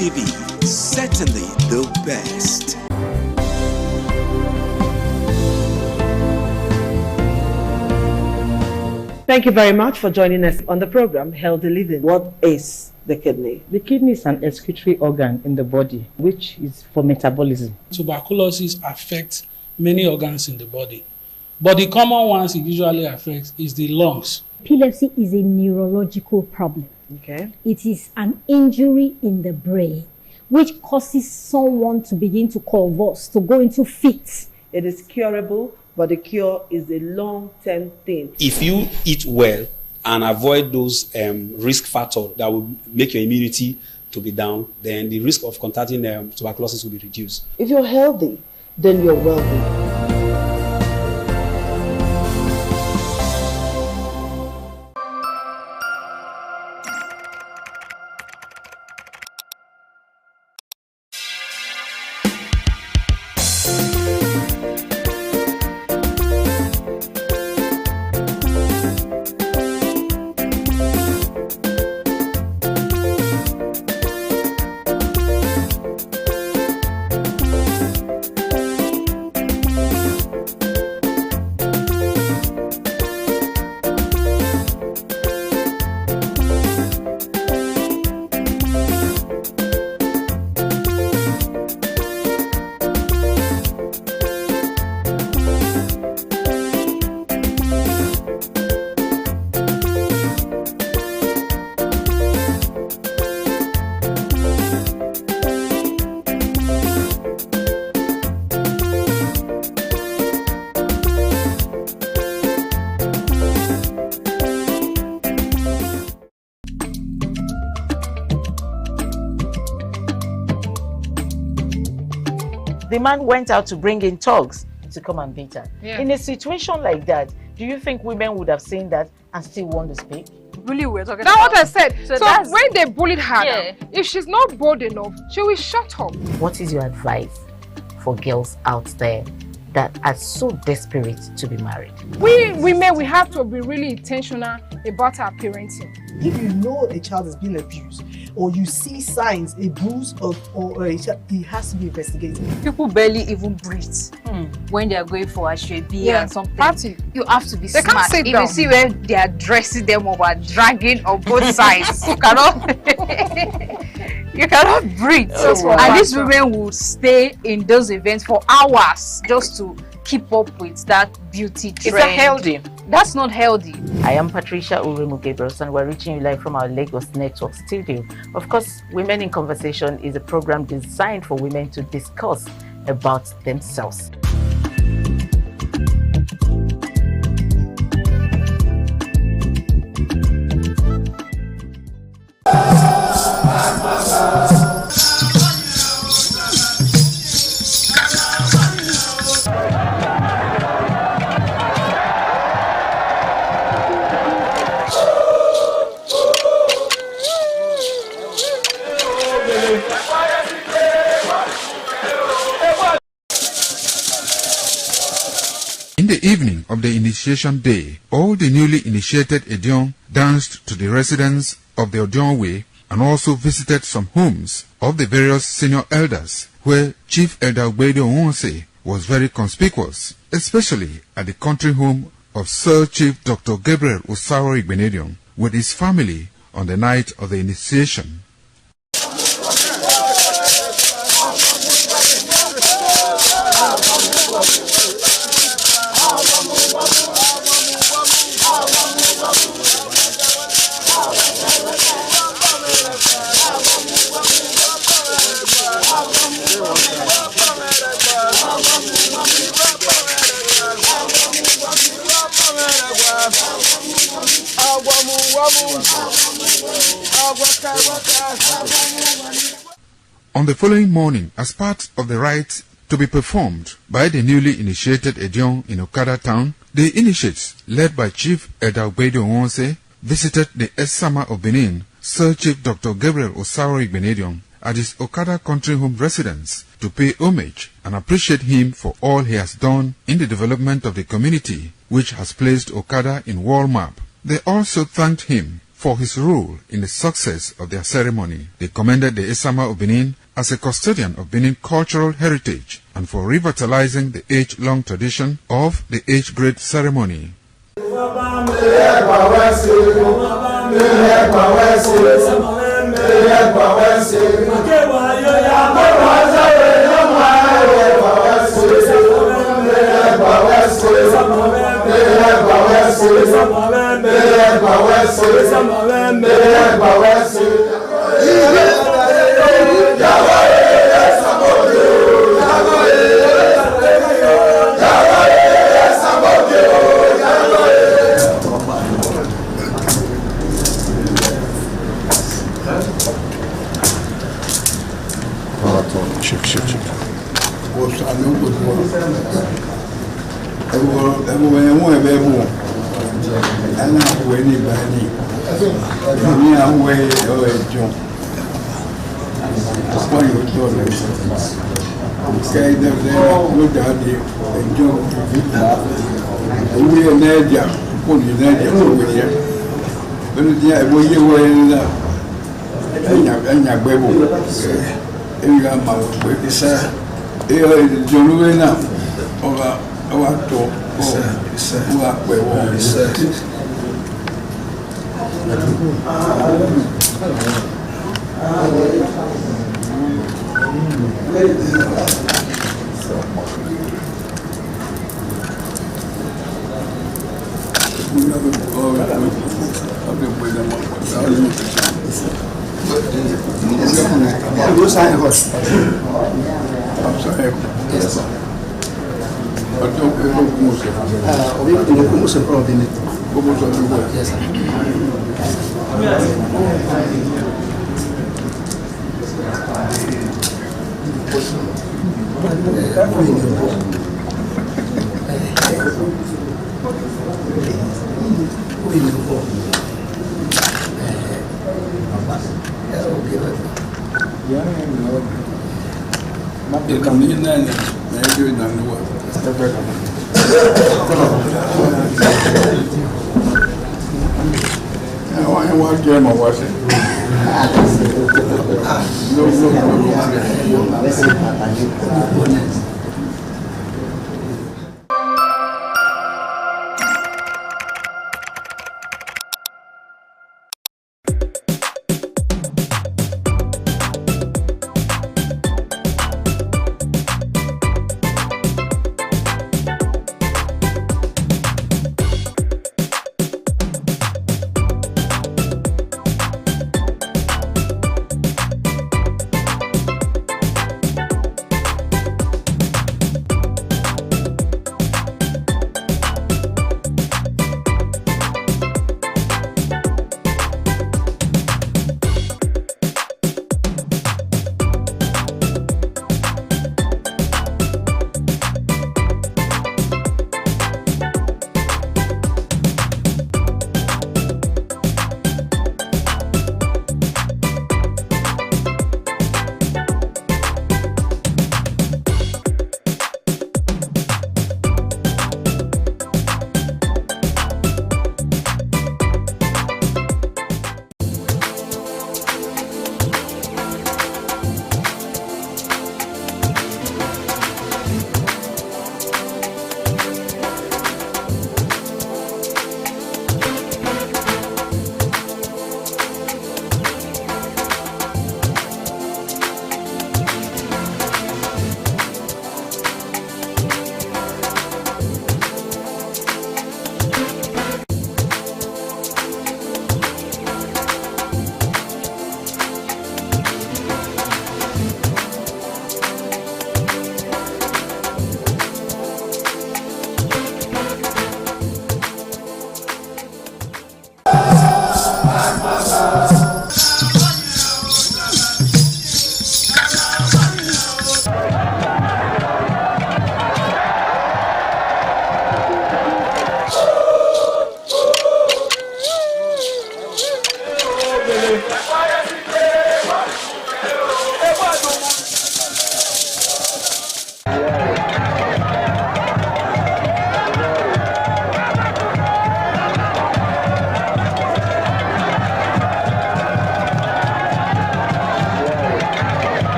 TV, certainly the best. Thank you very much for joining us on the program, Healthy Living. What is the kidney? The kidney is an excretory organ in the body, which is for metabolism. Tuberculosis affects many organs in the body, but the common ones it usually affects is the lungs. Epilepsy is a neurological problem. Okay. It is an injury in the brain which causes someone to begin to convulse, to go into fits. It is curable, but the cure is a long-term thing. If you eat well and avoid those risk factors that will make your immunity to be down, then the risk of contracting tuberculosis will be reduced. If you're healthy, then you're wealthy. The man went out to bring in thugs to come and beat her. Yeah. In a situation like that, do you think women would have seen that and still want to speak? Really, we're talking about. That's what I said. So when they bullied her, Yeah. if she's not bold enough, she will shut up. What is your advice for girls out there that are so desperate to be married? We women, we have to be really intentional about our parenting. If you know a child is being abused, or you see signs, a bruise or a child, it has to be investigated. People barely even breathe when they are going for a shrebi and something. Party. You have to be They smart. can't sit If down. you see where they are dressing them up or dragging on both sides, you cannot breathe. And these women will stay in those events for hours just to keep up with that beauty trend. Is that healthy? That's not healthy. I am Patricia Uremu Gabriels and we're reaching you live from our Lagos Network studio. Of course, Women in Conversation is a program designed for women to discuss about themselves. In the evening of the initiation day, all the newly initiated Edion danced to the residents of the Odion Way and also visited some homes of the various senior elders, where Chief Elder Ogbede Onwonse was very conspicuous, especially at the country home of Sir Chief Dr. Gabriel Osawo Igbenedion with his family on the night of the initiation. On the following morning, as part of the rite to be performed by the newly initiated Edion in Okada town, the initiates, led by Chief Elder Ogbede Onwonse, visited the Esama of Benin, Sir Chief Dr. Gabriel Osawo Igbenedion, at his Okada country home residence to pay homage and appreciate him for all he has done in the development of the community, which has placed Okada in world map. They also thanked him for his role in the success of their ceremony. They commended the Esama of Benin as a custodian of Benin cultural heritage and for revitalizing the age-long tradition of the age-grade ceremony.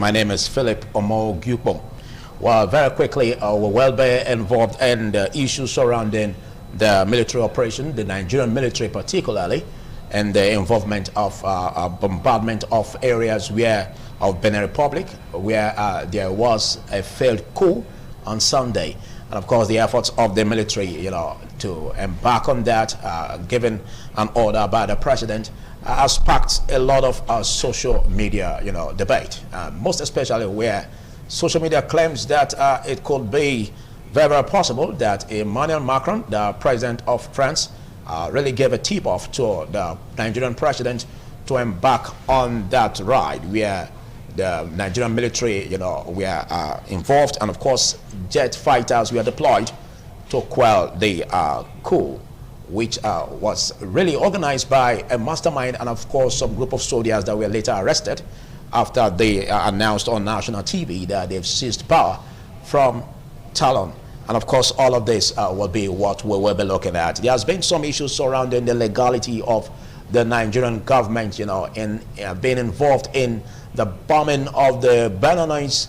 My name is Philip Omo Gyupo. Well, very quickly, we will be involved in the issues surrounding the military operation, the Nigerian military particularly, and the involvement of bombardment of areas of Benin Republic, where there was a failed coup on Sunday. And of course, the efforts of the military, to embark on that, given an order by the president, has sparked a lot of social media, debate, most especially where social media claims that it could be very, very possible that Emmanuel Macron, the president of France, really gave a tip-off to the Nigerian president to embark on that ride where the Nigerian military, were involved, and of course, jet fighters were deployed to quell the coup, which was really organized by a mastermind and of course some group of soldiers that were later arrested after they announced on national TV that they've seized power from Talon. And of course, all of this will be what we will be looking at. There has been some issues surrounding the legality of the Nigerian government, in being involved in the bombing of the Beninese,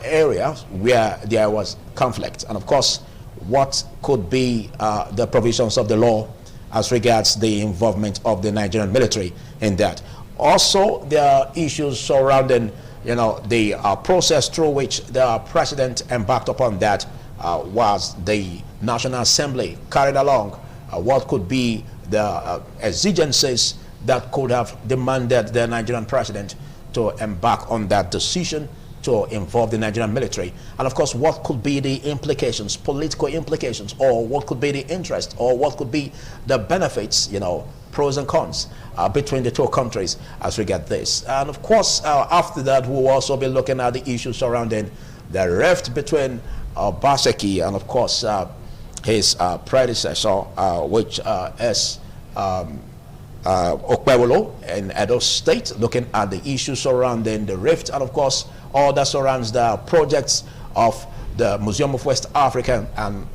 area where there was conflict. And of course, what could be the provisions of the law as regards the involvement of the Nigerian military in that. Also, there are issues surrounding, the process through which the president embarked upon that was the National Assembly carried along what could be the exigencies that could have demanded the Nigerian president to embark on that decision to involve the Nigerian military. And of course, what could be the implications, political implications, or what could be the interest, or what could be the benefits, pros and cons between the two countries as regards this. And of course, after that, we'll also be looking at the issues surrounding the rift between Obaseki and of course his predecessor, which is Okpebholo in Edo State, looking at the issues surrounding the rift and of course all that surrounds the projects of the Museum of West Africa and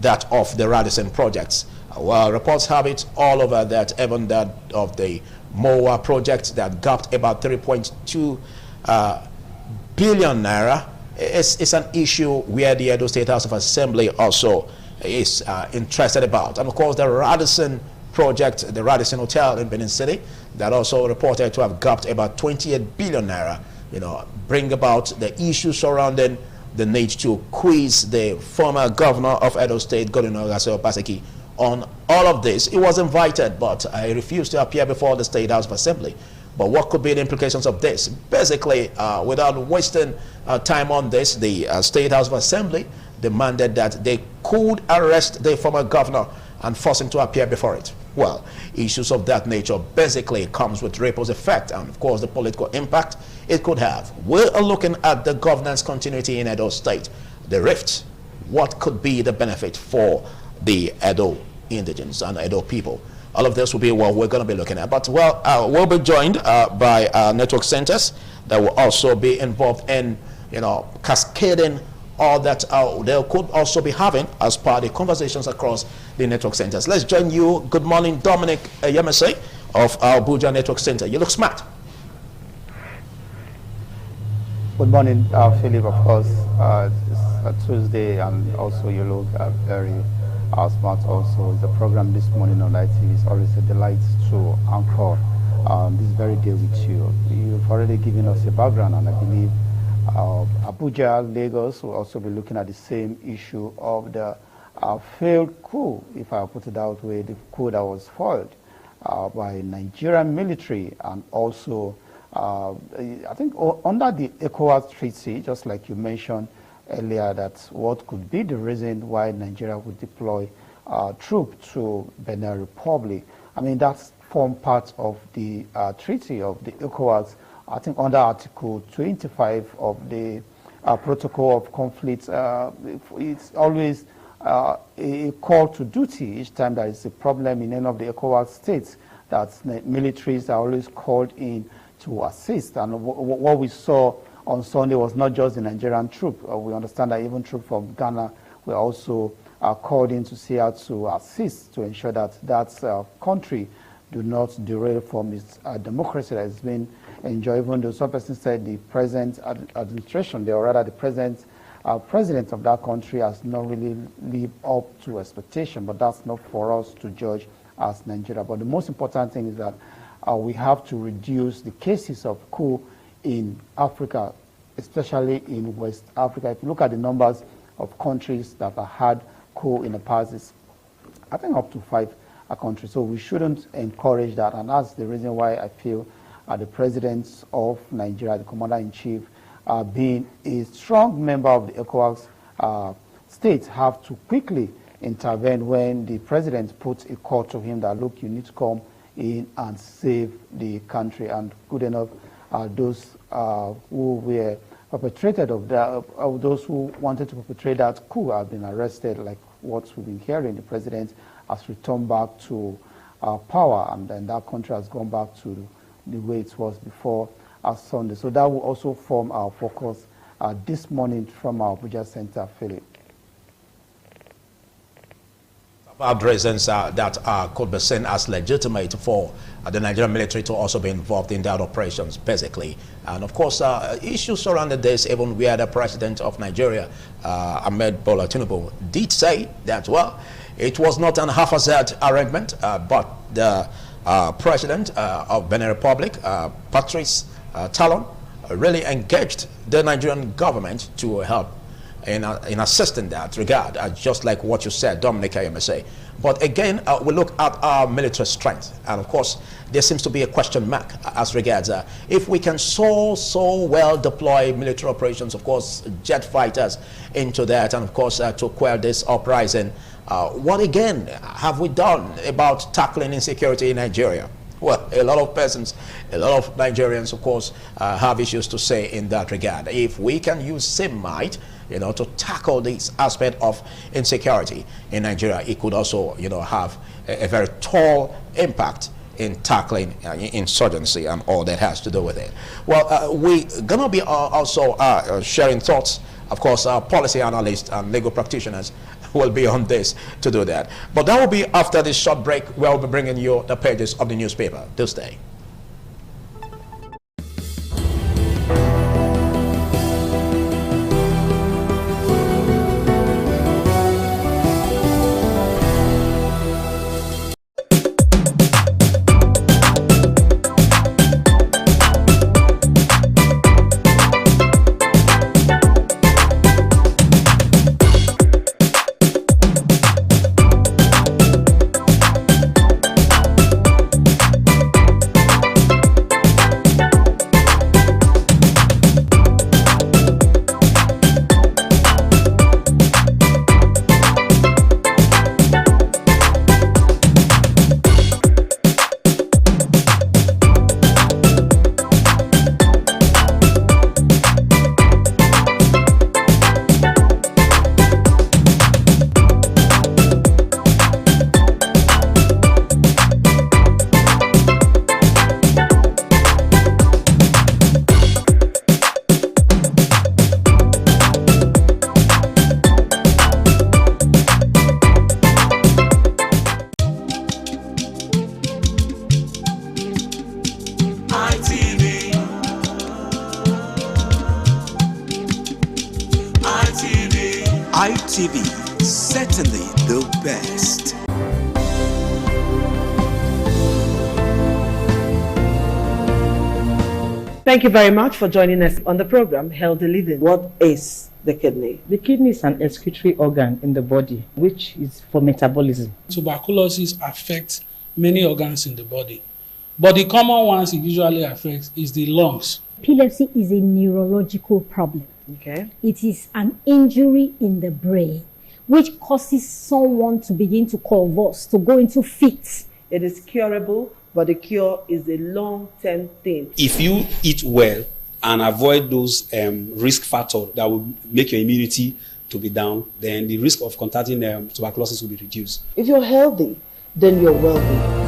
that of the Radisson projects. Well, reports have it all over that even that of the MOA project that gapped about 3.2 billion naira. It's an issue where the Edo State House of Assembly also is interested about. And of course, the Radisson project, the Radisson Hotel in Benin City, that also reported to have gapped about 28 billion naira, bring about the issue surrounding the need to quiz the former governor of Edo State, Godwin Obaseki, on all of this. He was invited, but he refused to appear before the State House of Assembly. But what could be the implications of this? Basically, without wasting time on this, the State House of Assembly demanded that they could arrest the former governor and force him to appear before it. Well, issues of that nature basically comes with ripples effect and of course the political impact it could have. We're looking at the governance continuity in Edo State, the rift. What could be the benefit for the Edo indigents and Edo people? All of this will be what we're going to be looking at. But well, we'll be joined by network centers that will also be involved in, cascading all that they could also be having as part of the conversations across the network centers. Let's join you. Good morning, Dominic Yemese of our Abuja Network Center. You look smart. Good morning, Philip. Of course, it's a Tuesday, and also you look very smart. Also, the program this morning on ITV is always a delight to anchor this very day with you. You've already given us a background, and I believe Abuja, Lagos will also be looking at the same issue of the failed coup, if I put it that way, the coup that was foiled by Nigerian military, and also I think under the ECOWAS treaty, just like you mentioned earlier, that what could be the reason why Nigeria would deploy troops to Benin Republic. I mean, that's formed part of the treaty of the ECOWAS, I think under Article 25 of the Protocol of Conflict. It's always a call to duty each time there is a problem in any of the ECOWAS states, that militaries are always called in to assist. And what we saw on Sunday was not just the Nigerian troop. We understand that even troops from Ghana were also called in to see how to assist to ensure that that country do not derail from its democracy that has been enjoy, even though some person said the present administration, or rather the present president of that country has not really lived up to expectation, but that's not for us to judge as Nigeria. But the most important thing is that we have to reduce the cases of coup in Africa, especially in West Africa. If you look at the numbers of countries that have had coup in the past, it's, I think, up to 5 countries. So we shouldn't encourage that, and that's the reason why I feel the president of Nigeria, the commander-in-chief, being a strong member of the ECOWAS states, have to quickly intervene when the president puts a call to him that, look, you need to come in and save the country. And good enough, those who were perpetrated of that, those who wanted to perpetrate that coup have been arrested, like what we've been hearing. The president has returned back to power, and then that country has gone back to the way it was before Sunday. So that will also form our focus this morning from our Abuja Center, Philip. About reasons that could be seen as legitimate for the Nigerian military to also be involved in that operations, basically. And of course, issues surrounding this, even where the president of Nigeria, Ahmed Bola Tinubu, did say that, well, it was not an haphazard arrangement, but the president of Benin Republic, Patrice Talon, really engaged the Nigerian government to help in assisting that regard, just like what you said, Dominic Ayemese. But again, we look at our military strength, and of course, there seems to be a question mark as regards if we can so well deploy military operations, of course, jet fighters into that, and of course, to quell this uprising. What again have we done about tackling insecurity in Nigeria? Well, a lot of persons, a lot of Nigerians, of course, have issues to say in that regard. If we can use same might, to tackle this aspect of insecurity in Nigeria, it could also, have a very tall impact in tackling insurgency and all that has to do with it. Well, we're going to be also sharing thoughts. Of course, policy analysts and legal practitioners will be on this to do that. But that will be after this short break, where we'll be bringing you the pages of the newspaper this day. ITV, certainly the best. Thank you very much for joining us on the program, Healthy Living. What is the kidney? The kidney is an excretory organ in the body, which is for metabolism. Tuberculosis affects many organs in the body, but the common ones it usually affects is the lungs. Epilepsy is a neurological problem. Okay. It is an injury in the brain which causes someone to begin to convulse, to go into fits. It is curable, but the cure is a long-term thing. If you eat well and avoid those risk factors that will make your immunity to be down, then the risk of contracting tuberculosis will be reduced. If you're healthy, then you're wealthy.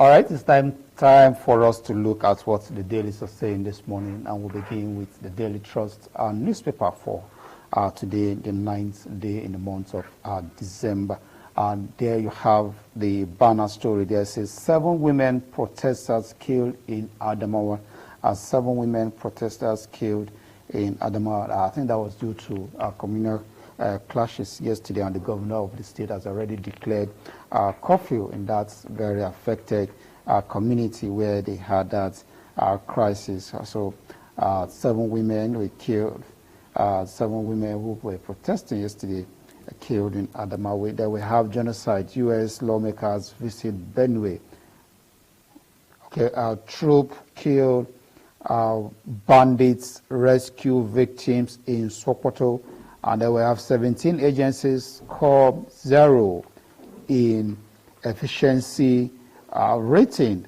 All right, it's time for us to look at what the dailies are saying this morning, and we'll begin with the Daily Trust newspaper for today, the 9th day in the month of December. And there you have the banner story. There says 7 women protesters killed in Adamawa. 7 women protesters killed in Adamawa. I think that was due to communal clashes yesterday, and the governor of the state has already declared curfew in that very affected community where they had that crisis. So 7 women were killed. 7 women who were protesting yesterday killed in Adamawa. There we have genocide. U.S. lawmakers visit Benue. Okay, troop killed. Bandits rescue victims in Sokoto. And then we have 17 agencies score 0 in efficiency rating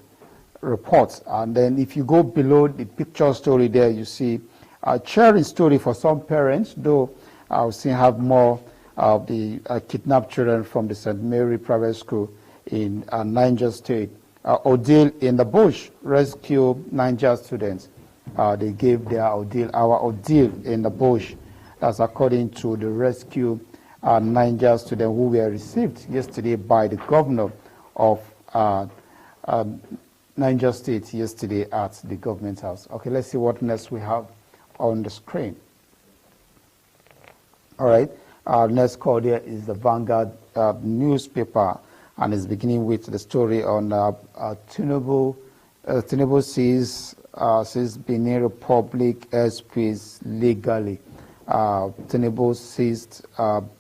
reports. And then if you go below the picture story there, you see a cheering story for some parents, though I will still have more of the kidnapped children from the St. Mary Private School in Niger State. Ordeal in the bush rescue Niger students. They gave their ordeal, our ordeal in the bush. That's according to the rescue Niger students who were received yesterday by the governor of Niger State yesterday at the government house. Okay, let's see what next we have on the screen. All right, our next call there is the Vanguard newspaper, and it's beginning with the story on Tinubu. Tinubu sees Benin Republic airspace legally. Tinubu seized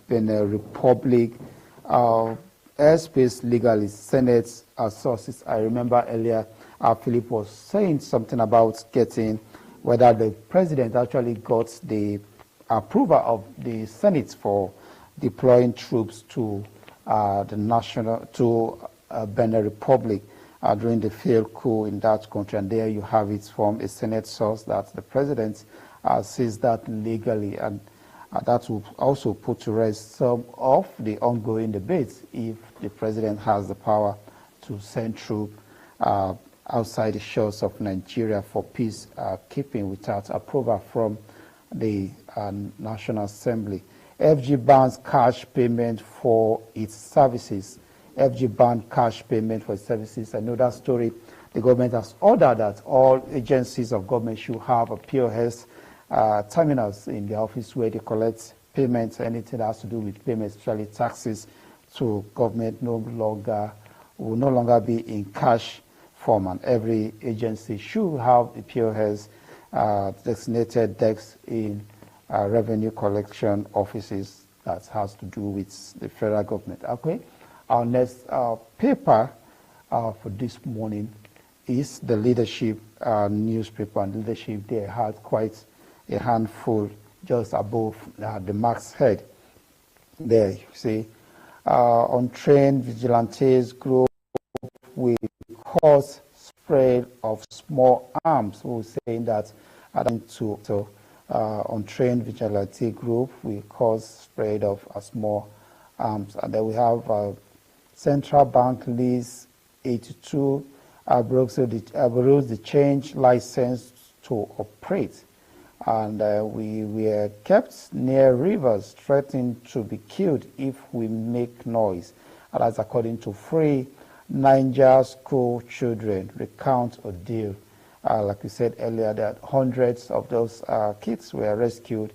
Benin Republic airspace legally. Senate sources. I remember earlier Philip was saying something about getting whether the president actually got the approval of the Senate for deploying troops to Benin Republic during the failed coup in that country. And there you have it from a Senate source that the president says that legally, and that will also put to rest some of the ongoing debates if the president has the power to send troops outside the shores of Nigeria for peace keeping without approval from the National Assembly. FG bans cash payment for its services. FG banned cash payment for its services. I know that story. The government has ordered that all agencies of government should have a POS terminals in the office where they collect payments, anything that has to do with payments, especially taxes to government, will no longer be in cash form, and every agency should have a POS designated desks in revenue collection offices that has to do with the federal government. Okay, our next paper for this morning is the Leadership newspaper, and Leadership there had quite a handful just above the Mark's head. There you see, untrained vigilantes group will cause spread of small arms. We're saying that untrained vigilante group will cause spread of small arms. And then we have Central Bank lease 82 borrows the change license to operate. And we were kept near rivers, threatened to be killed if we make noise. And that's according to Free Niger school children recount ordeal. Like we said earlier, that hundreds of those kids were rescued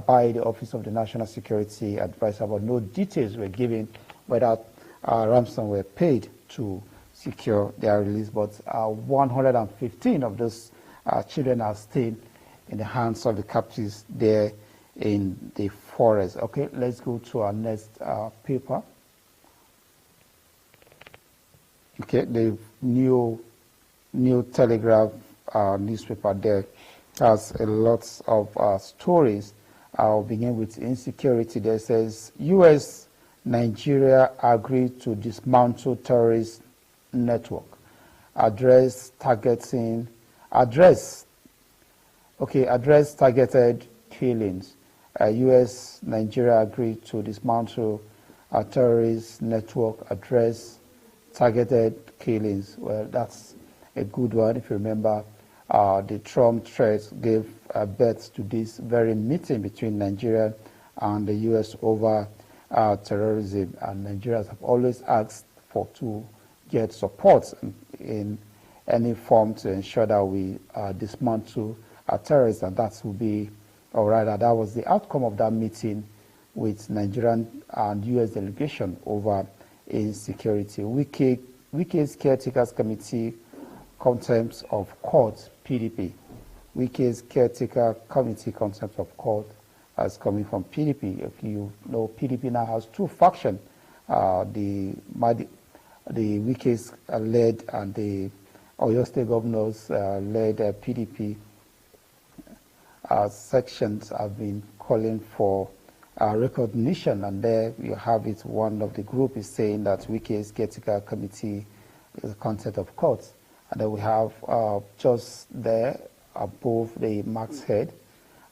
by the Office of the National Security Advisor, but no details were given whether ransom were paid to secure their release. But 115 of those children are still in the hands of the captives there in the forest. Okay, let's go to our next paper. Okay, the New Telegraph newspaper there has a lot of stories. I'll begin with insecurity. There says U.S. Nigeria agreed to dismantle terrorist network. Address targeted killings. U.S. Nigeria agreed to dismantle a terrorist network. Address targeted killings. Well, that's a good one. If you remember, the Trump threat gave birth to this very meeting between Nigeria and the U.S. over terrorism, and Nigerians have always asked to get support in any form to ensure that we dismantle terrorists, and that will be all right. That was the outcome of that meeting with Nigerian and U.S. delegation over insecurity. Wike's Caretakers Committee Contempt of Court, PDP. Wike's Caretaker Committee Contempt of Court is coming from PDP. If you know, PDP now has two factions. The Wike's led and the Oyo State governors led PDP sections have been calling for recognition, and there you have it. One of the group is saying that Wike's Caretaker Committee is a concept of courts, and then we have just there above the max head,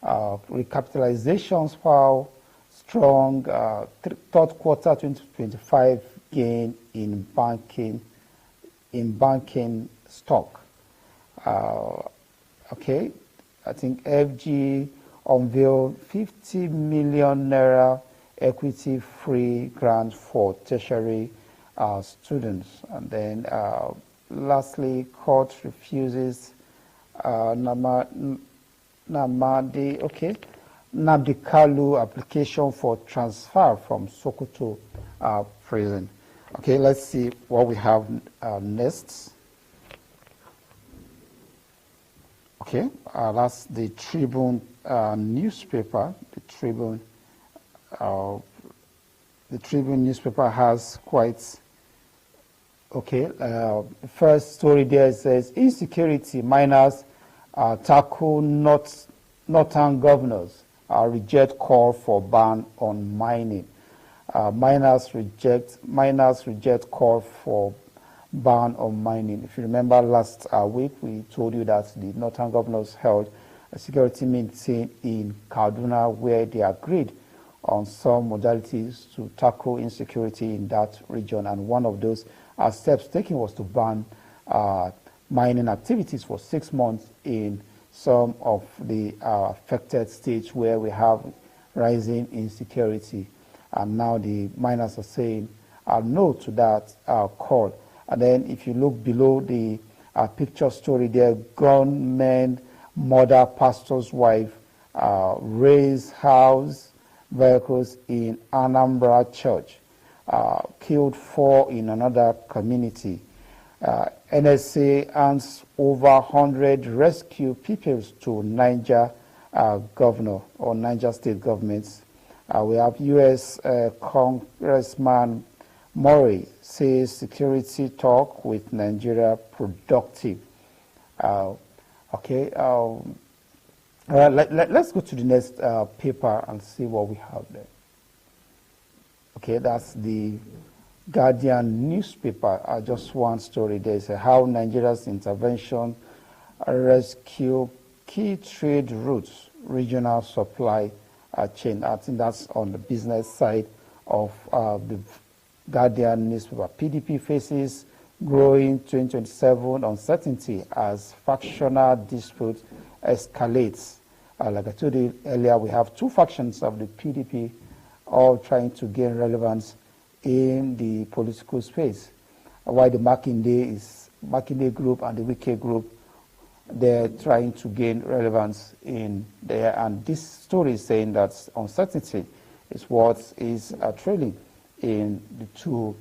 recapitalizations file strong, third quarter 2025 gain in banking stock. Okay, I think FG unveiled 50 million naira equity-free grant for tertiary students. And then lastly, court refuses Nnamdi Kalu application for transfer from Sokoto prison. Okay, let's see what we have next. Okay, that's the Tribune newspaper. The Tribune newspaper has quite, okay, first story there says, insecurity miners tackle northern governors, reject call for ban on mining. Miners reject call for ban on mining. If you remember last week, we told you that the northern governors held a security meeting in Kaduna where they agreed on some modalities to tackle insecurity in that region, and one of those steps taken was to ban mining activities for 6 months in some of the affected states where we have rising insecurity. And now the miners are saying no to that call. And then if you look below the picture story there, gunmen murder pastor's wife, raise house vehicles in Anambra Church, killed 4 in another community. NSA hands over 100 rescue pupils to Niger governor or Niger state governments. We have U.S. Congressman Murray says security talk with Nigeria productive. Okay, let's go to the next paper and see what we have there. Okay, that's the Guardian newspaper. Just one story there. It's how Nigeria's intervention rescue key trade routes, regional supply chain. I think that's on the business side of the Guardian newspaper. PDP faces growing 2027 uncertainty as factional dispute escalates. Like I told you earlier, we have 2 factions of the PDP all trying to gain relevance in the political space. While the Makinde group and the Wike group, they're trying to gain relevance in there. And this story is saying that uncertainty is what is trailing in the 2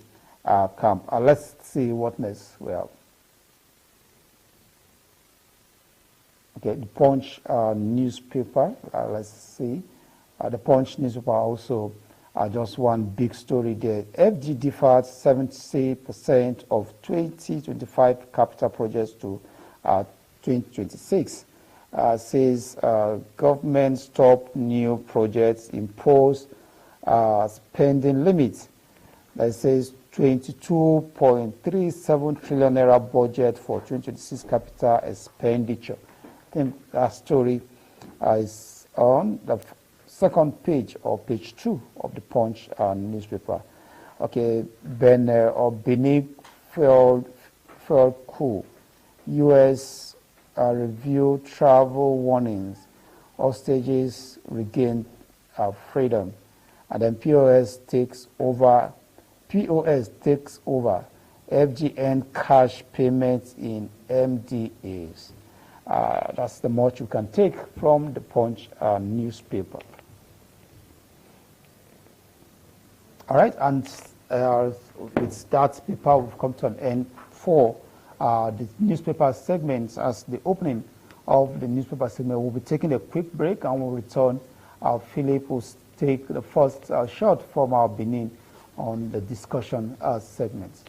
camp. Let's see what next we have. Okay, the Punch newspaper. Let's see. The Punch newspaper also just one big story there. FG deferred 70% of 2025 capital projects to 2026. Says government stop new projects, impose spending limits. That says 22.37 trillion naira budget for 2026 capital expenditure. I think that story is on the second page or page 2 of the Punch newspaper. Okay, Benin failed coup. U.S. review travel warnings. Hostages regain freedom. And then POS takes over. FGN cash payments in MDAs. That's the much you can take from the Punch newspaper. All right, and with that paper, we've come to an end for the newspaper segments. As the opening of the newspaper segment, we'll be taking a quick break, and we'll return. Philip will take the first shot from our Benin on the discussion segments.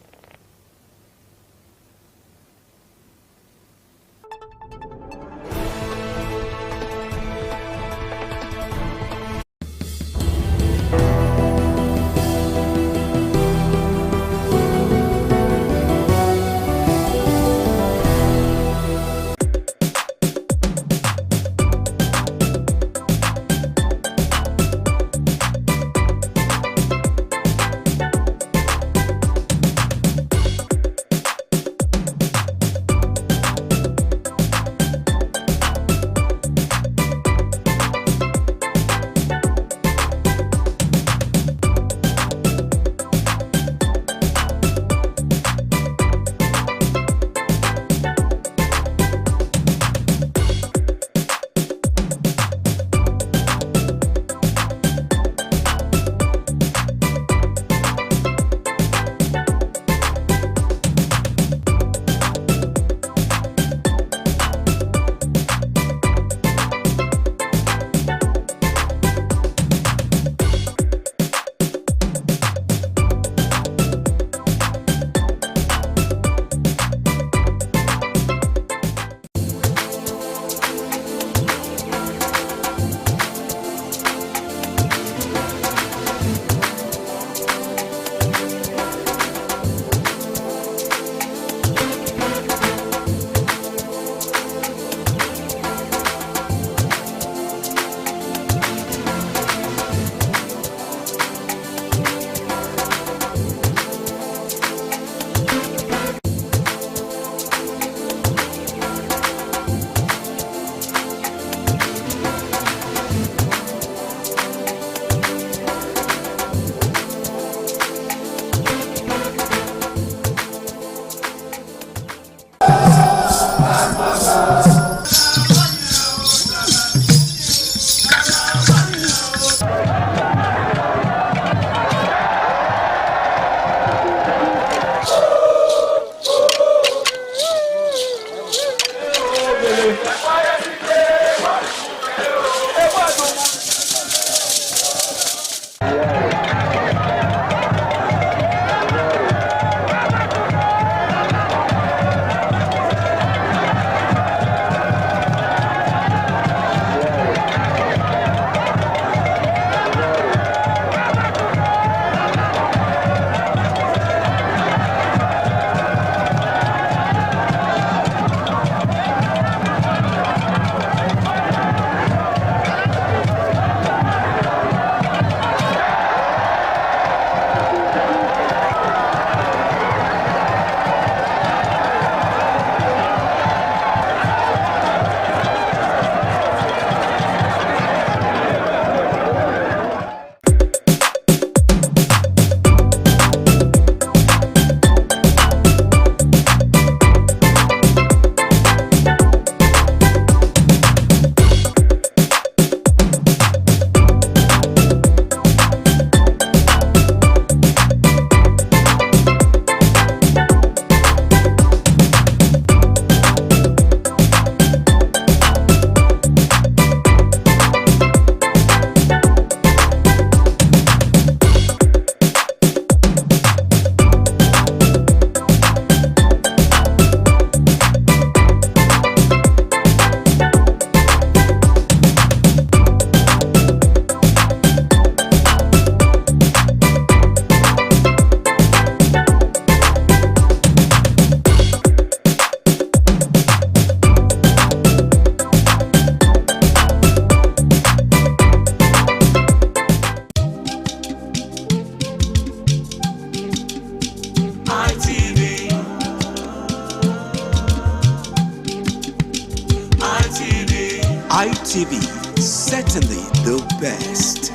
certainly the best.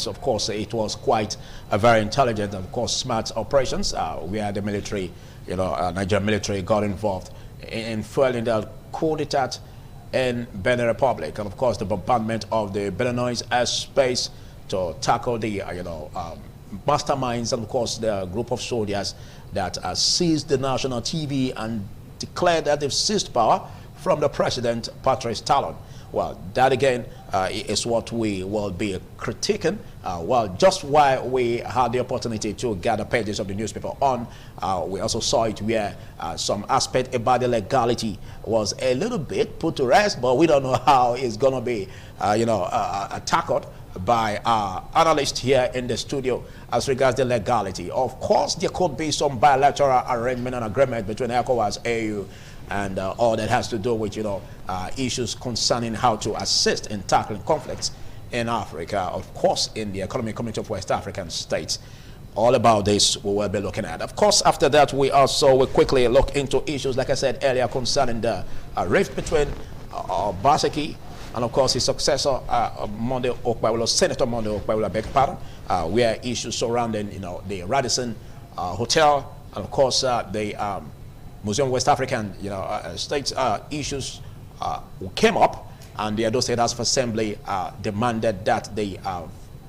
Of course, it was quite a very intelligent, of course, smart operations where the military, Nigerian military got involved in fueling the coup d'etat in Benin Republic, and of course the bombardment of the Beninese airspace to tackle the, masterminds, and of course the group of soldiers that seized the national TV and declared that they've seized power from the president, Patrice Talon. Well, that again is what we will be critiquing. Well, just while we had the opportunity to gather pages of the newspaper on, we also saw it where some aspect about the legality was a little bit put to rest, but we don't know how it's going to be, tackled by our analyst here in the studio as regards the legality. Of course, there could be some bilateral arrangement and agreement between ECOWAS, AU, and all that has to do with, issues concerning how to assist in tackling conflicts in Africa, of course, in the Economic Community of West African States. All about this we will be looking at. Of course, after that, we also will quickly look into issues, like I said earlier, concerning the rift between Obaseki and, of course, his successor, Monday Okpebholo, Senator Monday Okpebholo, beg your pardon, where issues surrounding, the Radisson Hotel, and, of course, the Museum of West African, States issues came up, and the Edo State House of Assembly demanded that the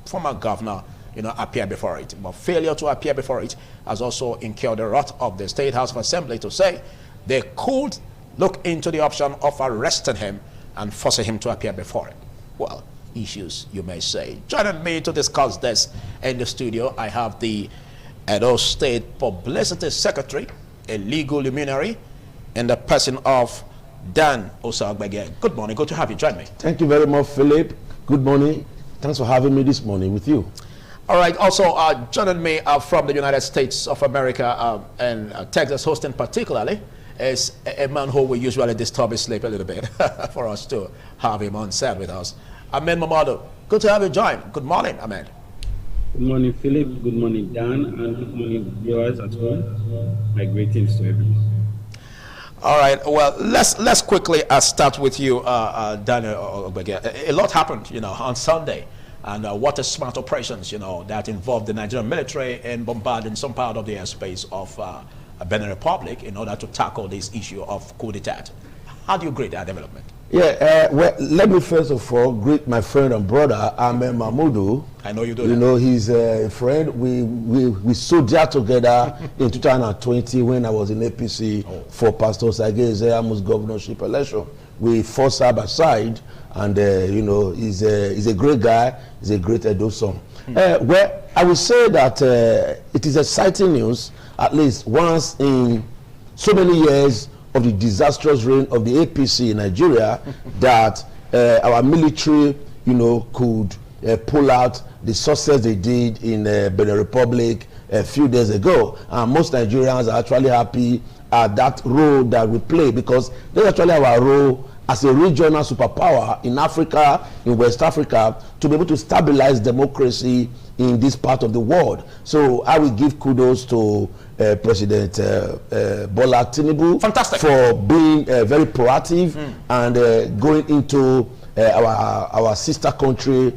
former governor, appear before it. But failure to appear before it has also incurred the wrath of the State House of Assembly to say they could look into the option of arresting him and forcing him to appear before it. Well, issues, you may say. Joining me to discuss this in the studio, I have the Edo State Publicity Secretary, a legal luminary, in the person of Dan Osagbege. Good morning. Good to have you. Join me. Thank you very much, Philip. Good morning. Thanks for having me this morning with you. All right. Also, joining me from the United States of America and Texas, Houston particularly, is a man who will usually disturb his sleep a little bit for us to have him on set with us. Ahmed Mamadu. Good to have you join. Good morning, Ahmed. Good morning, Philip. Good morning, Dan, and good morning, viewers at home. My greetings to everyone. All right. Well, let's quickly start with you, Daniel Ogbege. A lot happened, on Sunday, and what a smart operations, that involved the Nigerian military in bombarding some part of the airspace of Benin Republic in order to tackle this issue of coup d'etat. How do you grade that development? Yeah, well, let me first of all greet my friend and brother, Ahmed Mahmoudou. I know you do. He's a friend. We soldiered together in 2020 when I was in APC for Pastor Sage Ezeamu's governorship election. We fought side by side, and he's a great guy. He's a great Edo son. Well, I would say that it is exciting news, at least once in so many years of the disastrous reign of the APC in Nigeria, that our military, could pull out the success they did in Benin Republic a few days ago. And most Nigerians are actually happy at that role that we play, because that's actually our role as a regional superpower in Africa, in West Africa, to be able to stabilize democracy in this part of the world. So I will give kudos to President Bola Tinubu for being very proactive and going into our sister country,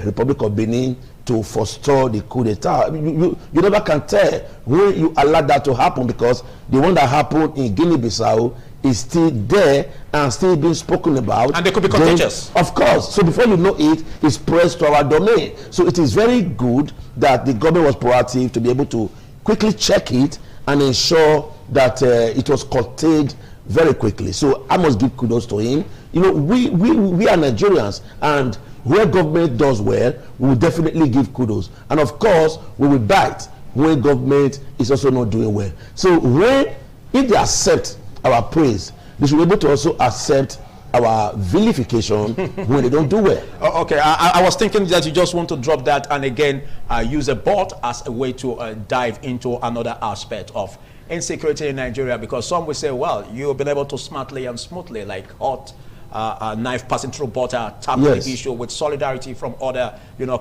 Republic of Benin, to forestall the coup d'etat. You never can tell when you allow that to happen, because the one that happened in Guinea-Bissau is still there and still being spoken about. And they could be contagious. Of course. So before you know it, it's pressed to our domain. So it is very good that the government was proactive to be able to quickly check it and ensure that it was contained very quickly. So I must give kudos to him. We are Nigerians, and where government does well, we will definitely give kudos. And of course, we will bite when government is also not doing well. So if they accept our praise, they should be able to also accept our vilification when they don't do well. Okay, I was thinking that you just want to drop that and again use a bot as a way to dive into another aspect of insecurity in Nigeria, because some will say, well, you've been able to smartly and smoothly, like hot knife passing through butter, tackling Yes. the issue with solidarity from other,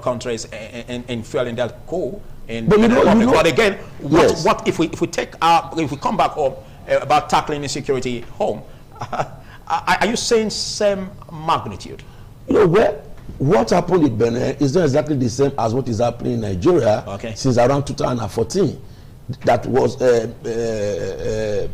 countries in fueling that coal. But But again, Yes. what if we come back home about tackling insecurity home? Are you saying same magnitude? What happened in Benin is not exactly the same as what is happening in Nigeria since around 2014. That was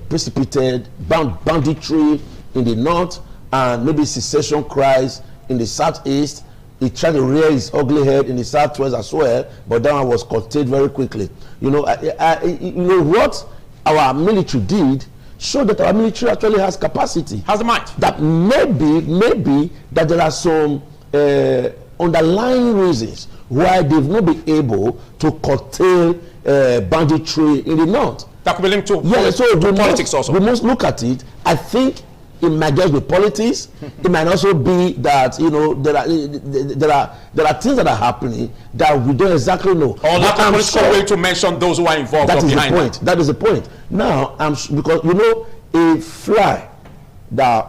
precipitated banditry in the north and maybe secession cries in the southeast. He tried to rear his ugly head in the southwest as well, but that one was curtailed very quickly. What our military did showed that our military actually has capacity. Has the might. That maybe that there are some underlying reasons why they've not been able to curtail banditry in the north. That could be linked to, politics also. We must look at it. I think it might just be politics. It might also be that there are things that are happening that we don't exactly know. Or that I'm going to mention those who are involved. That is behind the point. That is the point. Now, because a fly that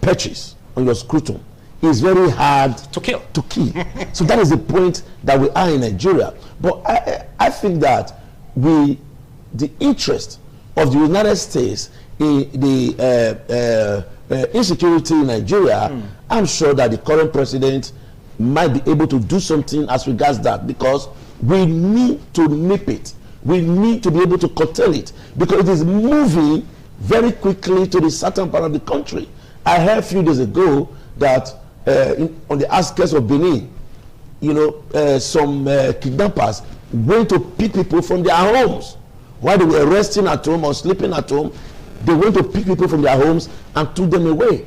perches on your scrotum is very hard to kill. So that is the point that we are in Nigeria. But I think that the interest of the United States in the insecurity in Nigeria, I'm sure that the current president might be able to do something as regards that, because we need to nip it. We need to be able to curtail it, because it is moving very quickly to the southern part of the country. I heard a few days ago that on the outskirts of Benin, some kidnappers went to pick people from their homes while they were resting at home or sleeping at home. They went to pick people from their homes and took them away.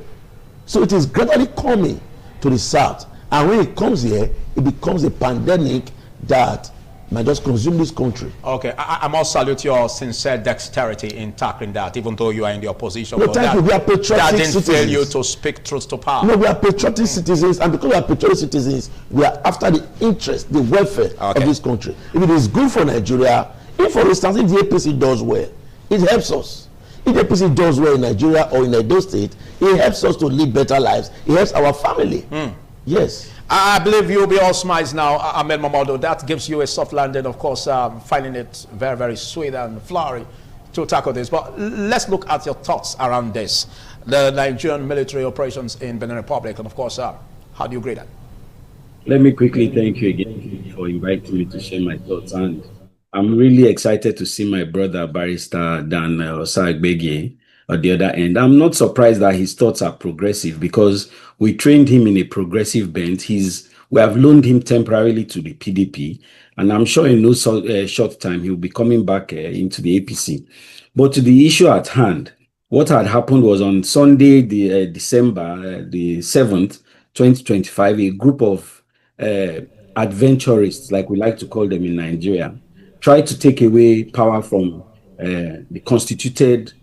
So it is gradually coming to the south, and when it comes here, it becomes a pandemic that might just consume this country. Okay, I must salute your sincere dexterity in tackling that, even though you are in the opposition. No, thank you. We are patriotic that didn't citizens. fail you to speak truth to power. No, we are patriotic citizens, and because we are patriotic citizens, we are after the interest, the welfare of this country. If it is good for Nigeria, if for instance, if the APC does well, it helps us. If the APC does well in Nigeria or in Edo State, it helps us to live better lives. It helps our family. Yes. I believe you'll be all smiles now, Ahmed Mamadou. That gives you a soft landing, of course, finding it very, very sweet and flowery to tackle this. But let's look at your thoughts around this. The Nigerian military operations in Benin Republic, and of course, how do you grade that? Let me quickly thank you again for inviting me to share my thoughts. And I'm really excited to see my brother, Barrister Dan Osagbegi, at the other end. I'm not surprised that his thoughts are progressive, because we trained him in a progressive bent. We have loaned him temporarily to the PDP, and I'm sure in no short time he'll be coming back into the APC. But to the issue at hand, what had happened was on Sunday, December the 7th, 2025, a group of adventurists, like we like to call them in Nigeria, tried to take away power from the constituted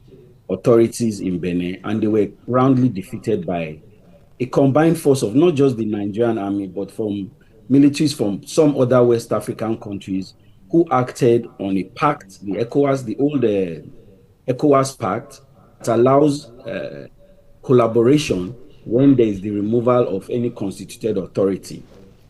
authorities in Benin, and they were roundly defeated by a combined force of not just the Nigerian army, but from militaries from some other West African countries who acted on a pact, the ECOWAS, the old ECOWAS pact, that allows collaboration when there is the removal of any constituted authority.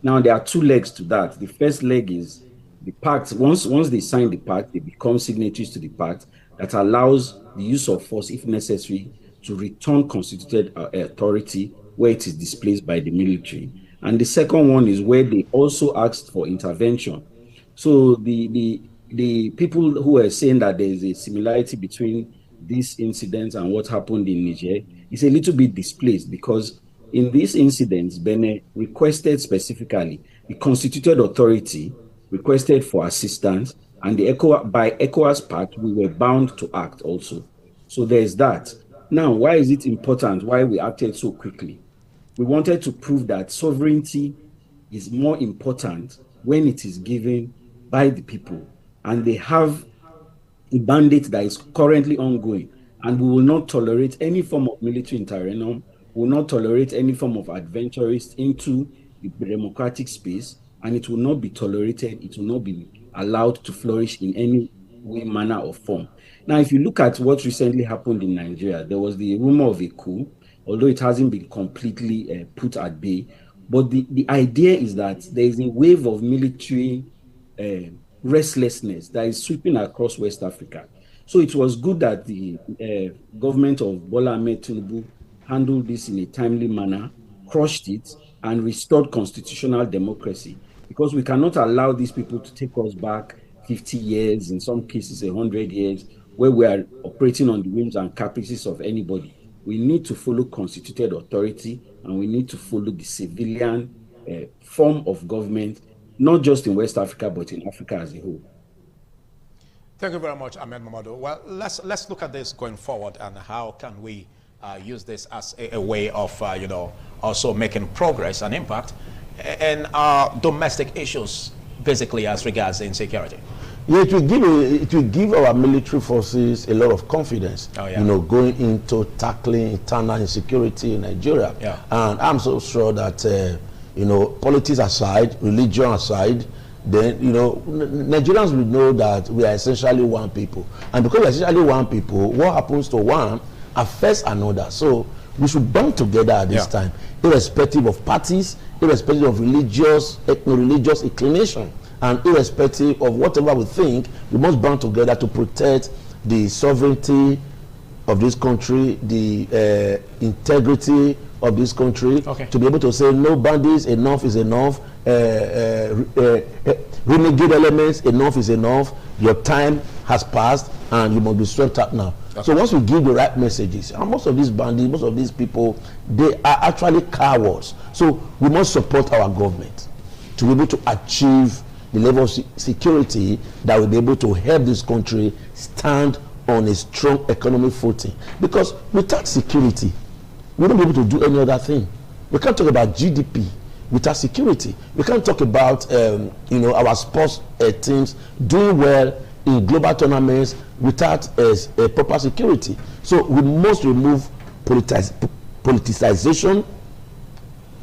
Now, there are two legs to that. The first leg is the pact. Once they sign the pact, they become signatories to the pact that allows the use of force, if necessary, to return constituted authority where it is displaced by the military. And the second one is where they also asked for intervention. So the people who are saying that there is a similarity between these incidents and what happened in Niger is a little bit displaced, because in these incidents, Benin requested specifically, the constituted authority requested for assistance, and by ECOWAS pact, we were bound to act also. So there's that. Now, why is it important? Why we acted so quickly? We wanted to prove that sovereignty is more important when it is given by the people, and they have a mandate that is currently ongoing, and we will not tolerate any form of military interregnum. We will not tolerate any form of adventurists into the democratic space, and it will not be tolerated. It will not be allowed to flourish in any way, manner, or form. Now, if you look at what recently happened in Nigeria, there was the rumor of a coup. although it hasn't been completely put at bay. But the idea is that there is a wave of military restlessness that is sweeping across West Africa. So it was good that the government of Bola Ahmed Tinubu handled this in a timely manner, crushed it, and restored constitutional democracy. Because we cannot allow these people to take us back 50 years, in some cases 100 years, where we are operating on the whims and caprices of anybody. We need to follow constituted authority, and we need to follow the civilian form of government, not just in West Africa, but in Africa as a whole. Thank you very much, Ahmed Mamadou. Well, let's look at this going forward, and how can we use this as a way of, also making progress and impact in domestic issues, basically as regards insecurity. Yeah, it will give our military forces a lot of confidence, going into tackling internal insecurity in Nigeria. Yeah. And I'm so sure that, politics aside, religion aside, then, Nigerians will know that we are essentially one people. And because we are essentially one people, what happens to one affects another. So we should band together at this time, irrespective of parties, irrespective of religious, ethno-religious inclination, and irrespective of whatever we think, we must band together to protect the sovereignty of this country, the integrity of this country, to be able to say no bandits, enough is enough, renegade elements, enough is enough, your time has passed and you must be swept up now. So once we give the right messages, and most of these bandits, most of these people, they are actually cowards. So we must support our government to be able to achieve the level of security that will be able to help this country stand on a strong economic footing. Because without security, we won't be able to do any other thing. We can't talk about GDP without security. We can't talk about our sports teams doing well in global tournaments without a proper security. So we must remove politicization,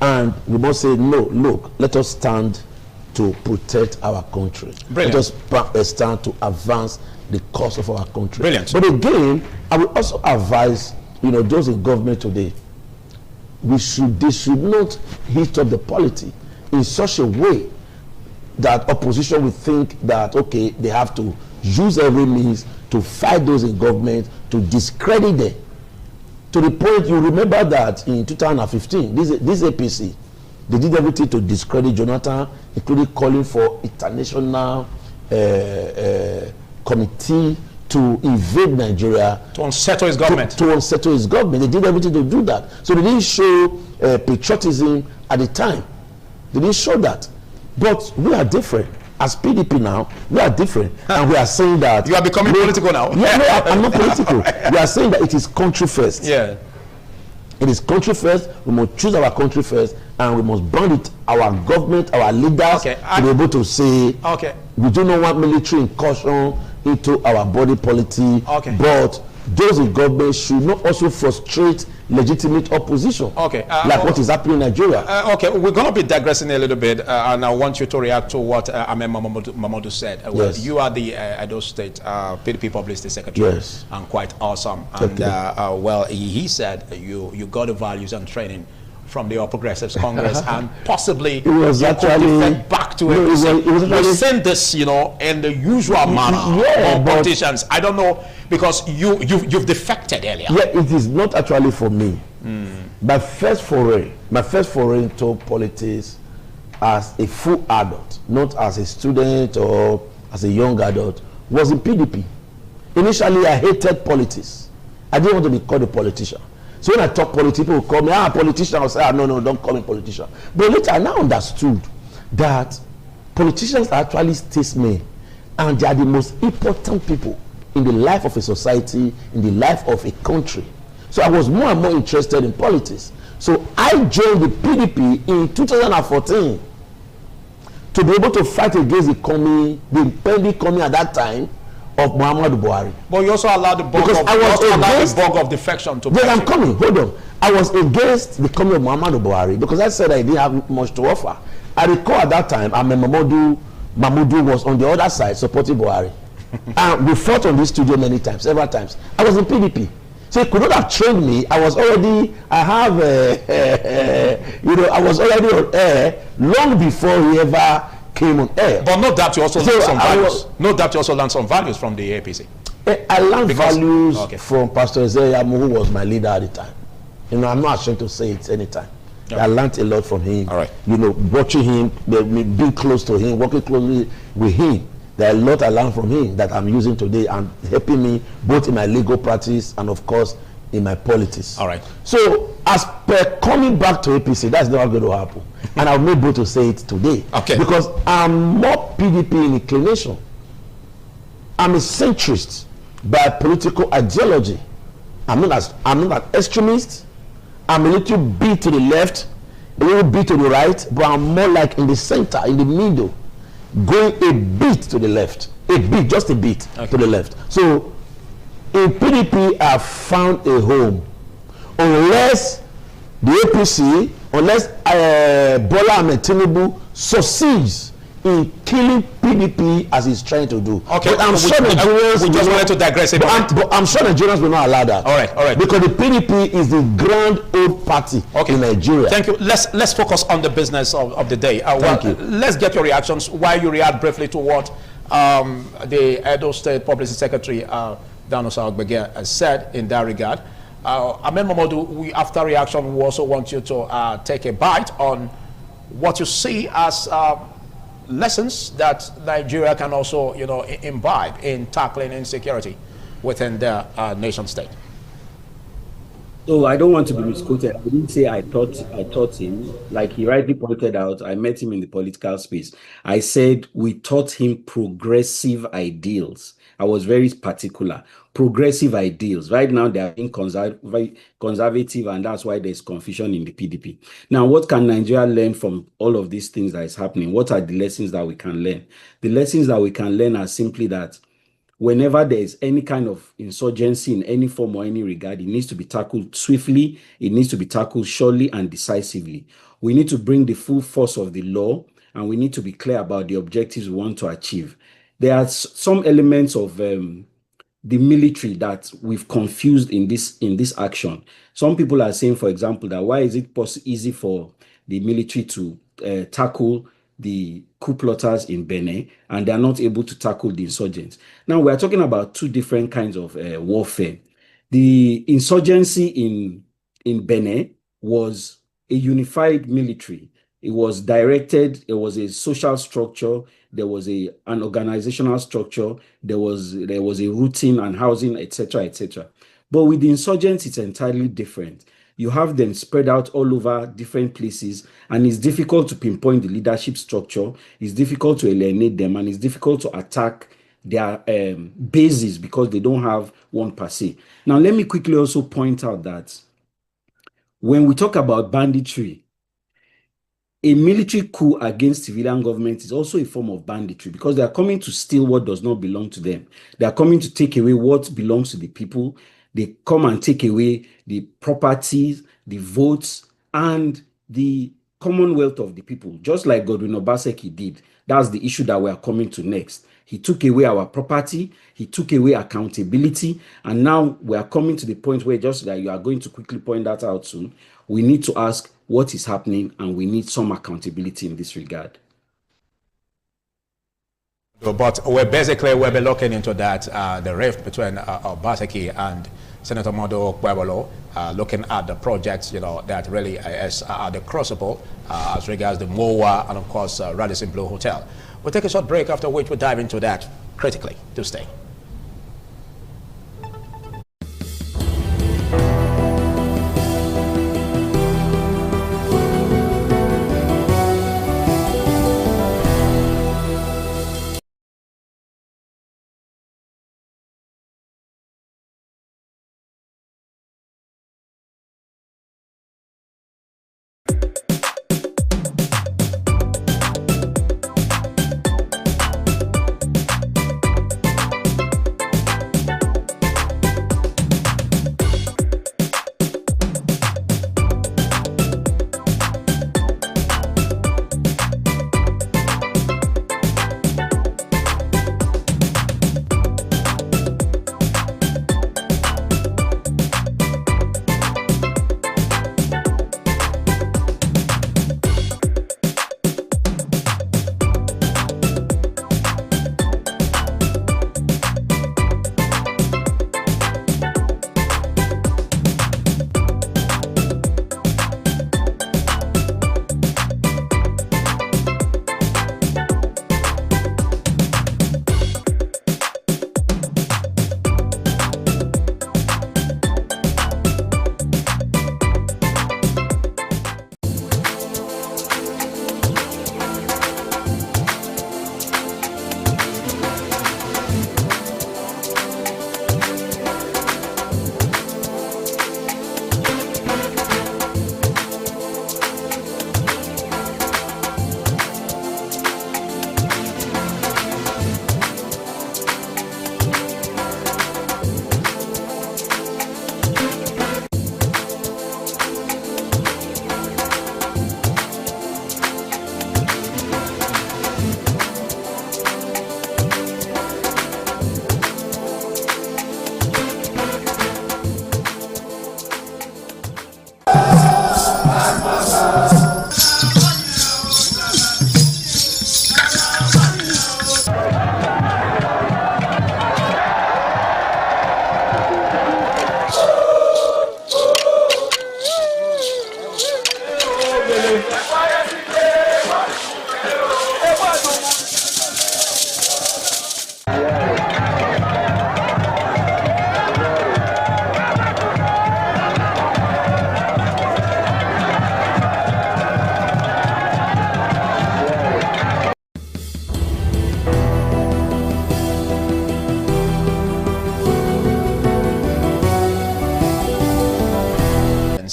and we must say, no, look, let us stand to protect our country. Brilliant. Let us stand to advance the cause of our country. Brilliant. But again, I will also advise those in government today, they should not heat up the polity in such a way that opposition will think that, okay, they have to use every means to fight those in government, to discredit them. To the point, you remember that in 2015, this APC, they did everything to discredit Jonathan, including calling for international committee to invade Nigeria. To unsettle his government. To unsettle his government. They did everything to do that. So they didn't show patriotism at the time. They didn't show that. But we are different. As PDP now, we are different. And we are saying that... You are becoming political now. Yeah, no, I'm not political. We are saying that it is country first. Yeah. It is country first. We must choose our country first. And we must band it, our government, our leaders, to be able to say, we do not want military incursion into our body politic, but those in government should not also frustrate legitimate opposition, like what is happening in Nigeria. We're going to be digressing a little bit, and I want you to react to what Ahmed Mamadou said. Well, you are the Edo State PDP Publicity Secretary, and quite awesome. And well, he said you got the values and training from the All Progressives Congress, and possibly it was actually back to it. We've seen this, in the usual manner of politicians. I don't know, because you've defected earlier. Yeah, it is not actually for me. My first foray into politics as a full adult, not as a student or as a young adult, was in PDP. Initially, I hated politics. I didn't want to be called a politician. So when I talk politics, people will call me, politician. I'll say, no, don't call me politician. But later I now understood that politicians are actually statesmen, and they are the most important people in the life of a society, in the life of a country. So I was more and more interested in politics. So I joined the PDP in 2014 to be able to fight against the impending coming at that time of Muhammadu Buhari. But you also allowed the bug of defection to Yes, I'm coming. Hold on. I was against the coming of Muhammadu Buhari because I said I didn't have much to offer. I recall at that time, Mahmoud was on the other side supporting Buhari. And we fought on this studio many times, several times. I was in PDP. So he could not have trained me. I was already on air long before he ever came on air. But no doubt you also learned some values. No doubt you also learned some values from the APC. I learned values from Pastor Ezeyamu, who was my leader at the time. I'm not ashamed to say it anytime. Okay. I learned a lot from him. All right. Watching him, being close to him, working closely with him. There are a lot I learned from him that I'm using today and helping me both in my legal practice and, of course, in my politics. All right. So, as per coming back to APC, that's never going to happen. And I'm not able to say it today. Okay. Because I'm more PDP in inclination. I'm a centrist by political ideology. I'm not an extremist. I'm a little bit to the left, a little bit to the right, but I'm more like in the center, in the middle, going a bit to the left, just a bit to the left. So in PDP, I've found a home. Unless the APC, unless Bola Ahmed Tinubu succeeds in killing PDP as he's trying to do. Okay, but I'm sure Nigerians. We just wanted to digress. But I'm sure Nigerians will not allow that. All right. Because the PDP is the grand old party in Nigeria. Thank you. Let's focus on the business of the day. Thank you. Let's get your reactions while you react briefly to what the Edo State Publicity Secretary Danusa Ogbege has said in that regard. Ahmed Momodu, after reaction, we also want you to take a bite on what you see as lessons that Nigeria can also, imbibe in tackling insecurity within the nation state. So I don't want to be misquoted. I didn't say I taught him. Like he rightly pointed out, I met him in the political space. I said we taught him progressive ideals. I was very particular. Progressive ideals. Right now, they are being conservative, and that's why there's confusion in the PDP. Now, what can Nigeria learn from all of these things that is happening? What are the lessons that we can learn? The lessons that we can learn are simply that whenever there is any kind of insurgency in any form or any regard, it needs to be tackled swiftly. It needs to be tackled surely and decisively. We need to bring the full force of the law, and we need to be clear about the objectives we want to achieve. There are some elements of the military that we've confused in this action. Some people are saying, for example, that why is it easy for the military to tackle the coup plotters in Benin and they are not able to tackle the insurgents? Now, we are talking about two different kinds of warfare. The insurgency in Benin was a unified military. It was directed, it was a social structure, there was an organizational structure, there was a routine and housing, etc., etc. But with the insurgents, it's entirely different. You have them spread out all over different places, and it's difficult to pinpoint the leadership structure, it's difficult to alienate them, and it's difficult to attack their bases because they don't have one per se. Now, let me quickly also point out that when we talk about banditry, a military coup against civilian government is also a form of banditry because they are coming to steal what does not belong to them. They are coming to take away what belongs to the people. They come and take away the properties, the votes, and the commonwealth of the people, just like Godwin Obaseki did. That's the issue that we are coming to next. He took away our property, he took away accountability, and now we are coming to the point where, just like you are going to quickly point that out soon, we need to ask what is happening, and we need some accountability in this regard. But we'll be looking into that, the rift between Obaseki and Senator Modu Okpebholo, looking at the projects, that really is the crucible as regards the MOA and, of course, Radisson Blu Hotel. We'll take a short break, after which we'll dive into that critically. Do stay.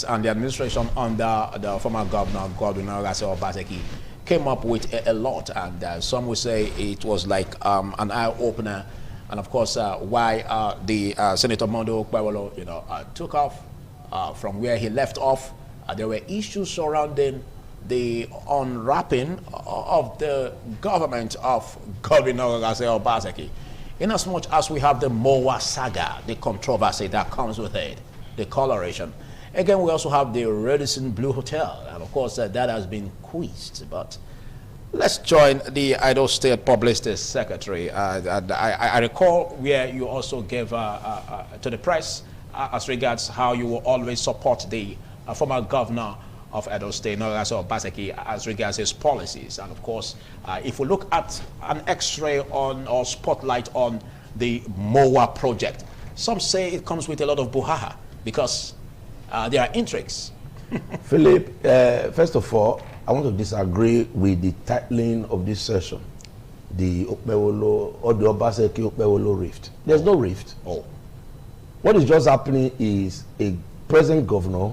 and the administration under the former governor, Godwin Ogasio Obaseki, came up with a lot, and some would say it was like an eye-opener. And of course, why the Senator Mondo Okpebholo, took off from where he left off. There were issues surrounding the unwrapping of the government of Godwin Ogasio Obaseki. In as much as we have the Mowa saga, the controversy that comes with it, the coloration. Again, we also have the Radisson Blue Hotel, and of course that has been quizzed. But let's join the Edo State Publicity Secretary. I recall where you also gave to the press as regards how you will always support the former governor of Edo State, Ogasio Obaseki, as regards his policies. And of course, if we look at an X-ray on or spotlight on the MOA project, some say it comes with a lot of buhaha because there are intrigues. Philip, first of all, I want to disagree with the titling of this session, the Okpebholo or the Obaseki Okpebholo rift. There's no rift. Oh. What is just happening is a present governor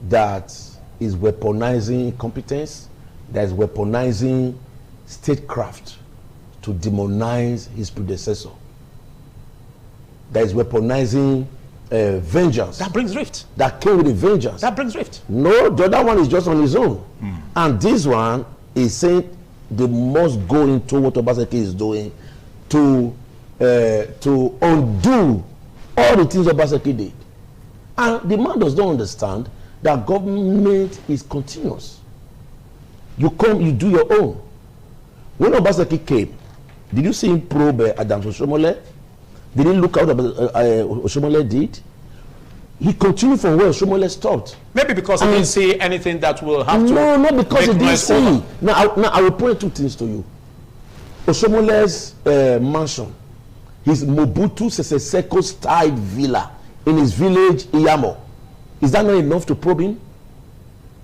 that is weaponizing competence, that is weaponizing statecraft to demonize his predecessor, that is weaponizing vengeance. That brings rift. That came with a vengeance. That brings rift. No, the other one is just on his own. And this one is saying they must go into what Obaseki is doing to undo all the things Obaseki did. And the man does not understand that government is continuous. You come, you do your own. When Obaseki came, did you see him probe Adams Oshomole? Did he look at what Oshomole did? He continued from where Oshomole stopped. Maybe because he didn't see anything that will have to. No, not because he didn't see. Over. Now I will point two things to you. Oshomole's mansion, his Mobutu Sese Seko style villa in his village Iyamo, is that not enough to probe him?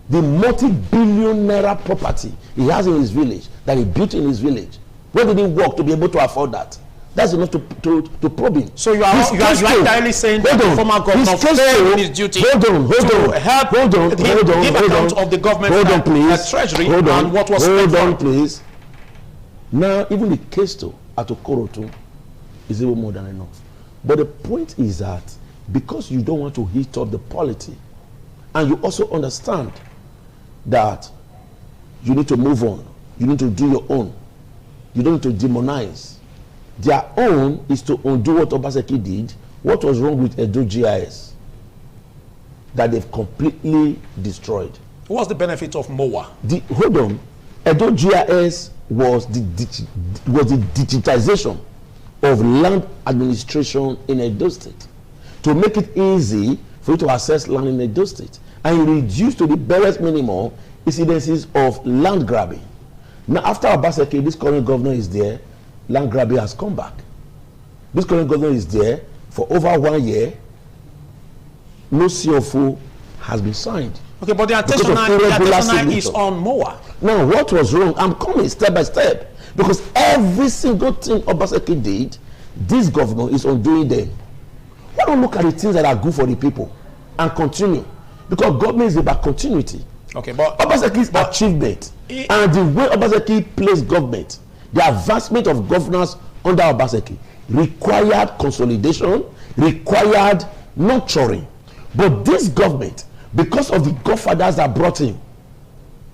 The multi-billion naira property he has in his village, that he built in his village, where did he work to be able to afford that? That's enough to probe him. So you are directly saying that the former governor failed in his duty to help give account of the government treasury and what was spent. Hold on, please. Now, even the Kesto at Okorotu is even more than enough. But the point is that because you don't want to heat up the polity, and you also understand that you need to move on, you need to do your own, you don't need to demonize. Their own is to undo what Obaseki did. What was wrong with Edo GIS that they've completely destroyed? What's the benefit of MOA? Hold on. Edo GIS was the digitization of land administration in Edo State to make it easy for you to access land in Edo State and reduce to the barest minimum incidences of land grabbing. Now, after Obaseki, this current governor is there, land grabbing has come back. This current governor is there for over 1 year. No CFO has been signed. Okay, but the attention is on MOA. Now, what was wrong? I'm coming step by step. Because every single thing Obaseki did, this governor is undoing them. Why don't look at the things that are good for the people and continue? Because government is about continuity. Okay, but Obaseki's achievement and the way Obaseki plays government, the advancement of governance under Obaseki required consolidation, required nurturing. But this government, because of the godfathers that brought him,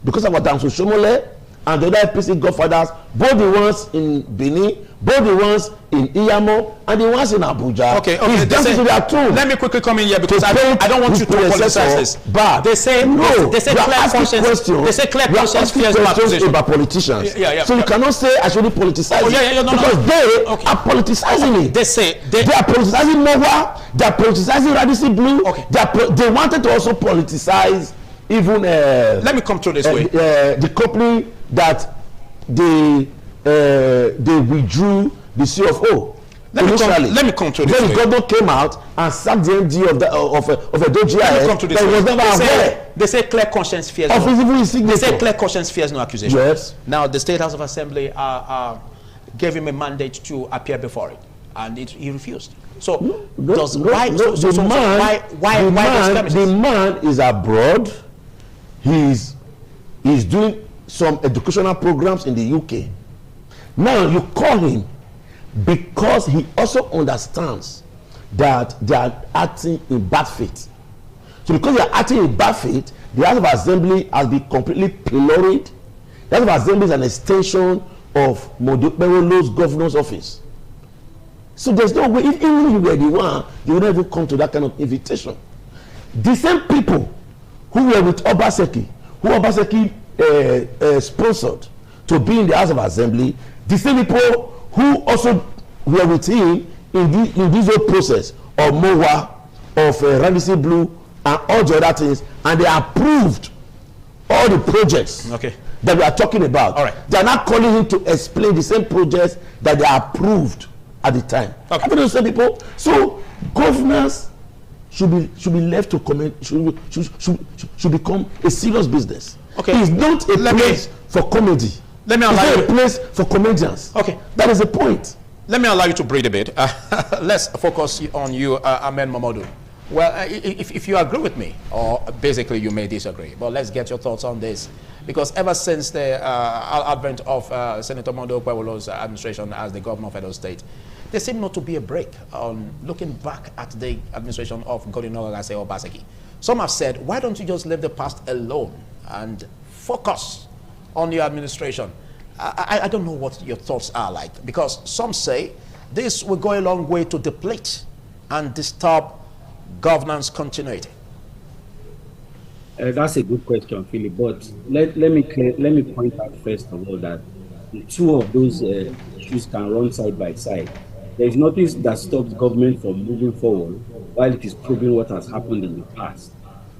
because of Adams Oshomole and the other APC godfathers, both the ones in Benin, both the ones in Iyamo, and the ones in Abuja. Okay. Let me quickly come in here because I don't want you to politicize this. But they say clear conscience. They say clear conscience fears no accusation about politicians. So you cannot say I shouldn't politicize because they are politicizing it. They are politicizing MOA. They are politicizing Radisson Blue. They wanted to also politicize even. Let me come through this way. The company that they withdrew the CFO. Let me come to this. Then the government came out and sacked the MD of a DOGIS that was never aware. They say clear conscience fears They say clear conscience fears no accusation. Yes. Now the State House of Assembly gave him a mandate to appear before it. and he refused. So the man is abroad. He's doing some educational programs in the UK. Now you call him because he also understands that they are acting in bad faith. So because they are acting in bad faith, the House of Assembly has been completely pilloried. The House of Assembly is an extension of Modukbewelo's governor's office. So there's no way, if even you were the one, you would never come to that kind of invitation. The same people who were with Obaseki, who Obaseki sponsored to be in the House of Assembly, the same people who also were with him in this whole process of MOWA, of Radisson Blue, and all the other things, and they approved all the projects that we are talking about. All right. They are not calling him to explain the same projects that they approved at the time. I don't know some people. So governance should be left to comment. Should become a serious business. Okay. It's not a place for comedy. Let me allow you. It's not a place for comedians. Okay. That is the point. Let me allow you to breathe a bit. Let's focus on you, Ahmed Mamadou. Well, if you agree with me, or basically you may disagree, but let's get your thoughts on this. Because ever since the advent of Senator Modukbewelo's administration as the governor of Edo State, there seemed not to be a break on looking back at the administration of Godwin Ogagase Obaseki. Some have said, why don't you just leave the past alone and focus on your administration? I don't know what your thoughts are like, because some say this will go a long way to deplete and disturb governance continuity. That's a good question, Philip. But let me point out first of all that the two of those issues can run side by side. There is nothing that stops government from moving forward while it is proving what has happened in the past.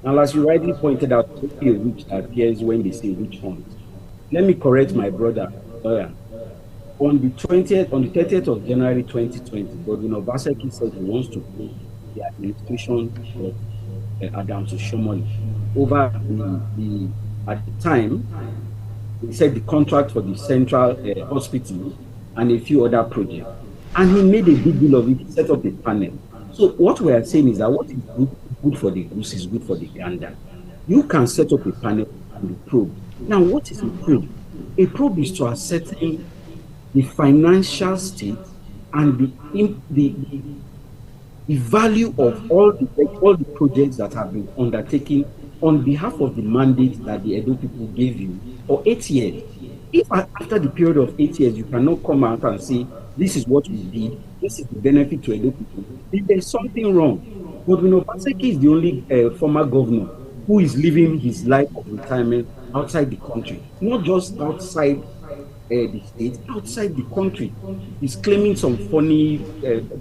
Now, as you rightly pointed out, a witch appears when they say witch hunt. Let me correct my brother. On the 30th of January 2020, Godwin Obaseki said he wants to put the administration of Adams Oshiomhole over at the time. He said the contract for the central hospital and a few other projects, and he made a big deal of it. He set up a panel. So what we are saying is that what is good for the goose is good for the gander. You can set up a panel and the probe. Now, what is a probe? A probe is to ascertain the financial state and the value of all the projects that have been undertaken on behalf of the mandate that the Edo people gave you for 8 years. If after the period of 8 years you cannot come out and say, this is what we did, this is the benefit to Edo people, then there's something wrong. Godwin Obaseki is the only former governor who is living his life of retirement outside the country, not just outside the state, outside the country. He's claiming some funny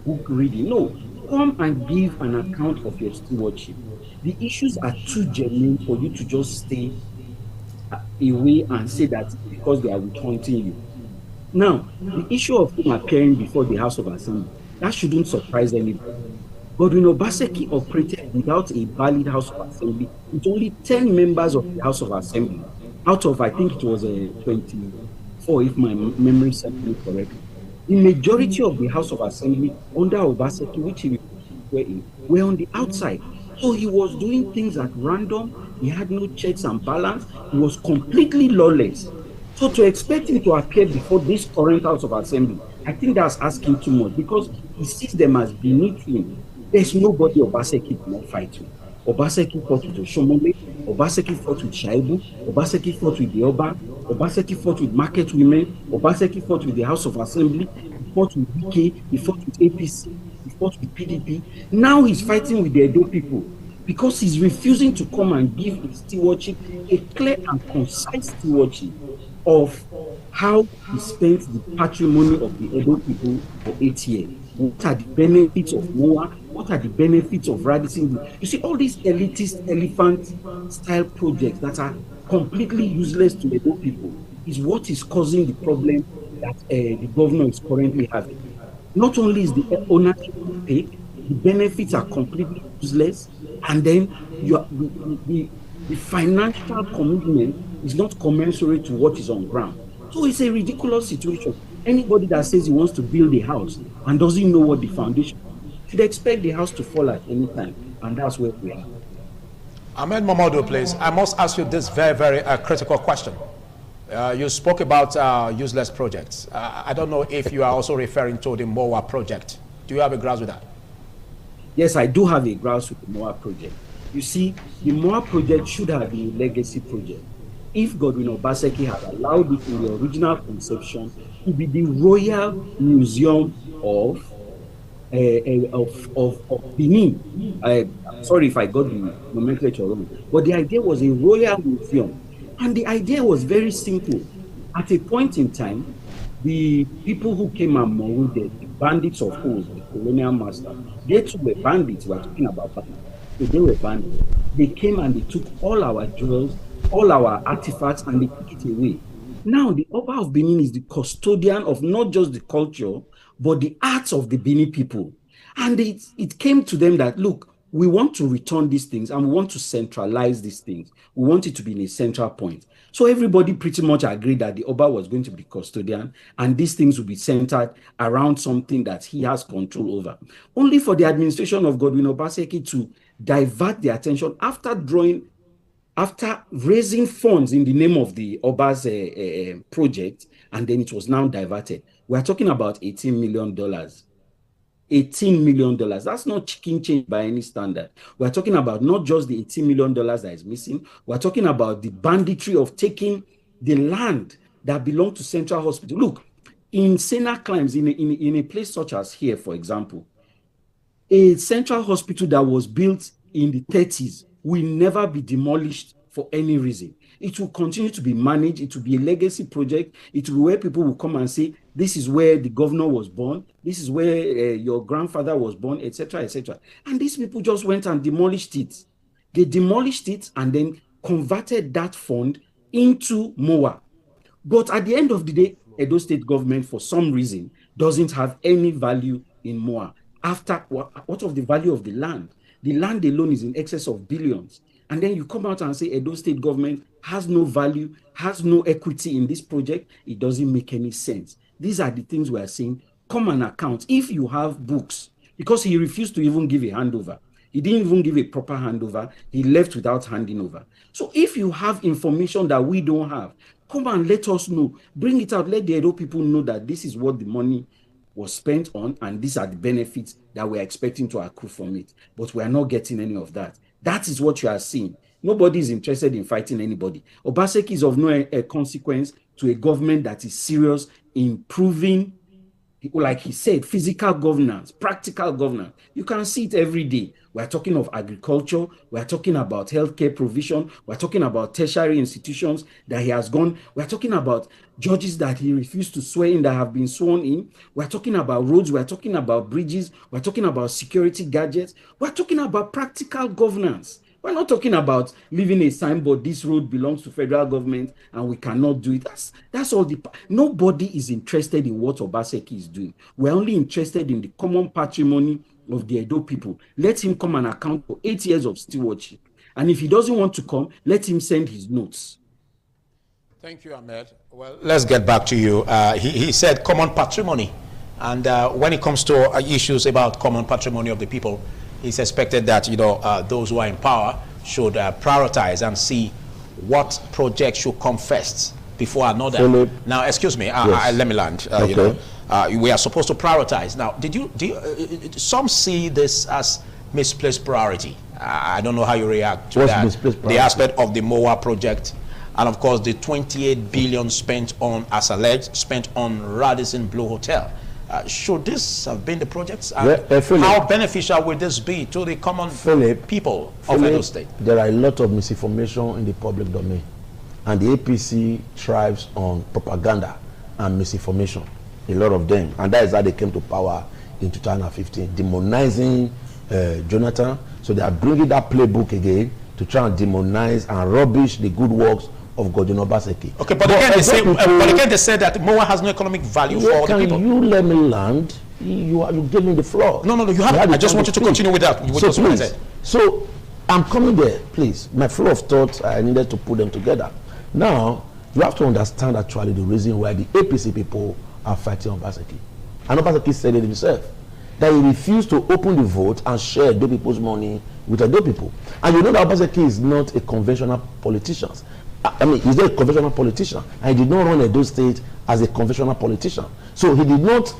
book reading. No, come and give an account of your stewardship. The issues are too genuine for you to just stay away and say that because they are withholding you. Now, the issue of him appearing before the House of Assembly, that shouldn't surprise anybody. Godwin Obaseki operated without a valid House of Assembly with only 10 members of the House of Assembly, out of, I think it was 24, if my memory serves me correctly. The majority of the House of Assembly under Obaseki, which he were on the outside. So he was doing things at random. He had no checks and balance. He was completely lawless. So to expect him to appear before this current House of Assembly, I think that's asking too much, because he sees them as beneath him. There's nobody Obaseki did not fight with. Obaseki fought with Oshiomhole, Obaseki fought with Shaibu, Obaseki fought with the Oba, Obaseki fought with market women, Obaseki fought with the House of Assembly, he fought with BK, he fought with APC, he fought with PDP. Now he's fighting with the Edo people because he's refusing to come and give his stewardship, a clear and concise stewardship of how he spent the patrimony of the Edo people for 8 years. What are the benefits of MOA? What are the benefits of Radisson? You see, all these elitist elephant-style projects that are completely useless to Edo people is what is causing the problem that the governor is currently having. Not only is the ownership fake, the benefits are completely useless, and then the financial commitment is not commensurate to what is on ground. So it's a ridiculous situation. Anybody that says he wants to build a house and doesn't know what the foundation should expect the house to fall at any time, and that's where we are. Ahmed Momodu, please. I must ask you this very, very critical question. You spoke about useless projects. I don't know if you are also referring to the MOA project. Do you have a grasp with that? Yes, I do have a grasp with the MOA project. You see, the MOA project should have been a legacy project. If Godwin Obaseki had allowed it in the original conception to be the Royal Museum of Benin. Sorry if I got the nomenclature wrong, but the idea was a Royal Museum. And the idea was very simple. At a point in time, the people who came and marauded, the bandits of old, the colonial master, they too were bandits. We are talking about bandits. So they were bandits. They came and they took all our jewels, all our artifacts, and they took it away. Now, the Oba of Benin is the custodian of not just the culture, but the arts of the Benin people. And it came to them that, look, we want to return these things and we want to centralize these things. We want it to be in a central point. So everybody pretty much agreed that the Oba was going to be custodian and these things will be centered around something that he has control over. Only for the administration of Godwin Obaseki to divert the attention after raising funds in the name of the Oba's project, and then it was now diverted. We're talking about $18 million. $18 million. That's not chicken change by any standard. We're talking about not just the $18 million that is missing. We're talking about the banditry of taking the land that belonged to Central Hospital. Look, in Sena Climes, in a place such as here, for example, a Central Hospital that was built in the 30s will never be demolished for any reason. It will continue to be managed. It will be a legacy project. It will be where people will come and say, this is where the governor was born. This is where your grandfather was born, etc., etc. And these people just went and demolished it. They demolished it and then converted that fund into MOA. But at the end of the day, Edo State government, for some reason, doesn't have any value in MOA. After what of the value of the land? The land alone is in excess of billions. And then you come out and say Edo State government has no value, has no equity in this project. It doesn't make any sense. These are the things we are saying. Come and account. If you have books, because he refused to even give a handover. He didn't even give a proper handover. He left without handing over. So if you have information that we don't have, come and let us know. Bring it out. Let the Edo people know that this is what the money was spent on and these are the benefits that we're expecting to accrue from it. But we are not getting any of that. That is what you are seeing. Nobody is interested in fighting anybody. Obaseki is of no consequence to a government that is serious in improving, like he said, physical governance, practical governance. You can see it every day. We're talking of agriculture. We're talking about healthcare provision. We're talking about tertiary institutions that he has gone. We're talking about judges that he refused to swear in that have been sworn in. We're talking about roads. We're talking about bridges. We're talking about security gadgets. We're talking about practical governance. We're not talking about leaving a signboard, this road belongs to federal government and we cannot do it. That's all. Nobody is interested in what Obaseki is doing. We're only interested in the common patrimony of the Edo people. Let him come and account for 8 years of stewardship. And if he doesn't want to come, let him send his notes. Thank you, Ahmed. Well, let's get back to you. He said common patrimony. And when it comes to issues about common patrimony of the people, it's expected that, those who are in power should prioritize and see what project should come first before another. Philip. Now, excuse me, yes. Let me land. Okay. We are supposed to prioritize. Now, some see this as misplaced priority. I don't know how you react to that. The aspect of the MOA project, and of course the 28 billion spent on, as alleged, spent on Radisson Blu Hotel. Should this have been the projects? How beneficial will this be to the common people of Edo State? There are a lot of misinformation in the public domain, and the APC thrives on propaganda and misinformation. A lot of them, and that is how they came to power in 2015, demonizing Jonathan. So they are bringing that playbook again to try and demonize and rubbish the good works of Godwin Obaseki. Okay, but again they say that MOA has no economic value for the people. Can you let me land? You give me the floor. No, you have. I just want you to continue with that. So please. So I'm coming there, please. My flow of thought, I needed to put them together. Now, you have to understand actually the reason why the APC people are fighting Obaseki. And Obaseki said it himself, that he refused to open the vote and share Edo people's money with Edo people. And you know that Obaseki is not a conventional politician. I mean, he's not a conventional politician, and he did not run Edo State as a conventional politician. So he did not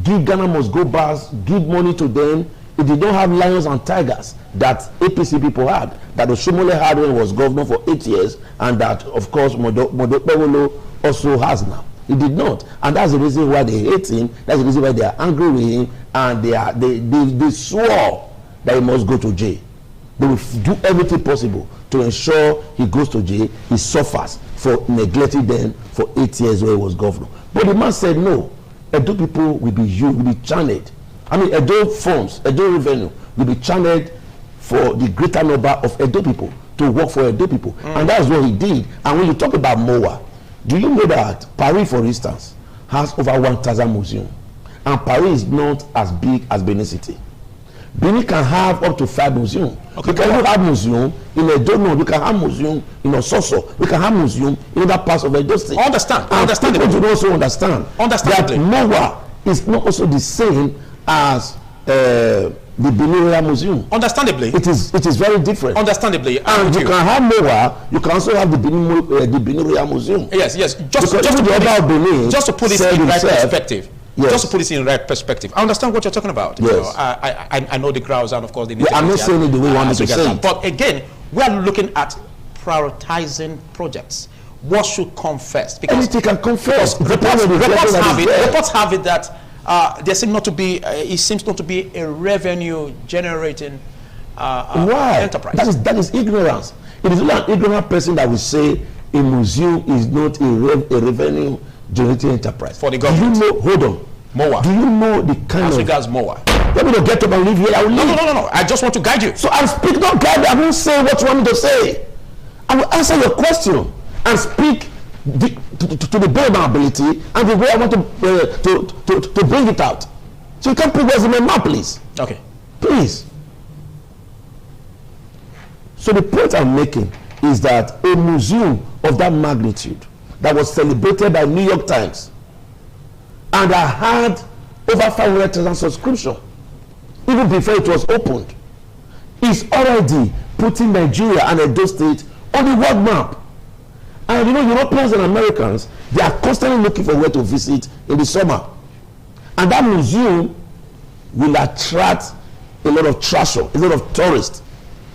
give Ghana Must Go bars, give money to them. He did not have lions and tigers that APC people had, that Oshomole had when he was governor for 8 years, and that, of course, Modokpewolo also has now. He did not, and that's the reason why they hate him. That's the reason why they are angry with him, and they swore that he must go to jail. They will do everything possible to ensure he goes to jail. He suffers for neglecting them for 8 years when he was governor. But the man said no. Edo people will be channeled. I mean, Edo funds, Edo revenue will be channeled for the greater number of Edo people to work for Edo people. And that's what he did. And when you talk about MOA, do you know that Paris, for instance, has over 1,000 museums? And Paris is not as big as Benin City. Benin can have up to 5 museums. Okay, you can even have museum in Edo North. You can have museum in Ososo. We can have museum in other parts of Edo State. Understand. People should also understand that MOA is not also the same as the Benin Royal Museum. Understandably, it is very different. Understandably, and you can have MOA. You can also have the Benin Royal Museum. Yes. Just to put it in right perspective. Yes. Just to put it in the right perspective, I understand what you're talking about. Yes. You know, I know the grounds, and of course the. Yeah, I'm not saying it the way you want me to say it. But again, we are looking at prioritizing projects. What should come first? Because anything can come first. Reports have it that there seems not to be. It seems not to be a revenue generating enterprise. That is ignorance. It is only an ignorant person that will say a museum is not a revenue generating enterprise. For the government. Do you know, hold on. MOA. Do you know the kind as of... regards MOA. Let me not get up and leave here. I will leave. No. I just want to guide you. So I'll speak, not guide. I won't say what you want me to say. I will answer your question and speak to the best of my ability and the way I want to bring it out. So you can't put words in my mouth, please. Okay. Please. So the point I'm making is that a museum of that magnitude that was celebrated by New York Times and I had over 500,000 subscriptions even before it was opened, is already putting Nigeria and Edo State on the world map. And you know, Europeans and Americans, they are constantly looking for where to visit in the summer. And that museum will attract a lot of traction, a lot of tourists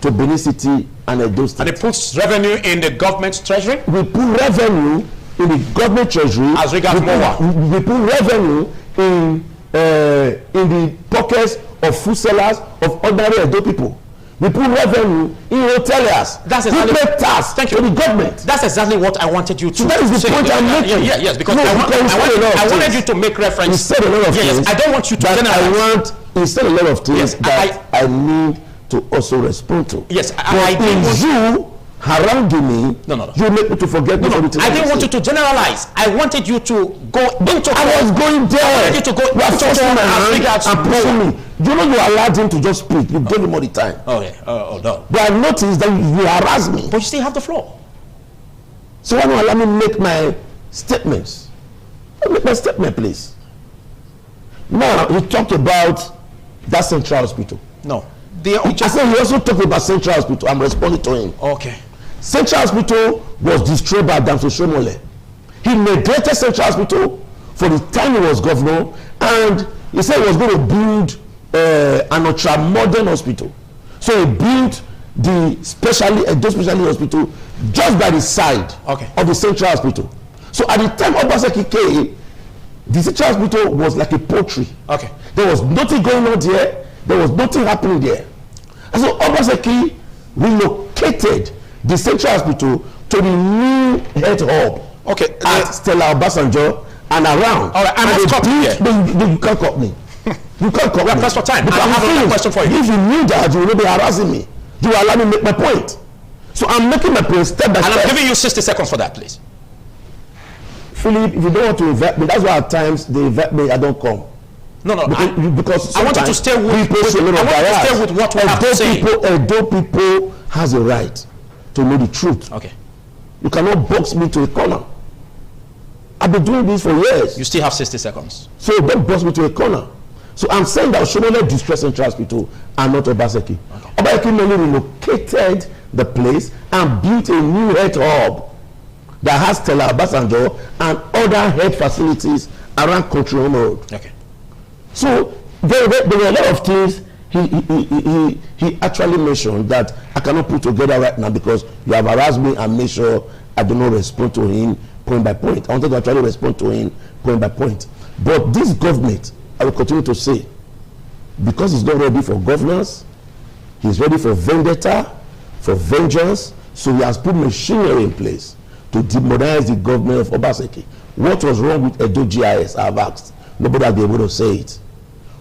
to Benin City and Edo State. And it puts revenue in the government's treasury? We put revenue in the government treasury. As regards MOA. We put revenue in the pockets of food sellers, of ordinary Edo people. We put revenue in hoteliers. That's exactly. We pay tax to the government. That's exactly what I wanted you to say. That is the point I'm making. Yes, because I wanted you to make reference. You said a lot of things. I don't want you to generalize. You said a lot of things that I need to also respond to. Yes, you haranguing me. No. You make me to forget. No. I didn't want you to generalize. I wanted you to go into. I was going there. I wanted you to go into and pushing me. You know, you allowed him to just speak. You gave him all the time. Okay. No. But I noticed that you harassed me. But you still have the floor. So why don't you allow me make my statements? Make my statement, please. Now, you talked about that Central Hospital. No. I said he also talked about Central Hospital. I'm responding to him. Okay. Central Hospital was destroyed by Damso Shomole. He neglected Central Hospital for the time he was governor, and he said he was going to build an ultra-modern hospital. So he built the Edo Specialty Hospital just by the side of the Central Hospital. So at the time Obaseki came, the Central Hospital was like a poultry. Okay. There was nothing going on there. There was nothing happening there. And so Obaseki relocated the Central Hospital to the new health hub at Stella Obasanjo and around. All right, I must stop here. You can't cut me. You can't cut me. That's for time. I have another question for you. If you knew that, you would not be harassing me. You will allow me to make my point. So I'm making my point step by step. And I'm giving you 60 seconds for that, please. Philip, if you don't want to invite me, that's why at times they invite me, I don't come. No. Because I want you to stay with what we have to say. Edo people has a right to know the truth. Okay. You cannot box me to a corner. I've been doing this for years. You still have 60 seconds. So don't boss me to a corner. So I'm saying that Oshomole Distress Central Hospital and not Obaseki. Okay. Obaseki merely relocated the place and built a new health hub that has Stella Obasanjo and other health facilities around Country Road. Okay. So there were a lot of things he actually mentioned that I cannot put together right now because you have harassed me and made sure I do not respond to him point by point. I wanted to actually respond to him point by point. But this government, I will continue to say, because he's not ready for governance, he's ready for vendetta, for vengeance, so he has put machinery in place to demodernize the government of Obaseki. What was wrong with Edo GIS? I have asked. Nobody has been able to say it.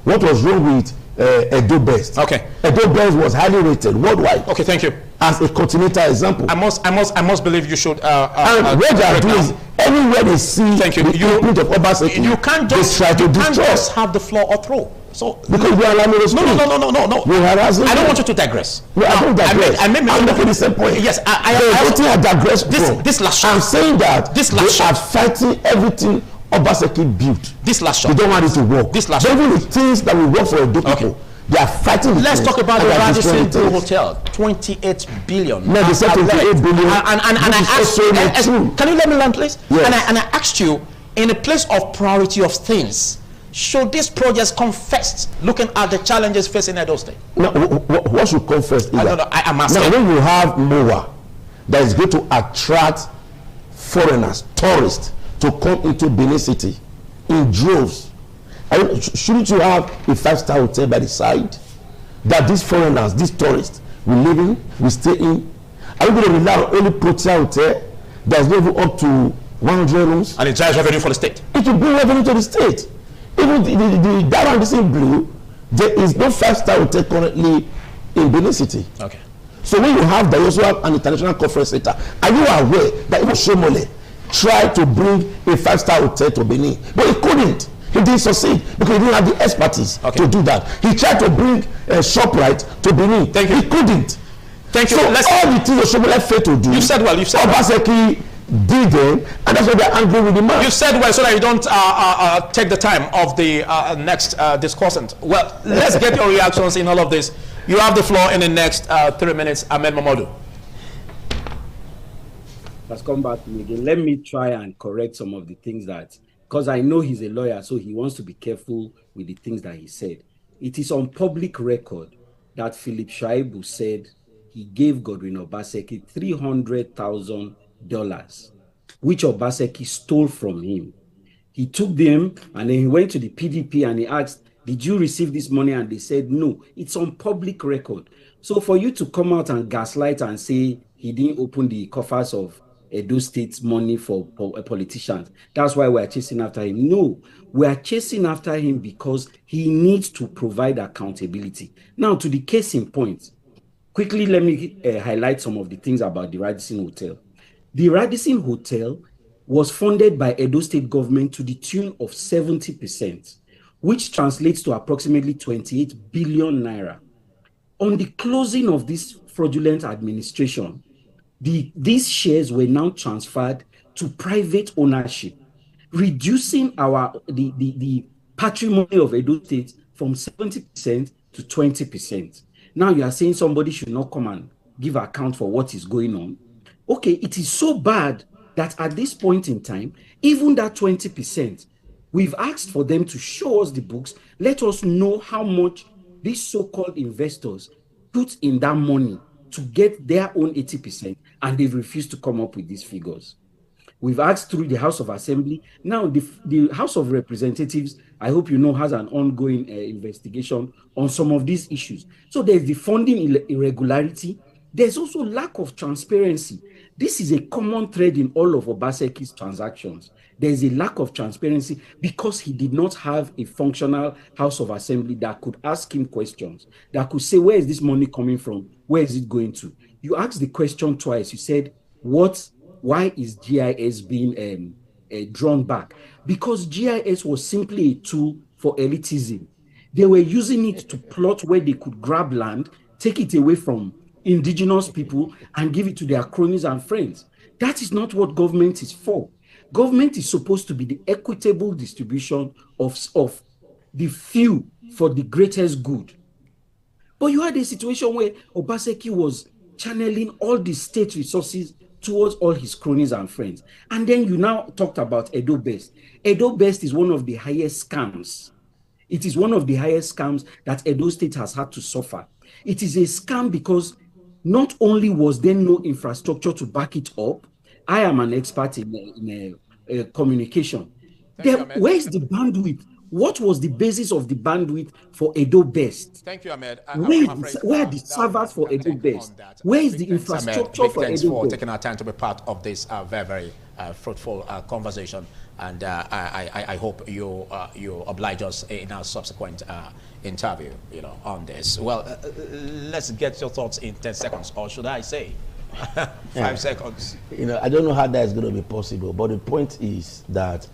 What was wrong with Edo Best? Okay. Edo Best was highly rated worldwide. Okay, thank you. As a continental example. I must believe you should. And what they are doing is anywhere they see the footprint of Obaseki, you can't just have the floor or throw. So because we are allowing to speak. No. I don't want you to digress. No, I don't digress. I'm making the same point. Yes, I digress. This last shot. I'm saying that this last they are fighting everything Obaseki built. This last shot. They don't want it to work. This last shot. Even the things that will work for Edo people, they are fighting. Let's talk about the Radisson Blu Hotel. 28 billion. No, they said 28 billion. And I asked you, can you let me learn, please? Yes. And I asked you, in a place of priority of things, should these projects come first, looking at the challenges facing Edo State? No, what should come first? I don't know. I'm asking. Now, when you have MOA that is going to attract foreigners, tourists, to come into Benin City in droves, shouldn't you have a 5-star hotel by the side that these foreigners, these tourists will live in, will stay in? Are you going to rely on only Protea Hotel that's not even up to 100 rooms? And it drives revenue for the state. It will bring revenue to the state. Even the Radisson Blu, there is no 5-star hotel currently in Benin City. Okay. So when you have that, you also have an international conference center. Are you aware that even Oshomole tried to bring a 5-star hotel to Benin, but he couldn't? He didn't succeed because he didn't have the expertise to do that. He tried to bring a ShopRite to Benin. Thank you. He couldn't. Thank you. So all the things Oshomole failed to do. You said well. Obaseki did them, and that's why they're angry with the man. You said well, so that you don't take the time of the next discussant. Well, let's get your reactions in all of this. You have the floor in the next 3 minutes. Ahmed Momodu. Let's come back to me again. Let me try and correct some of the things that, because I know he's a lawyer, so he wants to be careful with the things that he said. It is on public record that Philip Shaibu said he gave Godwin Obaseki $300,000, which Obaseki stole from him. He took them and then he went to the PDP and he asked, did you receive this money? And they said, no. It's on public record. So for you to come out and gaslight and say he didn't open the coffers of Edo State's money for politicians, that's why we're chasing after him. No, we are chasing after him because he needs to provide accountability. Now, to the case in point, quickly let me highlight some of the things about the Radisson Hotel. The Radisson Hotel was funded by Edo State government to the tune of 70%, which translates to approximately 28 billion naira. On the closing of this fraudulent administration, these shares were now transferred to private ownership, reducing the patrimony of Edo State from 70% to 20%. Now you are saying somebody should not come and give account for what is going on. Okay, it is so bad that at this point in time, even that 20%, we've asked for them to show us the books, let us know how much these so-called investors put in that money to get their own 80%, and they've refused to come up with these figures. We've asked through the House of Assembly. Now, the House of Representatives, I hope you know, has an ongoing investigation on some of these issues. So there's the funding irregularity. There's also lack of transparency. This is a common thread in all of Obaseki's transactions. There's a lack of transparency because he did not have a functional House of Assembly that could ask him questions, that could say, where is this money coming from? Where is it going to? You asked the question twice. You said, why is GIS being drawn back? Because GIS was simply a tool for elitism. They were using it to plot where they could grab land, take it away from indigenous people and give it to their cronies and friends. That is not what government is for. Government is supposed to be the equitable distribution of the few for the greatest good. But you had a situation where Obaseki was channeling all the state resources towards all his cronies and friends. And then you now talked about Edo Best. Edo Best is one of the highest scams. It is one of the highest scams that Edo State has had to suffer. It is a scam because not only was there no infrastructure to back it up. I am an expert in communication. Where is the bandwidth? What was the basis of the bandwidth for Edo Best? Thank you, Ahmed. Where are the servers for Edo Best? Where is the infrastructure for Edo Best? Thanks for taking our time to be part of this very, very fruitful conversation. And I hope you oblige us in our subsequent interview, on this. Well, let's get your thoughts in 10 seconds, or should I say 5 seconds? I don't know how that is going to be possible, but the point is that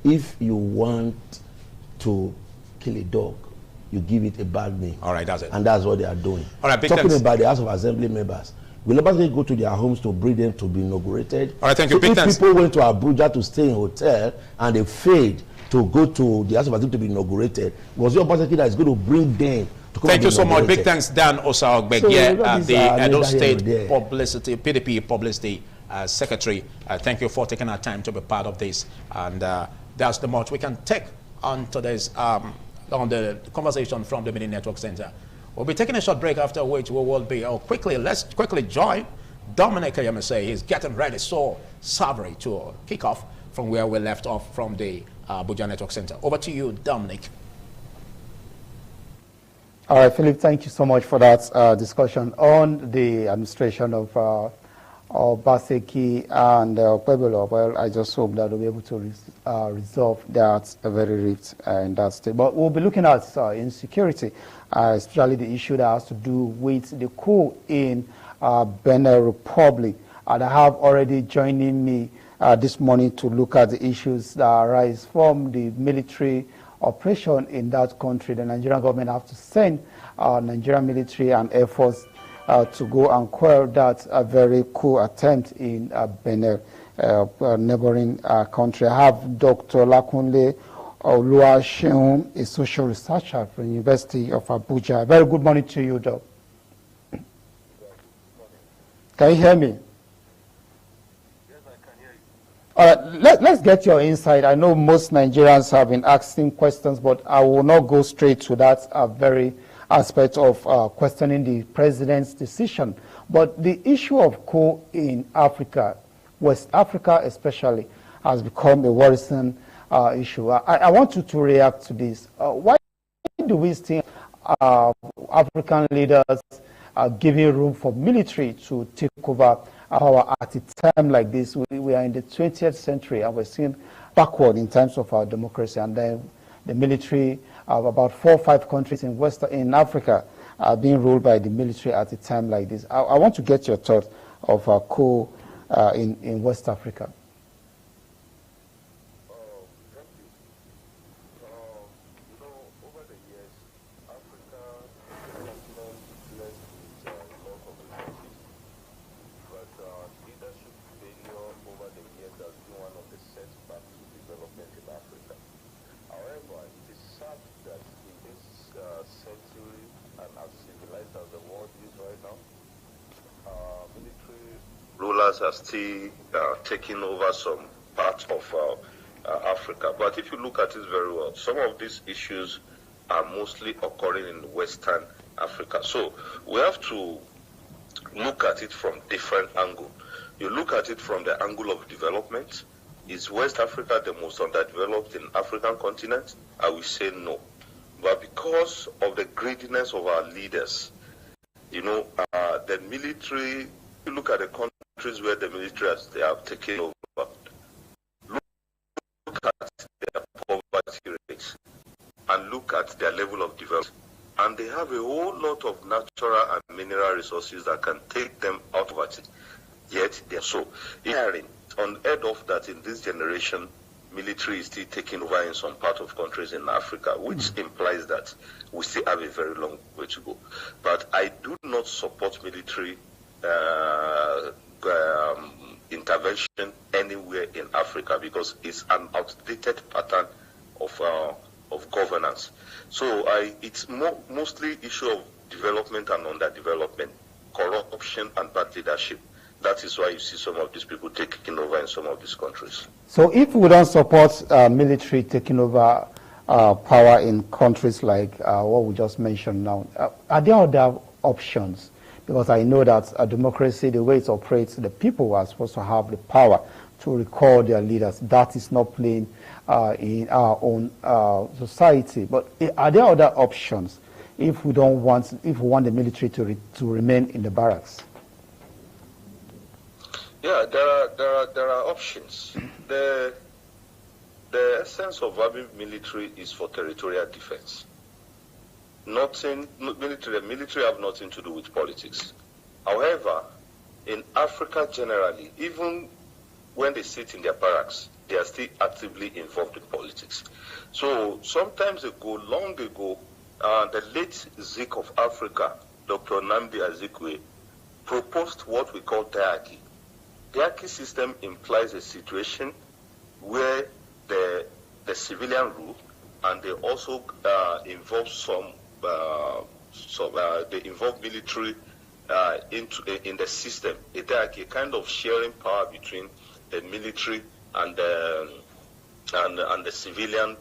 if you want to kill a dog, you give it a bad name. All right, that's it. And that's what they are doing. All right, talking about the House of Assembly members, will nobody go to their homes to bring them to be inaugurated? All right, thank you. So if people went to Abuja to stay in hotel and they failed to go to the House of Assembly to be inaugurated, was your Obaseki that is going to bring them to come? Thank you so much. Big thanks, Dan Osaogbegye, the Edo State Publicity, PDP Publicity Secretary. Thank you for taking our time to be part of this. And that's the much we can take on today's on the conversation from the Mini Network Center. We'll be taking a short break, after which we will be let's quickly join Dominic Ayamase. He's getting ready so savory to kick off from where we left off from the Abuja Network Center. Over to you, Dominic. All right, Philip, thank you so much for that discussion on the administration of Obaseki and Pueblo. Well, I just hope that we'll be able to resolve that very rift in that state. But we'll be looking at insecurity, especially the issue that has to do with the coup in Benin Republic. And I have already joining me this morning to look at the issues that arise from the military operation in that country. The Nigerian government have to send Nigerian military and air force to go and quell that very coup attempt in Benin, neighboring country. I have Dr. Lakunle Oluwaseun, a social researcher from the University of Abuja. Very good morning to you, Doc. Can you hear me? Yes, I can hear you. All right, let's get your insight. I know most Nigerians have been asking questions, but I will not go straight to that very aspect of questioning the president's decision. But the issue of coal in Africa, West Africa especially, has become a worrisome issue. I want you to react to this. Why do we see African leaders giving room for military to take over power at a time like this? We are in the 20th century and we're seeing backward in terms of our democracy, and then the military of about 4 or 5 countries in Africa are being ruled by the military at a time like this. I want to get your thoughts of coal in West Africa. Rulers are still taking over some parts of Africa. But if you look at it very well, some of these issues are mostly occurring in Western Africa. So we have to look at it from different angles. You look at it from the angle of development. Is West Africa the most underdeveloped in African continent? I will say no. But because of the greediness of our leaders, the military, you look at the countries where the military they have taken over, look at their poverty rates and look at their level of development. And they have a whole lot of natural and mineral resources that can take them out of poverty. Yet they're so hearing unheard of that in this generation, military is still taking over in some part of countries in Africa, which implies that we still have a very long way to go. But I do not support military intervention anywhere in Africa because it's an outdated pattern of governance. So it's mostly issue of development and underdevelopment, corruption and bad leadership. That is why you see some of these people taking over in some of these countries. So if we don't support military taking over power in countries like what we just mentioned now, are there other options? Because I know that a democracy, the way it operates, the people are supposed to have the power to recall their leaders. That is not playing in our own society. But are there other options if we want the military to remain in the barracks? Yeah, there are options. The essence of having military is for territorial defense. Military have nothing to do with politics. However, in Africa generally, even when they sit in their barracks, they are still actively involved in politics. So sometimes ago, long ago, the late Zik of Africa, Dr. Nnamdi Azikiwe, proposed what we call diarchy. The diarchy system implies a situation where the civilian rule, and they also involve they involve military in the system. A diarchy, kind of sharing power between the military and the civilian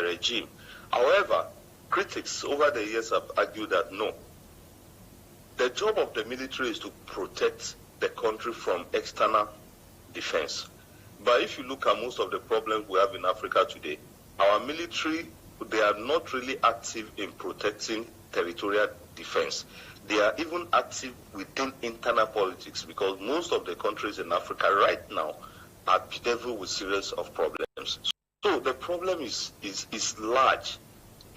regime. However, critics over the years have argued that no, the job of the military is to protect the country from external defense. But if you look at most of the problems we have in Africa today, our military, they are not really active in protecting territorial defense. They are even active within internal politics because most of the countries in Africa right now are bedeviled with series of problems. So the problem is large.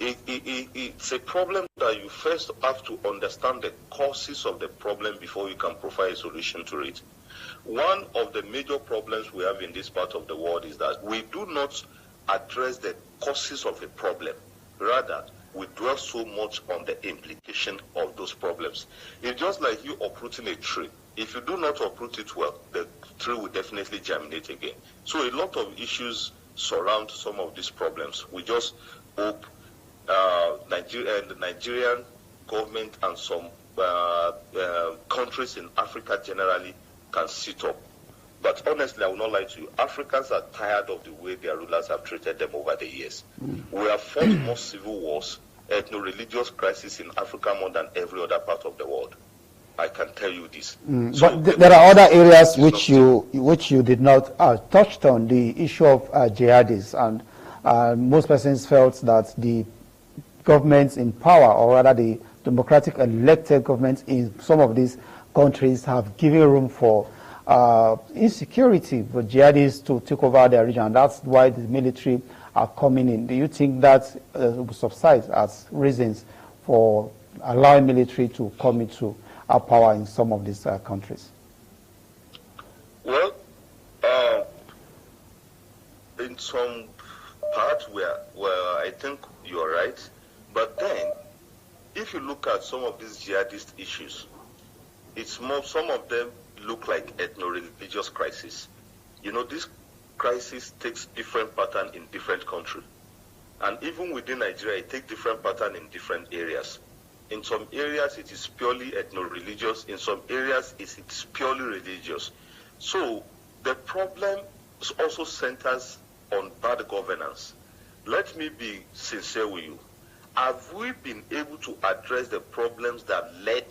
It's a problem that you first have to understand the causes of the problem before you can provide a solution to it. One of the major problems we have in this part of the world is that we do not address the causes of a problem. Rather, we dwell so much on the implication of those problems. It's just like you uprooting a tree. If you do not uproot it well, the tree will definitely germinate again. So a lot of issues surround some of these problems. We just hope the Nigerian government and some countries in Africa generally can sit up. But honestly, I will not lie to you, Africans are tired of the way their rulers have treated them over the years. We have fought more civil wars, ethno-religious crisis in Africa more than every other part of the world. I can tell you this. So but there are other areas which you did not touch on, the issue of jihadis, and most persons felt that the governments in power, or rather the democratic elected governments in some of these countries, have given room for insecurity for jihadis to take over their region. That's why the military are coming in. Do you think that subsides as reasons for allowing military to come into power in some of these countries? Well, in some parts where I think you're right, but then if you look at some of these jihadist issues, it's more, some of them look like ethno-religious crisis. You know, this crisis takes different pattern in different countries. And even within Nigeria, it takes different pattern in different areas. In some areas, it is purely ethno-religious. In some areas, it's purely religious. So the problem also centers on bad governance. Let me be sincere with you. Have we been able to address the problems that led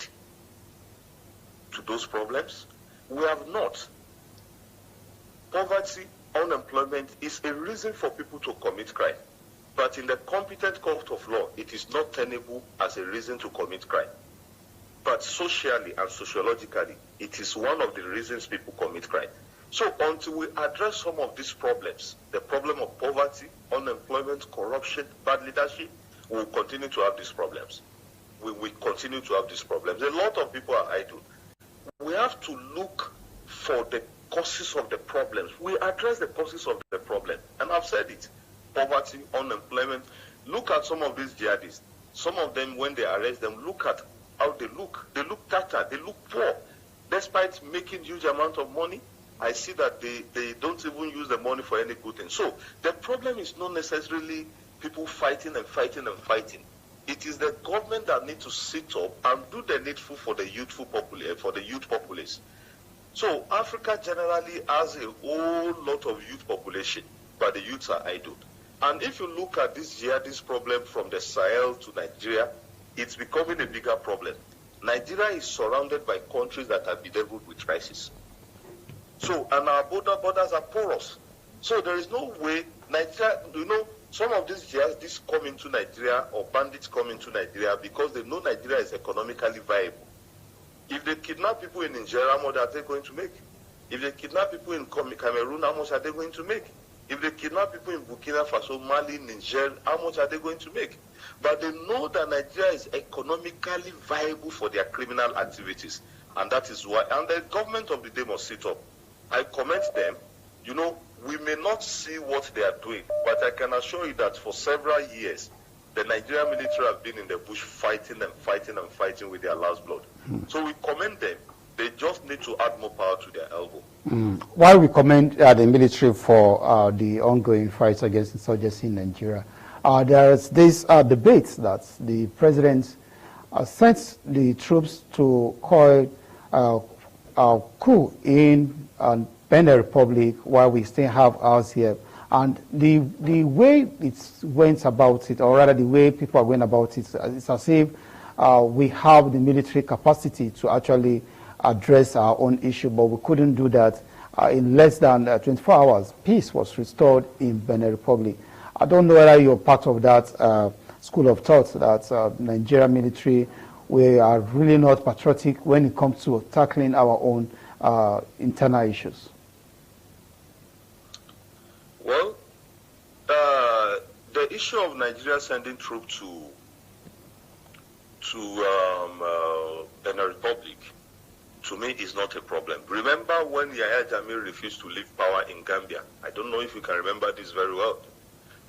to those problems? We have not. Poverty, unemployment is a reason for people to commit crime. But in the competent court of law, it is not tenable as a reason to commit crime. But socially and sociologically, it is one of the reasons people commit crime. So until we address some of these problems, the problem of poverty, unemployment, corruption, bad leadership, we will continue to have these problems. We will continue to have these problems. A lot of people are idle. We have to look for the causes of the problems. We address the causes of the problem. And I've said it. Poverty, unemployment. Look at some of these jihadists. Some of them, when they arrest them, look at how they look. They look tattered. They look poor. Despite making huge amount of money, I see that they don't even use the money for any good thing. So the problem is not necessarily people fighting and fighting and fighting. It is the government that needs to sit up and do the needful for the youth populace. So Africa generally has a whole lot of youth population, but the youths are idle. And if you look at this problem from the Sahel to Nigeria, it's becoming a bigger problem. Nigeria is surrounded by countries that are bedeviled with crisis. So, and our borders are porous. So there is no way Nigeria, some of these jihadists come into Nigeria or bandits come into Nigeria because they know Nigeria is economically viable. If they kidnap people in Nigeria, how much are they going to make? If they kidnap people in Cameroon, how much are they going to make? If they kidnap people in Burkina Faso, Mali, Niger, how much are they going to make? But they know that Nigeria is economically viable for their criminal activities. And that is why, and the government of the day must sit up. I commend them. We may not see what they are doing, but I can assure you that for several years, the Nigerian military have been in the bush fighting and fighting and fighting with their last blood. So we commend them. They just need to add more power to their elbow. While we commend the military for the ongoing fights against insurgency in Nigeria, there is this debate that the president sent the troops to call a coup in Benin Republic while we still have ours here. And the way it went about it, or rather the way people are going about it, it's as if we have the military capacity to actually address our own issue, but we couldn't do that. In less than 24 hours, peace was restored in Benin Republic. I don't know whether you're part of that school of thought that Nigerian military, we are really not patriotic when it comes to tackling our own internal issues. Well, the issue of Nigeria sending troops to Benin Republic, to me, is not a problem. Remember when Yahya Jammeh refused to leave power in Gambia? I don't know if you can remember this very well.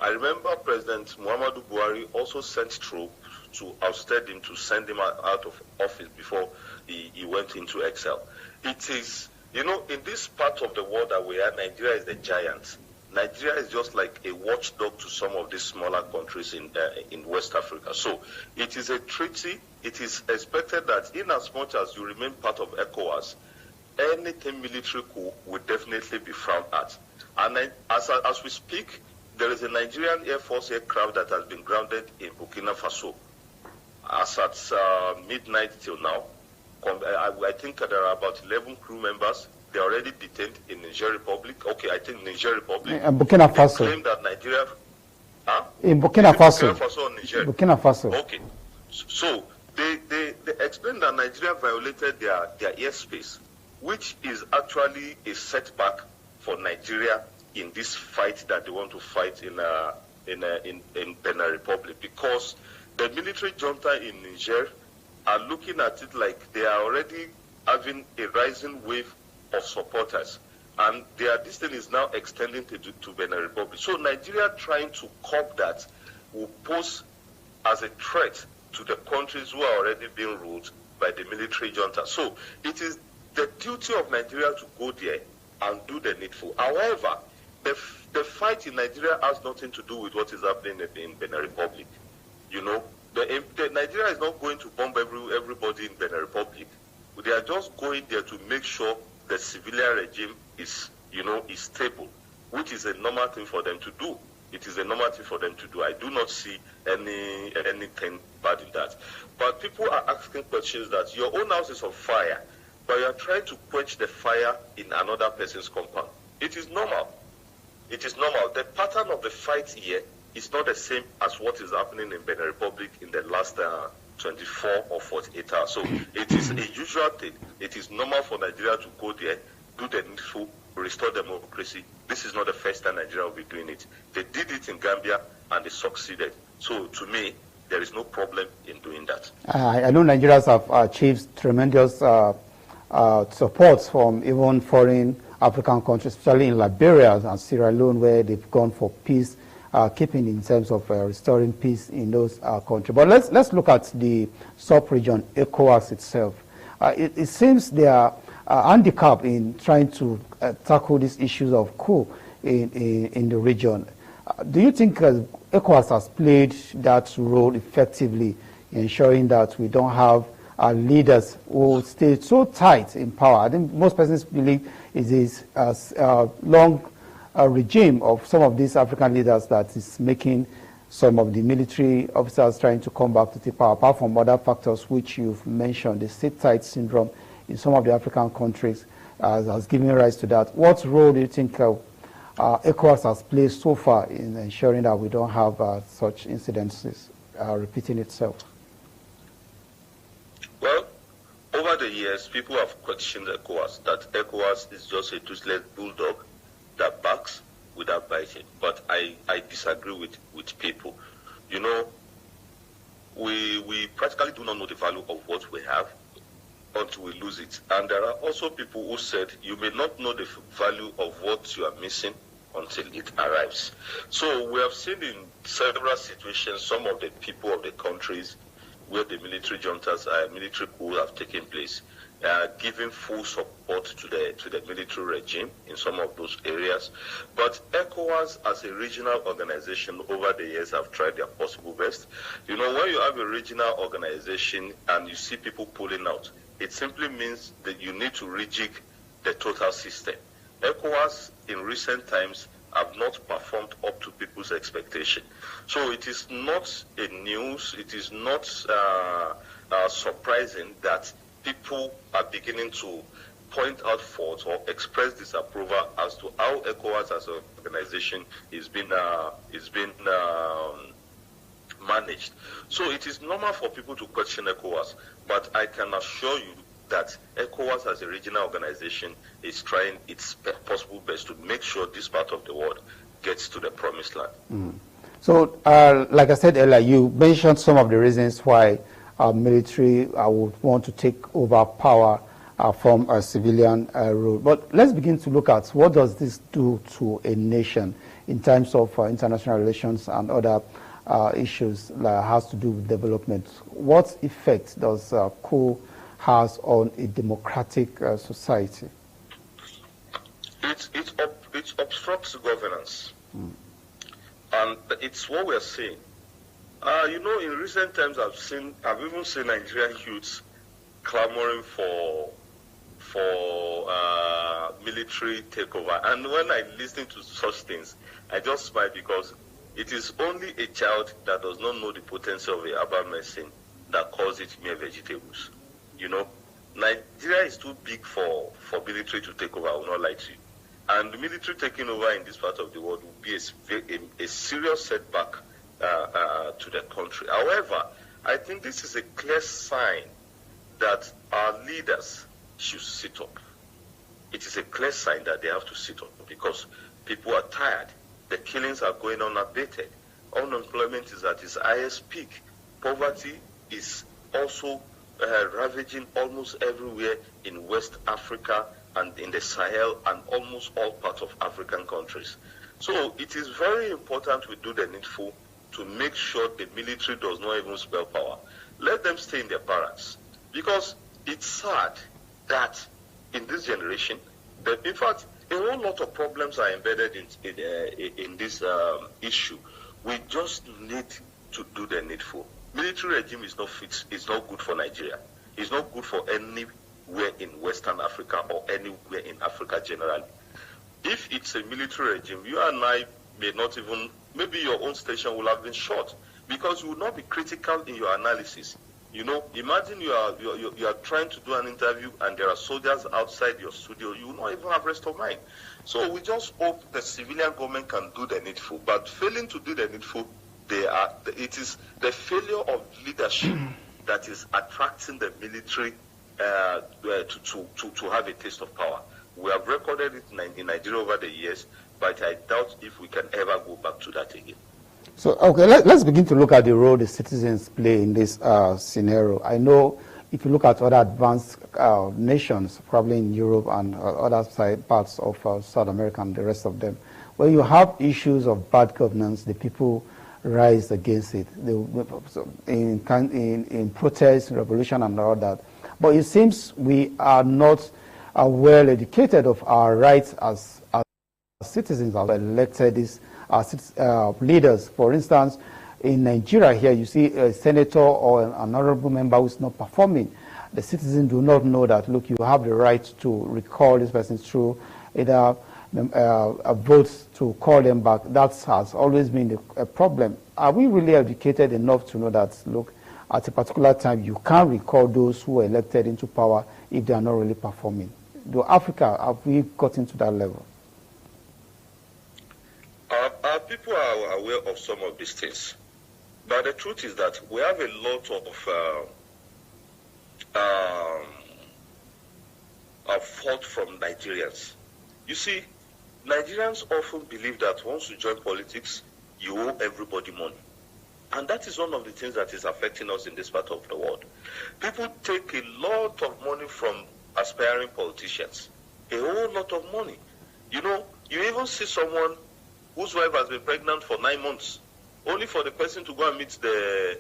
I remember President Muhammadu Buhari also sent troops to ousted him, to send him out of office before he went into exile. It is, in this part of the world that we are, Nigeria is the giant. Nigeria is just like a watchdog to some of these smaller countries in West Africa. So it is a treaty. It is expected that in as much as you remain part of ECOWAS, anything military coup will definitely be frowned at. And as we speak, there is a Nigerian Air Force aircraft that has been grounded in Burkina Faso. As at midnight till now, I think there are about 11 crew members. They are already detained in Niger Republic. Okay, I think Niger Republic. Burkina Faso. They claim that Nigeria... In Burkina Faso. Burkina Faso or Niger? Burkina Faso. Okay. So they explain that Nigeria violated their airspace, which is actually a setback for Nigeria in this fight that they want to fight in Benin Republic, because the military junta in Niger are looking at it like they are already having a rising wave of supporters, and this thing is now extending to Benin Republic. So Nigeria trying to curb that will pose as a threat to the countries who are already being ruled by the military junta. So it is the duty of Nigeria to go there and do the needful. However, the fight in Nigeria has nothing to do with what is happening in Benin Republic. Nigeria is not going to bomb everybody in Benin Republic. They are just going there to make sure the civilian regime is stable, which is a normal thing for them to do. It is a normal thing for them to do. I do not see anything bad in that. But people are asking questions that your own house is on fire, but you are trying to quench the fire in another person's compound. It is normal. It is normal. The pattern of the fight here is not the same as what is happening in Benin Republic in the last 24 or 48 hours. So it is a usual thing. It is normal for Nigeria to go there, do the needful, restore democracy. This is not the first time Nigeria will be doing it. They did it in Gambia and they succeeded. So to me, there is no problem in doing that. I know Nigerians have achieved tremendous support from even foreign African countries, especially in Liberia and Sierra Leone, where they've gone for peace keeping in terms of restoring peace in those countries. But let's look at the sub-region, ECOWAS itself. It seems they are handicapped in trying to tackle these issues of coup in the region. Do you think ECOWAS has played that role effectively in ensuring that we don't have leaders who stay so tight in power? I think most persons believe it is a long regime of some of these African leaders that is making some of the military officers trying to come back to take power, apart from other factors which you've mentioned. The sit-tight syndrome in some of the African countries has given rise to that. What role do you think ECOWAS has played so far in ensuring that we don't have such incidences repeating itself? Well, over the years, people have questioned ECOWAS, that ECOWAS is just a toothless bulldog that barks without biting. But I disagree with people. You know, we practically do not know the value of what we have until we lose it. And there are also people who said you may not know the value of what you are missing until it arrives. So we have seen in several situations some of the people of the countries where the military juntas, military coups have taken place, giving full support to the military regime in some of those areas. But ECOWAS as a regional organization over the years have tried their possible best. You know, when you have a regional organization and you see people pulling out, it simply means that you need to rejig the total system. ECOWAS in recent times have not performed up to people's expectation. So it is not a news, it is not surprising that people are beginning to point out faults or express disapproval as to how ECOWAS as an organization is being managed. So it is normal for people to question ECOWAS, but I can assure you that ECOWAS as a regional organization is trying its possible best to make sure this part of the world gets to the promised land. So, like I said earlier, you mentioned some of the reasons why our military would want to take over power from a civilian rule. But let's begin to look at what does this do to a nation in terms of international relations and other issues that has to do with development. What effect does coup has on a democratic society? It obstructs governance. And it's what we're seeing. You know, in recent times, I've even seen Nigerian youths clamoring for military takeover. And when I listen to such things, I just smile, because it is only a child that does not know the potential of a herbal medicine that calls it mere vegetables. You know, Nigeria is too big for military to take over, I will not lie to you. And the military taking over in this part of the world will be a serious setback to the country. However, I think this is a clear sign that our leaders should sit up. It is a clear sign that they have to sit up, because people are tired. The killings are going unabated. Unemployment is at its highest peak. Poverty is also ravaging almost everywhere in West Africa and in the Sahel and almost all parts of African countries. So it is very important we do the needful to make sure the military does not even spell power. Let them stay in their barracks, because it's sad that in this generation, in fact, a whole lot of problems are embedded in this issue. We just need to do the needful. Military regime is not fit. It's not good for Nigeria. It's not good for anywhere in Western Africa or anywhere in Africa generally. If it's a military regime, you and I may not even, maybe your own station will have been shot, because you will not be critical in your analysis. You know, imagine you are trying to do an interview and there are soldiers outside your studio. You will not even have rest of mind. So we just hope the civilian government can do the needful. But failing to do the needful, it is the failure of leadership that is attracting the military to have a taste of power. We have recorded it in Nigeria over the years, but I doubt if we can ever go back to that again. So, okay, let's begin to look at the role the citizens play in this scenario. I know if you look at other advanced nations, probably in Europe and other parts of South America and the rest of them, when you have issues of bad governance, the people rise against it in protest, revolution and all that. But it seems we are not are well educated of our rights as citizens, as elected leaders. For instance, in Nigeria here, you see a senator or an honorable member who's not performing. The citizens do not know that, look, you have the right to recall this person through either a vote to call them back. That has always been a problem. Are we really educated enough to know that, look, at a particular time, you can't recall those who were elected into power if they are not really performing? Do Africa, have we gotten to that level? Our people are aware of some of these things. But the truth is that we have a lot of fault from Nigerians. You see, Nigerians often believe that once you join politics, you owe everybody money. And that is one of the things that is affecting us in this part of the world. People take a lot of money from aspiring politicians. A whole lot of money. You know, you even see someone whose wife has been pregnant for 9 months, only for the person to go and meet the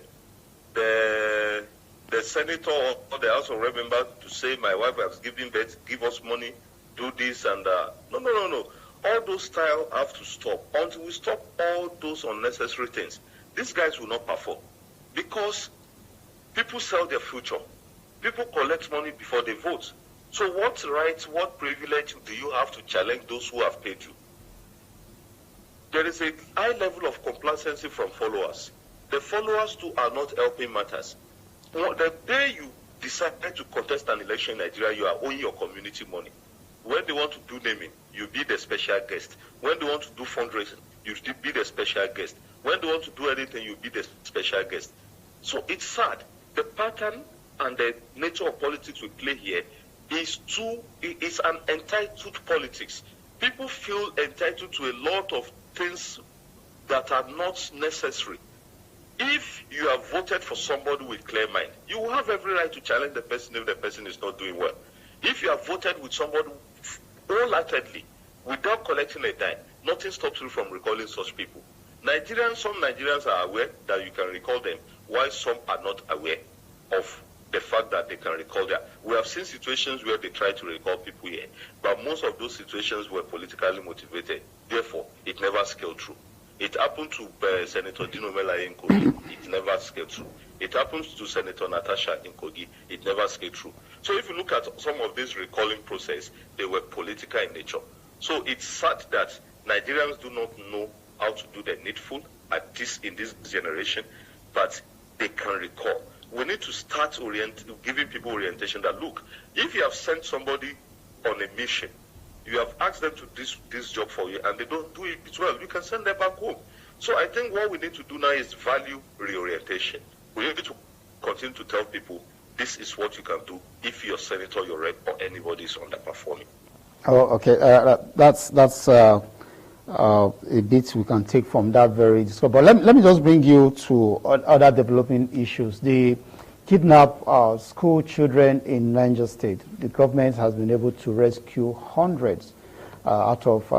senator or the House of Rep member to say, my wife has given birth, give us money, do this and no. All those style have to stop. Until we stop all those unnecessary things, these guys will not perform. Because people sell their future. People collect money before they vote. So what rights, what privilege do you have to challenge those who have paid you? There is a high level of complacency from followers. The followers too are not helping matters. The day you decide to contest an election in Nigeria, you are owing your community money. When they want to do naming, you be the special guest. When they want to do fundraising, you be the special guest. When they want to do anything, you be the special guest. So it's sad. The pattern and the nature of politics we play here is an entitled politics. People feel entitled to a lot of things that are not necessary. If you have voted for somebody with clear mind, you will have every right to challenge the person if the person is not doing well. If you have voted with somebody wholeheartedly, without collecting a dime, nothing stops you from recalling such people. Some Nigerians are aware that you can recall them, while some are not aware of the fact that they can recall them. We have seen situations where they try to recall people here, but most of those situations were politically motivated. Therefore, it never scaled through. It happened to Senator Dino Melaye in Kogi. It never scaled through. It happens to Senator Natasha in Kogi. It never scaled through. So if you look at some of these recalling process, they were political in nature. So it's sad that Nigerians do not know how to do the needful in this generation, but they can recall. We need to start giving people orientation that, look, if you have sent somebody on a mission, you have asked them to do this job for you, and they don't do it well, you can send them back home. So I think what we need to do now is value reorientation. We need to continue to tell people, this is what you can do if your senator, your rep, or anybody is underperforming. Oh, okay. That's a bit we can take from that very discussion. But let me just bring you to other developing issues. The kidnapped school children in Niger State. The government has been able to rescue hundreds out of,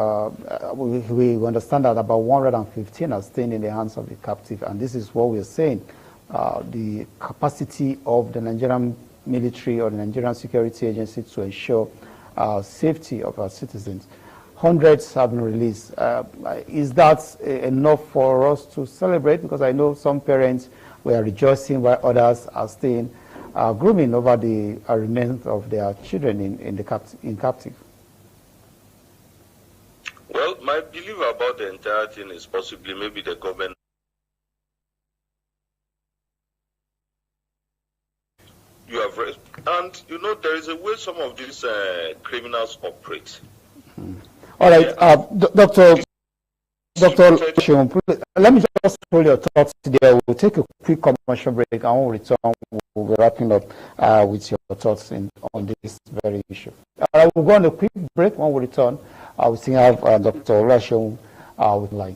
we understand that about 115 are staying in the hands of the captive. And this is what we're saying. The capacity of the Nigerian military or the Nigerian security agency to ensure safety of our citizens. Hundreds have been released. Is that enough for us to celebrate? Because I know some parents were rejoicing while others are staying grooming over the remains of their children in captive. Well, my belief about the entire thing is possibly maybe the government. You have read, and you know there is a way some of these criminals operate. All right, Dr. Shion, let me just hold your thoughts there. We'll take a quick commercial break and when we return, we'll be wrapping up with your thoughts on this very issue. We'll go on a quick break. When we return, we still have Dr. Shion with line.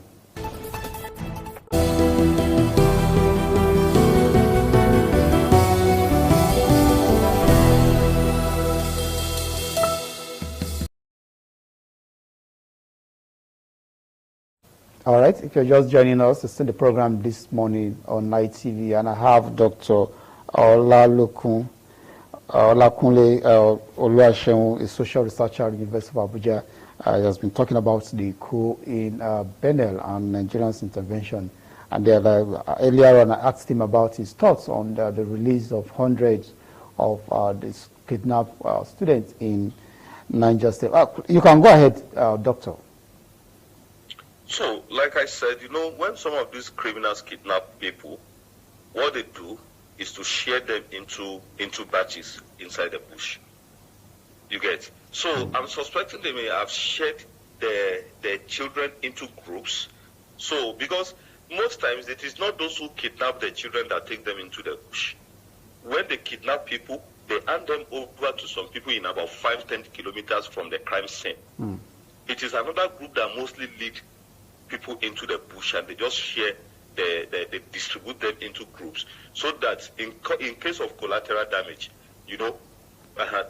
All right, if you're just joining us, it's in the program this morning on Night TV, and I have Dr. Olalokun Olakunle Oluwaseun, a social researcher at the University of Abuja, has been talking about the coup in Benel and Nigerians' intervention. And earlier on, I asked him about his thoughts on the release of hundreds of these kidnapped students in Niger State. You can go ahead, Doctor. So, like I said, when some of these criminals kidnap people, what they do is to share them into batches inside the bush. You get? So I'm suspecting they may have shared their children into groups. So because most times it is not those who kidnap their children that take them into the bush. When they kidnap people, they hand them over to some people in about 5-10 kilometers from the crime scene. It is another group that mostly lead people into the bush, and they just share, they distribute them into groups, so that in case of collateral damage,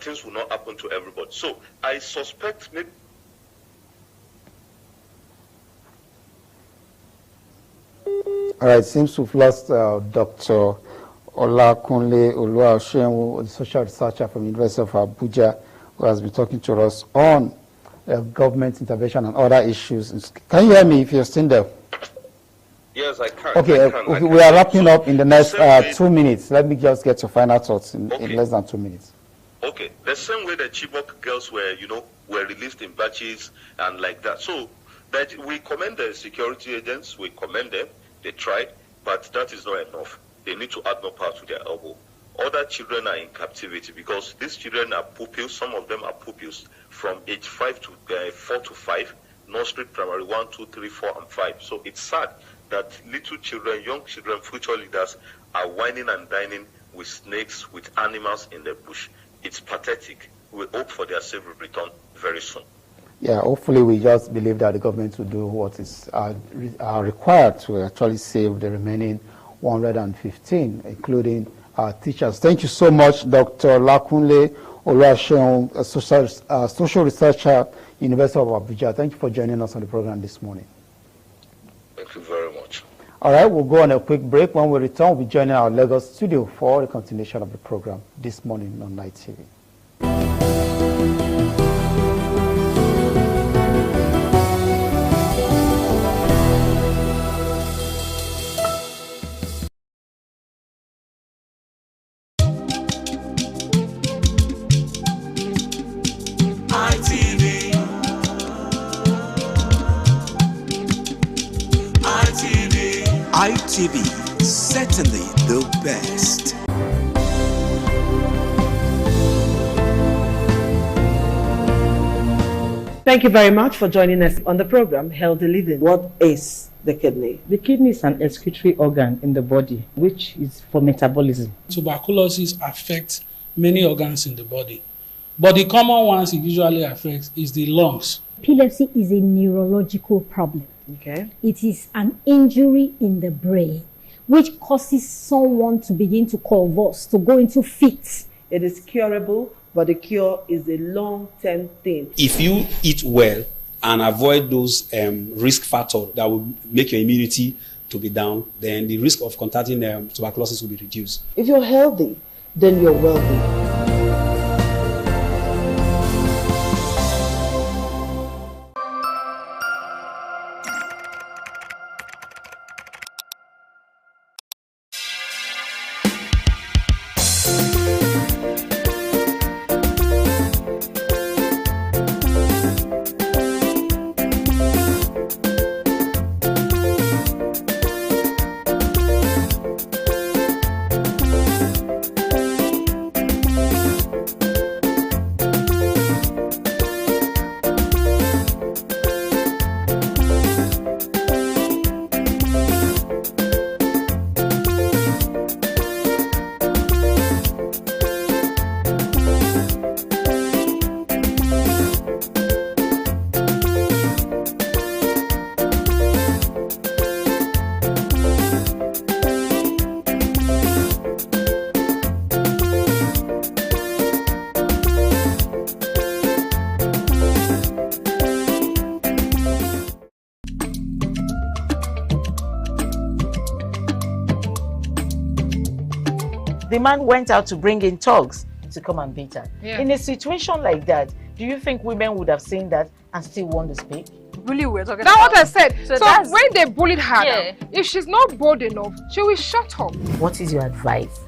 things will not happen to everybody. So I suspect maybe. All right, seems we've lost Dr. Olakunle Oluwaseun, the social researcher from the University of Abuja, who has been talking to us on government intervention and other issues. Can you hear me if you're still there? Yes, I can. Okay, we are wrapping up in the next 2 minutes. Let me just get your final thoughts in less than 2 minutes. Okay, the same way the Chibok girls were released in batches and like that. So that we commend the security agents, we commend them. They tried, but that is not enough. They need to add more power to their elbow. Other children are in captivity because these children are pupils. Some of them are pupils from age 4 to 5, nursery, primary 1, 2, 3, 4, and 5. So it's sad that little children, young children, future leaders are whining and dining with snakes, with animals in the bush. It's pathetic. We hope for their safe return very soon. Yeah, hopefully we just believe that the government will do what is required to actually save the remaining 115, including teachers. Thank you so much, Dr. Olakunle Oluwaseun, a social researcher, University of Abuja. Thank you for joining us on the program this morning. Thank you very much. All right, we'll go on a quick break. When we return, we'll be joining our Lagos studio for the continuation of the program this morning on Night TV. ITV, certainly the best. Thank you very much for joining us on the program Healthy Living. What is the kidney? The kidney is an excretory organ in the body, which is for metabolism. Tuberculosis affects many organs in the body, but the common ones it usually affects is the lungs. Epilepsy is a neurological problem. Okay. It is an injury in the brain which causes someone to begin to convulse, to go into fits. It is curable, but the cure is a long-term thing. If you eat well and avoid those risk factors that will make your immunity to be down, then the risk of contracting tuberculosis will be reduced. If you're healthy, then you're wealthy. The man went out to bring in thugs to come and beat her. Yeah. In a situation like that, do you think women would have seen that and still want to speak? Really, we're talking That's about what I said. So that's- when they bullied her, Yeah. now, if she's not bold enough, she will shut up. What is your advice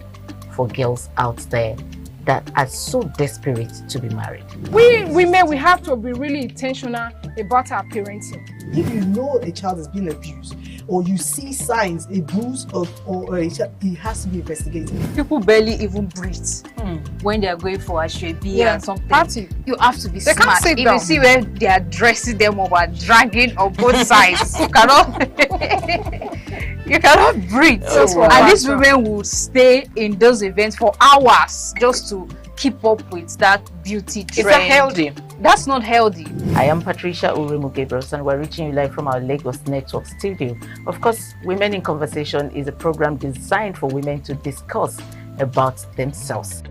for girls out there that are so desperate to be married? We women, we have to be really intentional about our parenting. If you know a child is being abused, or you see signs, a bruise or a child, it has to be investigated. People barely even breathe when they are going for a shrebi and something. Party. You have to be They can't smart. sit If down. you see where they are dressing them up or dragging on both sides, you cannot breathe. And these women will stay in those events for hours just to keep up with that beauty trend. Is that healthy? That's not healthy. I am Patricia Uremu Gabriels, and we're reaching you live from our Lagos Network studio. Of course, Women in Conversation is a program designed for women to discuss about themselves.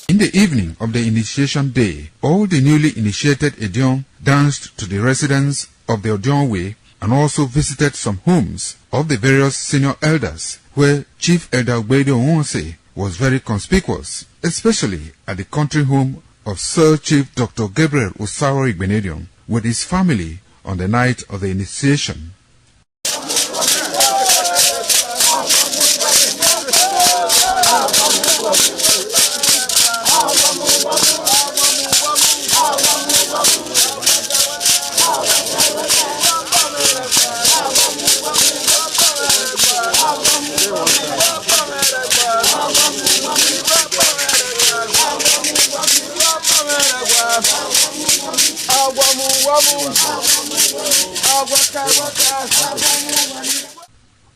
In the evening of the initiation day, all the newly initiated Edion danced to the residence of the Odion Way and also visited some homes of the various senior elders, where Chief Elder Ogbede Onwonse was very conspicuous, especially at the country home of Sir Chief Dr. Gabriel Osaro Igbenedion with his family on the night of the initiation.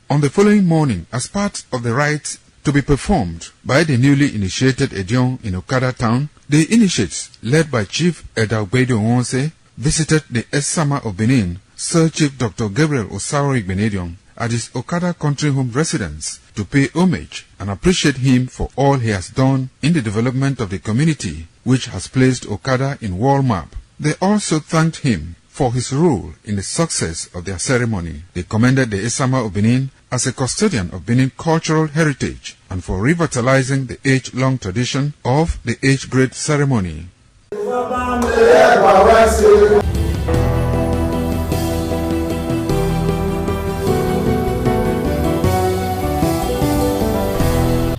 On the following morning, as part of the rite to be performed by the newly initiated Edion in Okada town, the initiates, led by Chief Elder Ogbede Onwonse, visited the Esama of Benin, Sir Chief Dr. Gabriel Osaro Igbenedion, at his Okada country home residence to pay homage and appreciate him for all he has done in the development of the community, which has placed Okada in world map. They also thanked him for his role in the success of their ceremony. They commended the Esama of Benin as a custodian of Benin cultural heritage and for revitalizing the age-long tradition of the age-grade ceremony.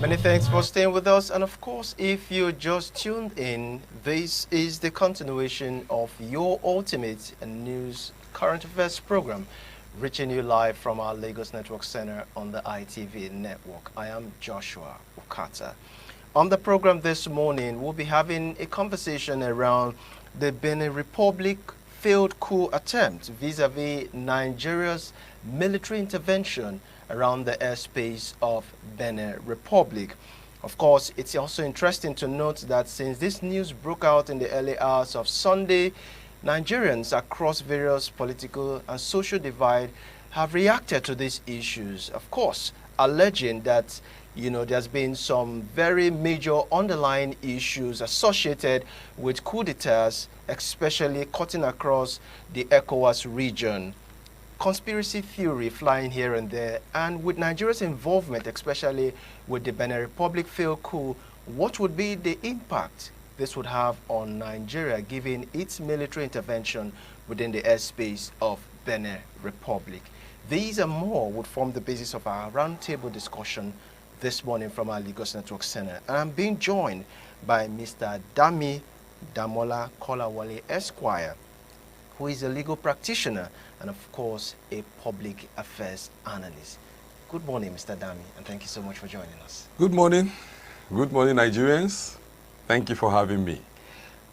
Many thanks for staying with us, and of course, if you just tuned in, this is the continuation of your ultimate news current affairs program, reaching you live from our Lagos Network Center on the ITV network. I am Joshua Okata. On the program this morning, we'll be having a conversation around the Benin Republic failed coup attempt vis-a-vis Nigeria's military intervention around the airspace of Benin Republic. Of course, it's also interesting to note that since this news broke out in the early hours of Sunday, Nigerians across various political and social divide have reacted to these issues. Of course, alleging that there's been some very major underlying issues associated with coup d'etats, especially cutting across the ECOWAS region. Conspiracy theory flying here and there, and with Nigeria's involvement, especially with the Benin Republic failed coup, what would be the impact this would have on Nigeria given its military intervention within the airspace of Benin Republic? These and more would form the basis of our roundtable discussion this morning from our Lagos Network Center. And I'm being joined by Mr. Dami Damola Kolawole Esquire, who is a legal practitioner and, of course, a public affairs analyst. Good morning, Mr. Dami, and thank you so much for joining us. Good morning. Good morning, Nigerians. Thank you for having me.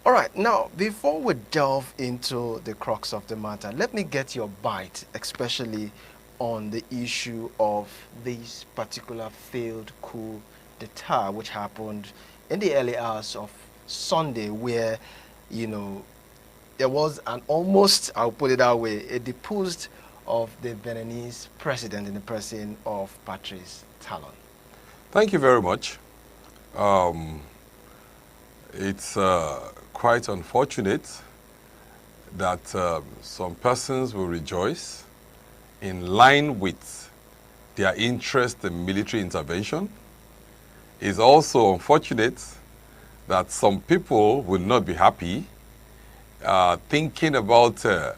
All right, now, before we delve into the crux of the matter, let me get your bite, especially on the issue of this particular failed coup d'etat which happened in the early hours of Sunday, where, you know, there was an almost, I'll put it that way, a deposed of the Beninese president in the person of Patrice Talon. Thank you very much. It's quite unfortunate that some persons will rejoice in line with their interest in military intervention. It's also unfortunate that some people will not be happy thinking about the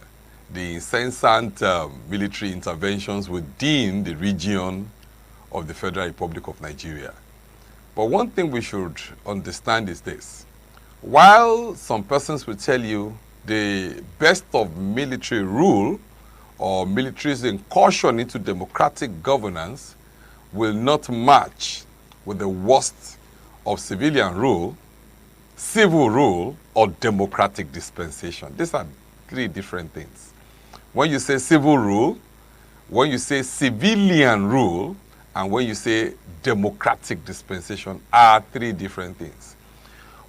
incessant military interventions within the region of the Federal Republic of Nigeria. But one thing we should understand is this. While some persons will tell you the best of military rule or military's incursion into democratic governance will not match with the worst of civilian rule, civil rule, or democratic dispensation. These are three different things. When you say civil rule, when you say civilian rule, and when you say democratic dispensation are three different things.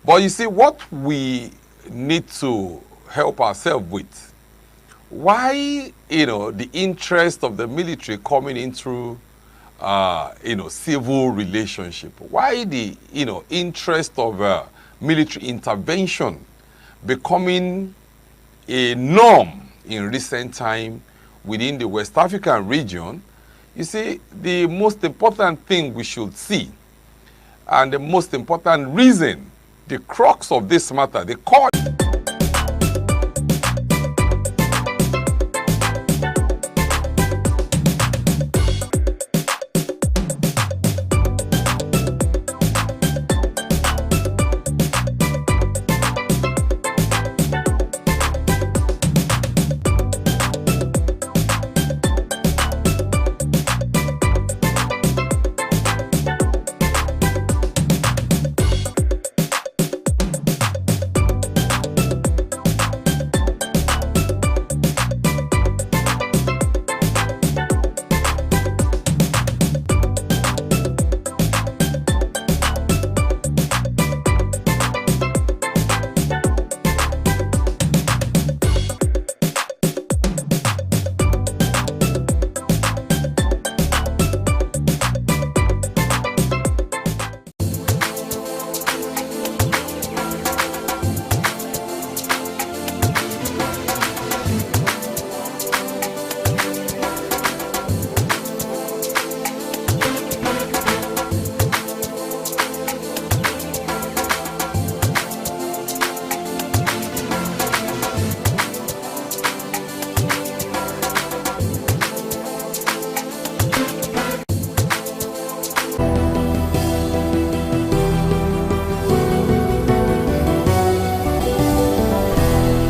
But you see, what we need to help ourselves with, why, you know, the interest of the military coming into, you know, civil relationship, why the, you know, interest of military intervention becoming a norm in recent time within the West African region. You see, the most important thing we should see, and the most important reason, the crux of this matter, the core.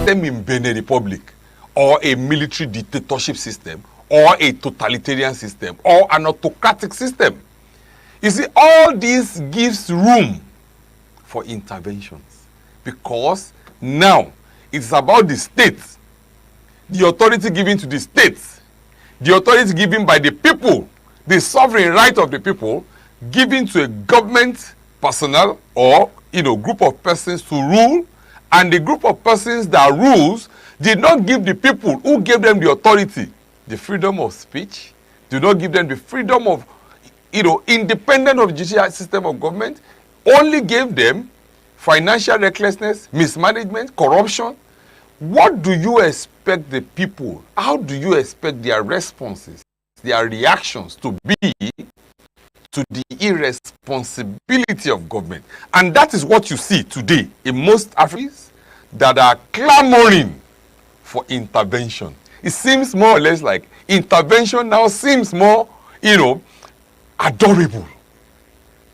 In Benin Republic, or a military dictatorship system, or a totalitarian system, or an autocratic system. You see, all this gives room for interventions, because now it's about the state, the authority given to the state, the authority given by the people, the sovereign right of the people, given to a government personnel or, you know, group of persons to rule. And the group of persons that rules did not give the people who gave them the authority the freedom of speech, did not give them the freedom of, you know, independent of the judicial system of government, only gave them financial recklessness, mismanagement, corruption. What do you expect the people, how do you expect their responses, their reactions to be to the irresponsibility of government? And that is what you see today in most Africans that are clamoring for intervention. It seems more or less like intervention now seems more, you know, adorable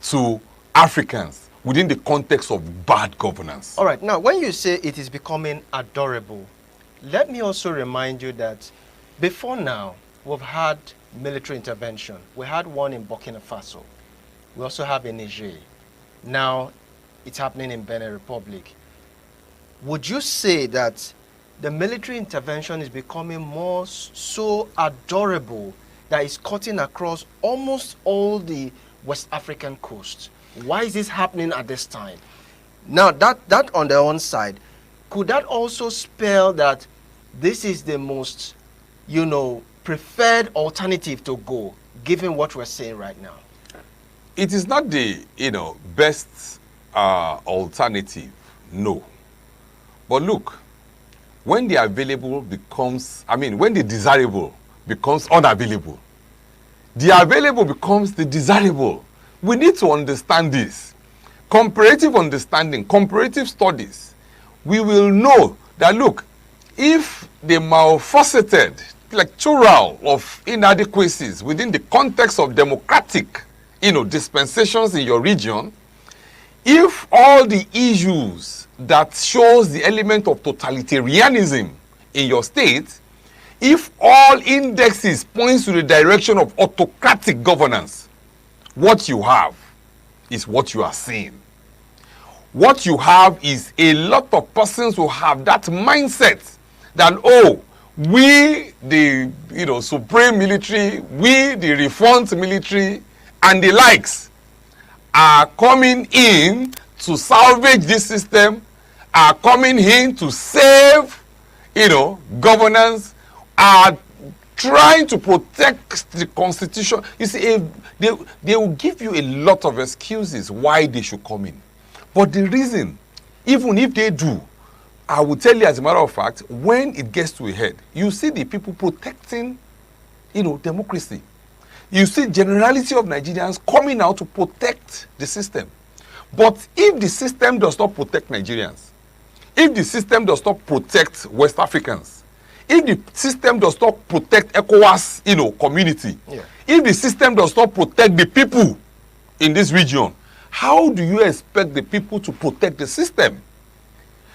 to Africans within the context of bad governance. All right, now when you say it is becoming adorable, let me also remind you that before now, we've had military intervention. We had one in Burkina Faso. We also have in Niger. Now, it's happening in Benin Republic. Would you say that the military intervention is becoming more so adorable that it's cutting across almost all the West African coast? Why is this happening at this time? Now, that on their own side, could that also spell that this is the most, preferred alternative to go, given what we're saying right now? It is not the, best alternative, no. But look, when the available becomes, when the desirable becomes unavailable, the available becomes the desirable. We need to understand this. Comparative understanding, comparative studies, we will know that, look, if the multifaceted plethora of inadequacies within the context of democratic, dispensations in your region, if all the issues that shows the element of totalitarianism in your state, if all indexes points to the direction of autocratic governance, what you have is what you are seeing. What you have is a lot of persons who have that mindset that, oh, we, the supreme military, we, the reformed military, and the likes, are coming in to salvage this system, are coming in to save, governance, are trying to protect the constitution. You see, they will give you a lot of excuses why they should come in. But the reason, even if they do, I will tell you as a matter of fact, when it gets to a head, you see the people protecting, democracy. You see generality of Nigerians coming out to protect the system. But if the system does not protect Nigerians, if the system does not protect West Africans, if the system does not protect ECOWAS, community, if the system does not protect the people in this region, how do you expect the people to protect the system?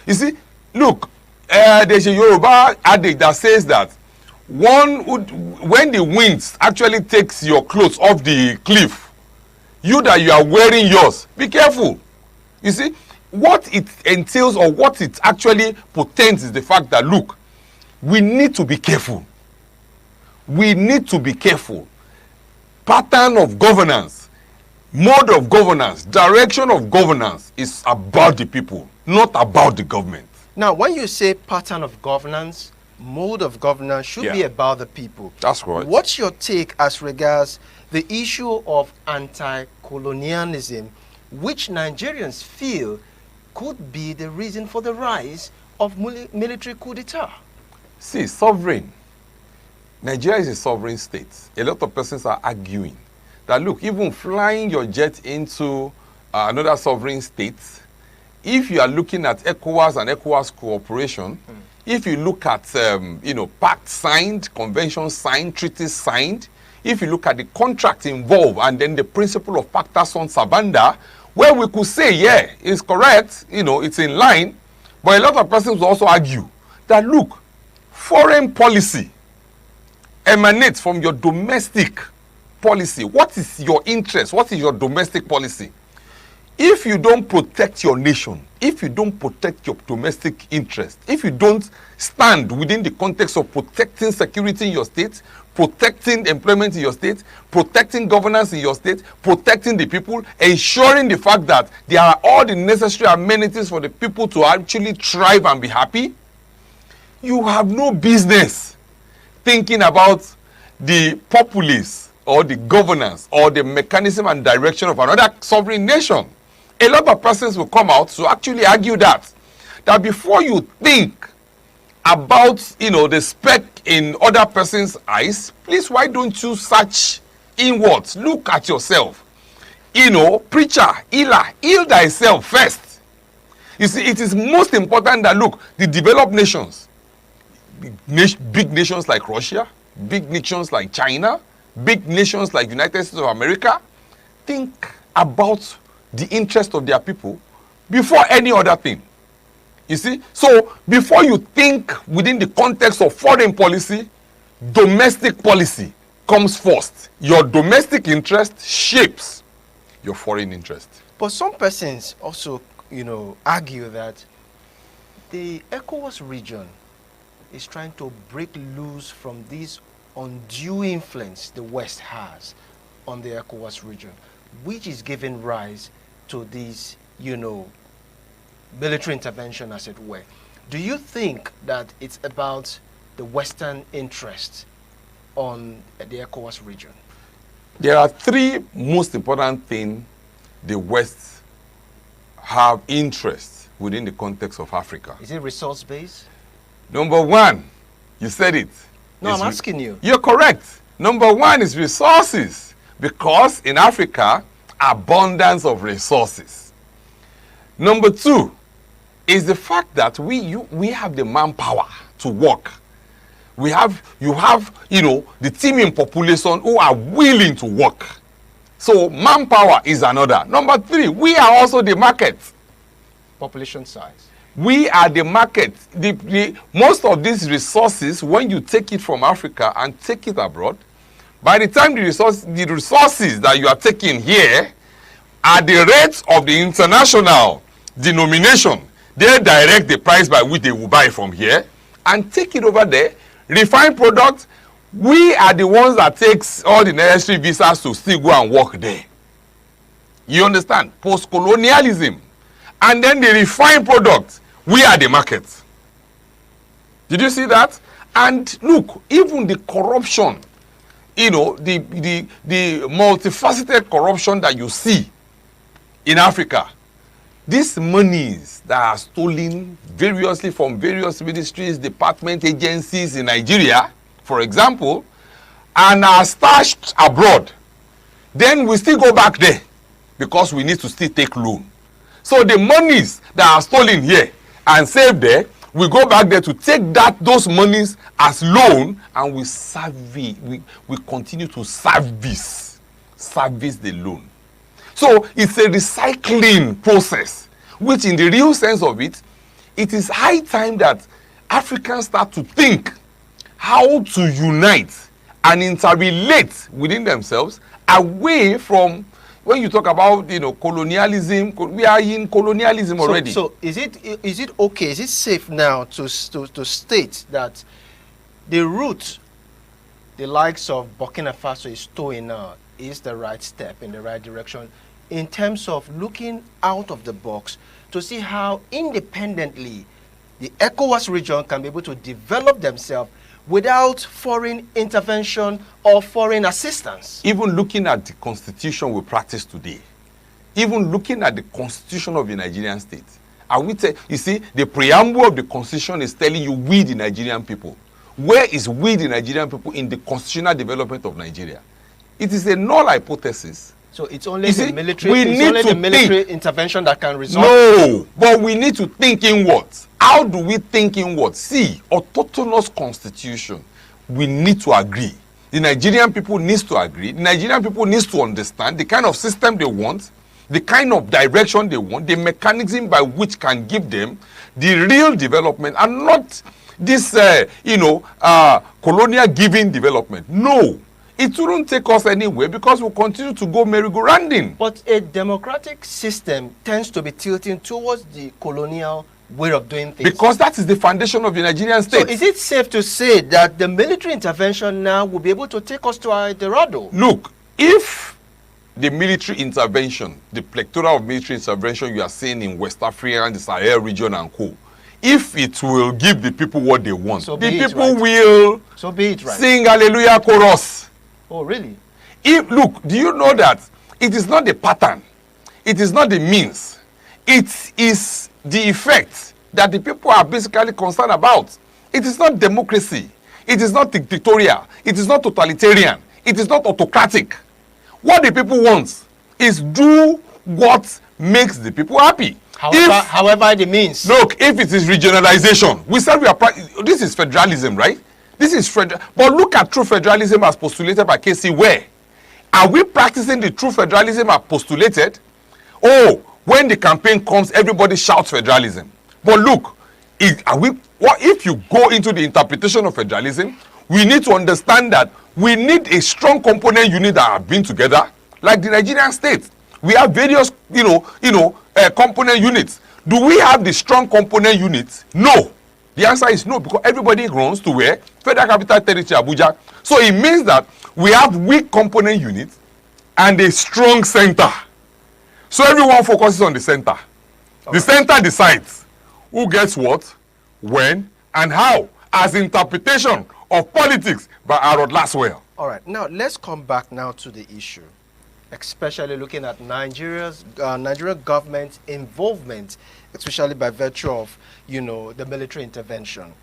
You see, look, there's a Yoruba adage that says that when the winds actually takes your clothes off the cliff, you are wearing yours, be careful. You see, what it entails or what it actually portends is the fact that, look, we need to be careful. We need to be careful. Pattern of governance, mode of governance, direction of governance is about the people, not about the government. Now, when you say pattern of governance, mode of governance should be about the people. That's right. What's your take as regards the issue of anti-colonialism, which Nigerians feel could be the reason for the rise of military coup d'etat? See, sovereign. Nigeria is a sovereign state. A lot of persons are arguing that, look, even flying your jet into another sovereign state, if you are looking at ECOWAS and ECOWAS cooperation, if you look at, pact signed, convention signed, treaties signed, if you look at the contract involved and then the principle of pacta sunt servanda, where we could say, yeah, it's correct, it's in line, but a lot of persons will also argue that, look, foreign policy emanates from your domestic policy. What is your interest? What is your domestic policy? If you don't protect your nation, if you don't protect your domestic interest, if you don't stand within the context of protecting security in your state, protecting employment in your state, protecting governance in your state, protecting the people, ensuring the fact that there are all the necessary amenities for the people to actually thrive and be happy, you have no business thinking about the populace or the governance or the mechanism and direction of another sovereign nation. A lot of persons will come out to actually argue that before you think about, the speck in other person's eyes, please, why don't you search inwards? Look at yourself. Preacher, heal thyself first. You see, it is most important that, look, the developed nations, big nations like Russia, big nations like China, big nations like United States of America, think about the interest of their people before any other thing. You see, so before you think within the context of foreign policy, domestic policy comes first. Your domestic interest shapes your foreign interest. But some persons also, argue that the ECOWAS region is trying to break loose from this undue influence the West has on the ECOWAS region, which is giving rise to this, military intervention, as it were. Do you think that it's about the Western interest on the ECOWAS region? There are three most important things the West have interest within the context of Africa. Is it resource-based? Number one, you said it. No, I'm asking you. You're correct. Number one is resources, because in Africa, abundance of resources. Number two is the fact that we have the manpower to work. You have, the teeming population who are willing to work. So manpower is another. Number three, we are also the market. Population size. We are the market. Most of these resources, when you take it from Africa and take it abroad, by the time the resources that you are taking here are the rates of the international denomination, they direct the price by which they will buy from here and take it over there, refine products. We are the ones that takes all the necessary visas to still go and work there. You understand? Post-colonialism. And then the refined products, we are the market. Did you see that? And look, even the corruption, the multifaceted corruption that you see in Africa, these monies that are stolen variously from various ministries, department, agencies in Nigeria, for example, and are stashed abroad, then we still go back there because we need to still take loan. So the monies that are stolen here and saved there, we go back there to take those monies as loan, and we continue to service the loan. So it's a recycling process, which in the real sense of it, it is high time that Africans start to think how to unite and interrelate within themselves away from, when you talk about colonialism, we are in colonialism already. So is it okay? Is it safe now to state that the route the likes of Burkina Faso is towing now is the right step in the right direction in terms of looking out of the box to see how independently the ECOWAS region can be able to develop themselves without foreign intervention or foreign assistance? Even looking at the constitution we practice today, even looking at the constitution of the Nigerian state, you see, the preamble of the constitution is telling you we the Nigerian people. Where is we the Nigerian people in the constitutional development of Nigeria? It is a null hypothesis. So it's only the military intervention that can resolve. No, but we need to think inwards. How do we think inwards? See, autonomous constitution, we need to agree. The Nigerian people needs to agree. The Nigerian people needs to understand the kind of system they want, the kind of direction they want, the mechanism by which can give them the real development, and not this, colonial giving development. No. It wouldn't take us anywhere because we'll continue to go merry-go-rounding. But a democratic system tends to be tilting towards the colonial way of doing things. Because that is the foundation of the Nigerian state. So is it safe to say that the military intervention now will be able to take us to our Eldorado? Look, if the military intervention, the plethora of military intervention you are seeing in West Africa and the Sahel region and co., if it will give the people what they want, the people will sing Hallelujah chorus. Oh, really? Look, do you know that it is not the pattern, it is not the means, it is the effect that the people are basically concerned about. It is not democracy, it is not dictatorial, it is not totalitarian, it is not autocratic. What the people want is do what makes the people happy. However the means. Look, if it is regionalization, we said this is federalism, right? This is federal. But look at true federalism as postulated by Casey. Where? Are we practicing the true federalism as postulated? Oh, when the campaign comes, everybody shouts federalism. But look, if you go into the interpretation of federalism, we need to understand that we need a strong component unit that have been together, like the Nigerian state. We have various, component units. Do we have the strong component units? No. The answer is no, because everybody runs to where? Federal Capital Territory, Abuja. So it means that we have weak component units and a strong center. So everyone focuses on the center. The center decides who gets what, when, and how, as interpretation of politics by Harold Laswell. All right, now let's come back now to the issue, especially looking at Nigerian government involvement, especially by virtue of, the military intervention.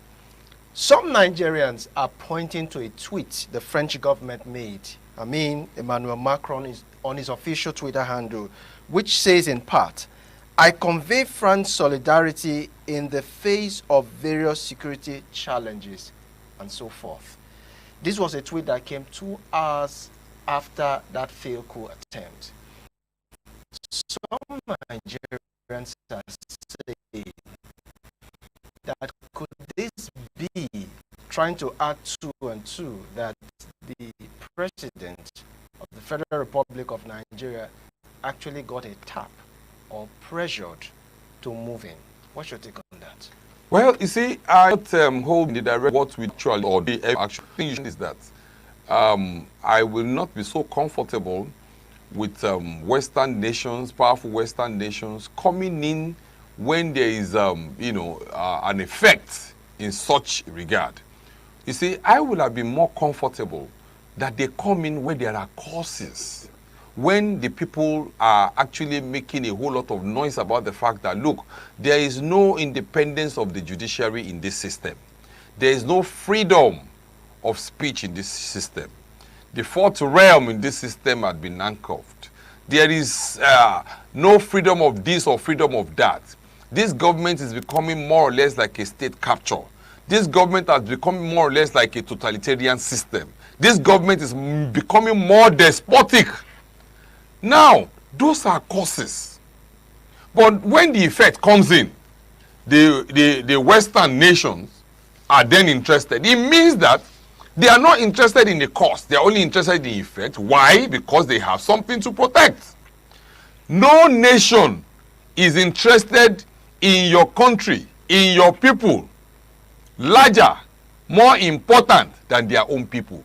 Some Nigerians are pointing to a tweet the French government made. Emmanuel Macron is on his official Twitter handle, which says in part, "I convey France solidarity in the face of various security challenges," and so forth. This was a tweet that came 2 hours after that failed coup attempt. Some Nigerians are saying that could this be trying to add 2 and 2, that the president of the Federal Republic of Nigeria actually got a tap or pressured to move in? What's your take on that? Well, you see, I don't hold the direct what we actually or the actual thing is that I will not be so comfortable with Western nations, powerful Western nations, coming in when there is, an effect in such regard. You see, I would have been more comfortable that they come in when there are causes, when the people are actually making a whole lot of noise about the fact that, look, there is no independence of the judiciary in this system. There is no freedom of speech in this system. The fourth realm in this system had been handcuffed. There is no freedom of this or freedom of that. This government is becoming more or less like a state capture. This government has become more or less like a totalitarian system. This government is becoming more despotic. Now, those are causes. But when the effect comes in, the Western nations are then interested. It means that they are not interested in the cause. They are only interested in the effect. Why? Because they have something to protect. No nation is interested in your country, in your people, larger, more important than their own people.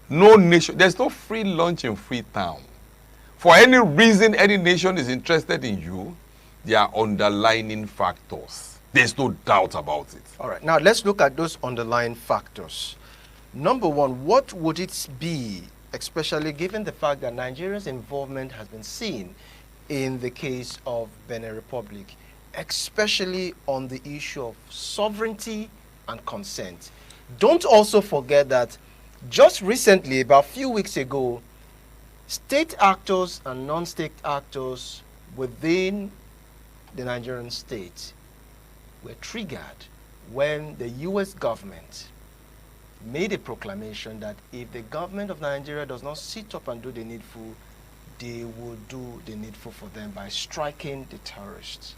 No nation, there's no free lunch in Freetown. For any reason any nation is interested in you, there are underlying factors. There's no doubt about it. All right, now let's look at those underlying factors. Number one, what would it be, especially given the fact that Nigeria's involvement has been seen in the case of Benin Republic, especially on the issue of sovereignty and consent? Don't also forget that just recently, about a few weeks ago, state actors and non-state actors within the Nigerian state were triggered when the U.S. government made a proclamation that if the government of Nigeria does not sit up and do the needful, they will do the needful for them by striking the terrorists.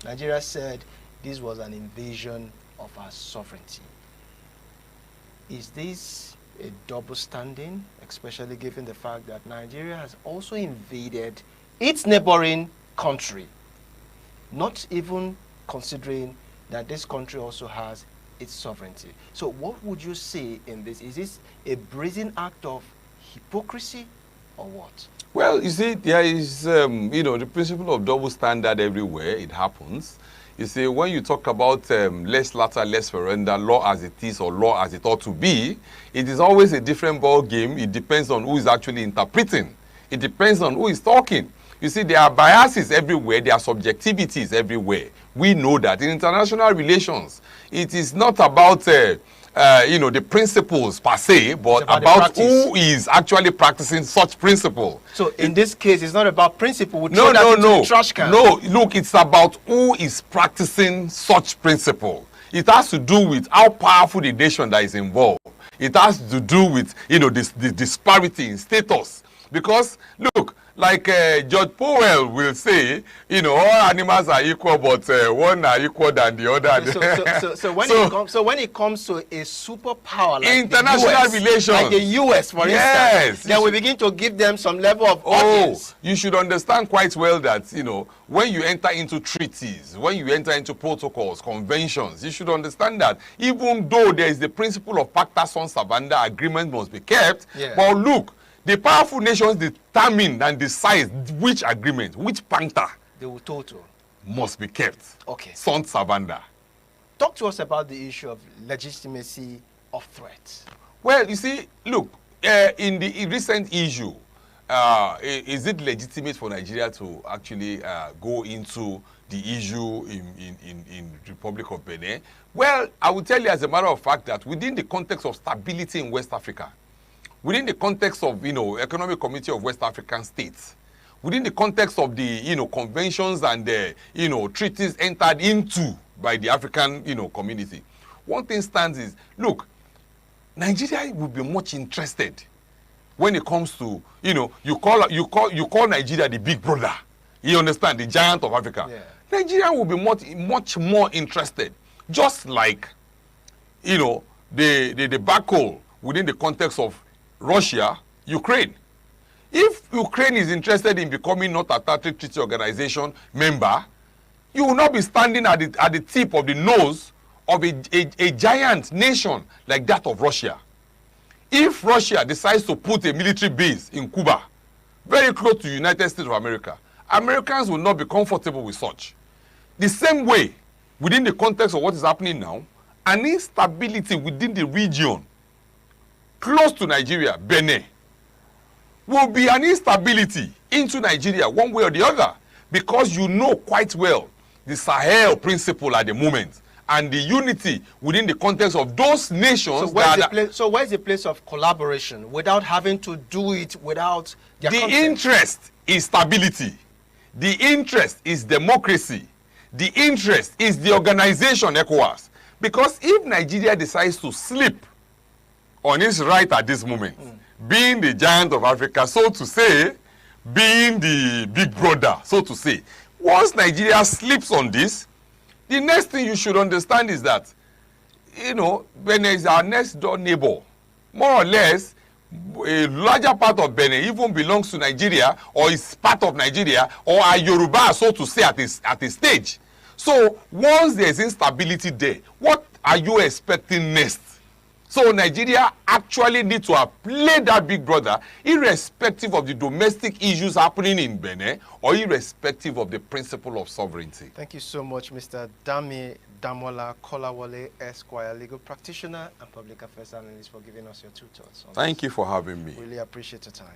Nigeria said this was an invasion of our sovereignty. Is this a double standing, especially given the fact that Nigeria has also invaded its neighboring country, not even considering that this country also has its sovereignty? So what would you say in this? Is this a brazen act of hypocrisy or what? Well, you see, there is, the principle of double standard everywhere. It happens. You see, when you talk about less latter, less ferenda, law as it is or law as it ought to be, it is always a different ball game. It depends on who is actually interpreting. It depends on who is talking. You see, there are biases everywhere. There are subjectivities everywhere. We know that. In international relations, it is not about the principles per se, but about who is actually practicing such principle. So in this case, it's not about principle. We'll throw that into the trash can. No, look, it's about who is practicing such principle. It has to do with how powerful the nation that is involved. It has to do with, the disparity in status. Because, look, like George Powell will say, all animals are equal, but one are equal than the other. So when it comes to a superpower like international the US, relations, like the US, for instance, then we begin to give them some level of audience. You should understand quite well that, when you enter into treaties, when you enter into protocols, conventions, you should understand that even though there is the principle of pacta sunt servanda, agreement must be kept, but look, The powerful nations determine and decide which agreement, which panther They will total. must be kept. Okay. Sunt servanda. Talk to us about the issue of legitimacy of threats. Well, you see, look, in the recent issue, is it legitimate for Nigeria to actually go into the issue in Republic of Benin? Well, I will tell you as a matter of fact that within the context of stability in West Africa, within the context of, Economic Community of West African States, within the context of the, conventions and the, treaties entered into by the African, community, one thing stands is, look, Nigeria will be much interested when it comes to, you call Nigeria the big brother. You understand, the giant of Africa. Yeah. Nigeria will be much more interested, just like, the debacle within the context of Russia, Ukraine. If Ukraine is interested in becoming North Atlantic Treaty Organization member, you will not be standing at the tip of the nose of a giant nation like that of Russia. If Russia decides to put a military base in Cuba, very close to the United States of America, Americans will not be comfortable with such. The same way, within the context of what is happening now, an instability within the region close to Nigeria, Benin, will be an instability into Nigeria one way or the other, because you know quite well the Sahel principle at the moment and the unity within the context of those nations. So where's the place of collaboration without having to do it without their the consent? Interest is stability. The interest is democracy. The interest is the organization ECOWAS. Because if Nigeria decides to sleep on its right at this moment, being the giant of Africa, so to say, being the big brother, so to say, once Nigeria sleeps on this, the next thing you should understand is that, Benin is our next door neighbor. More or less, a larger part of Benin even belongs to Nigeria, or is part of Nigeria, or are Yoruba, so to say, at a stage. So once there is instability there, what are you expecting next? So Nigeria actually needs to play that big brother, irrespective of the domestic issues happening in Benin, or irrespective of the principle of sovereignty. Thank you so much, Mr. Dami Damola Kolawole, Esquire, legal practitioner and public affairs analyst, for giving us your two thoughts. Thank you for having me. Really appreciate your time.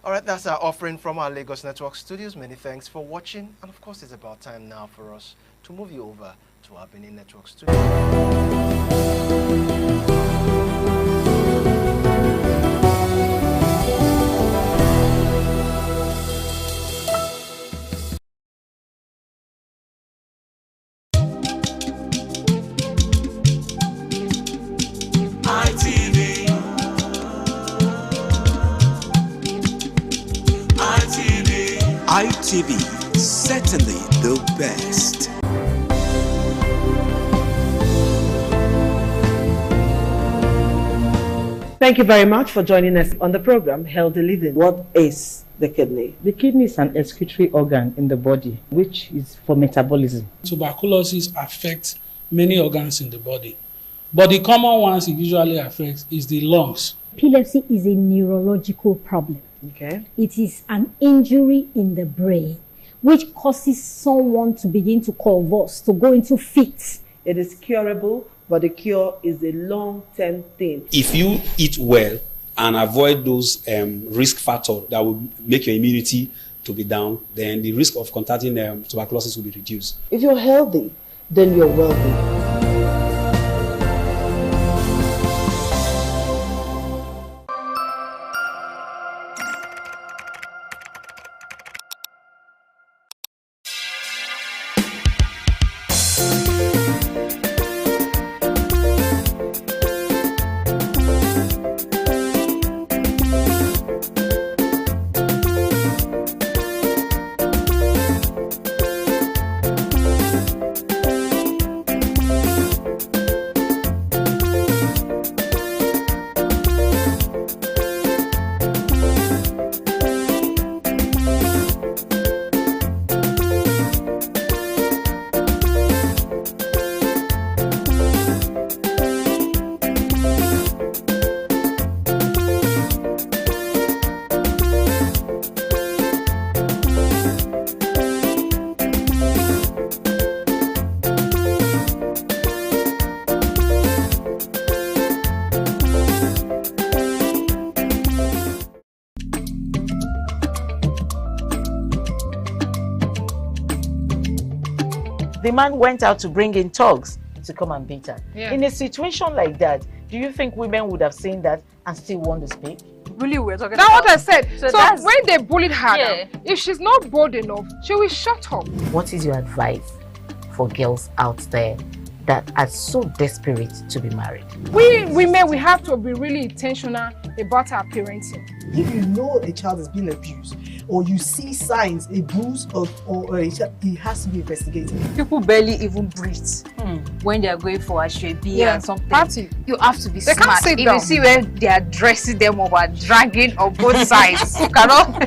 All right, that's our offering from our Lagos Network studios. Many thanks for watching. And of course, it's about time now for us to move you over to our Benin Network studios. ITV, certainly the best. Thank you very much for joining us on the program Healthy Living. What is the kidney? The kidney is an excretory organ in the body, which is for metabolism. Tuberculosis affects many organs in the body, but the common ones it usually affects is the lungs. Epilepsy is a neurological problem. Okay. It is an injury in the brain which causes someone to begin to convulse, to go into fits. It is curable, but the cure is a long-term thing. If you eat well and avoid those risk factors that will make your immunity to be down, then the risk of contracting tuberculosis will be reduced. If you're healthy, then you're wealthy. the man went out to bring in thugs to come and beat her. Yeah. In a situation like that, do you think women would have seen that and still want to speak? Really, we're talking That's about what I said. So that's- when they bullied her, Yeah. now, if she's not bold enough, she will shut up. What is your advice for girls out there that are so desperate to be married? We women, we have to be really intentional about our parenting. If you know a child is being abused, or you see signs, a bruise, or a child, it has to be investigated. People barely even breathe when they are going for a shrebi and something. You have to be They can't smart. sit If down. you see where they are dressing them up or dragging on both sides, you cannot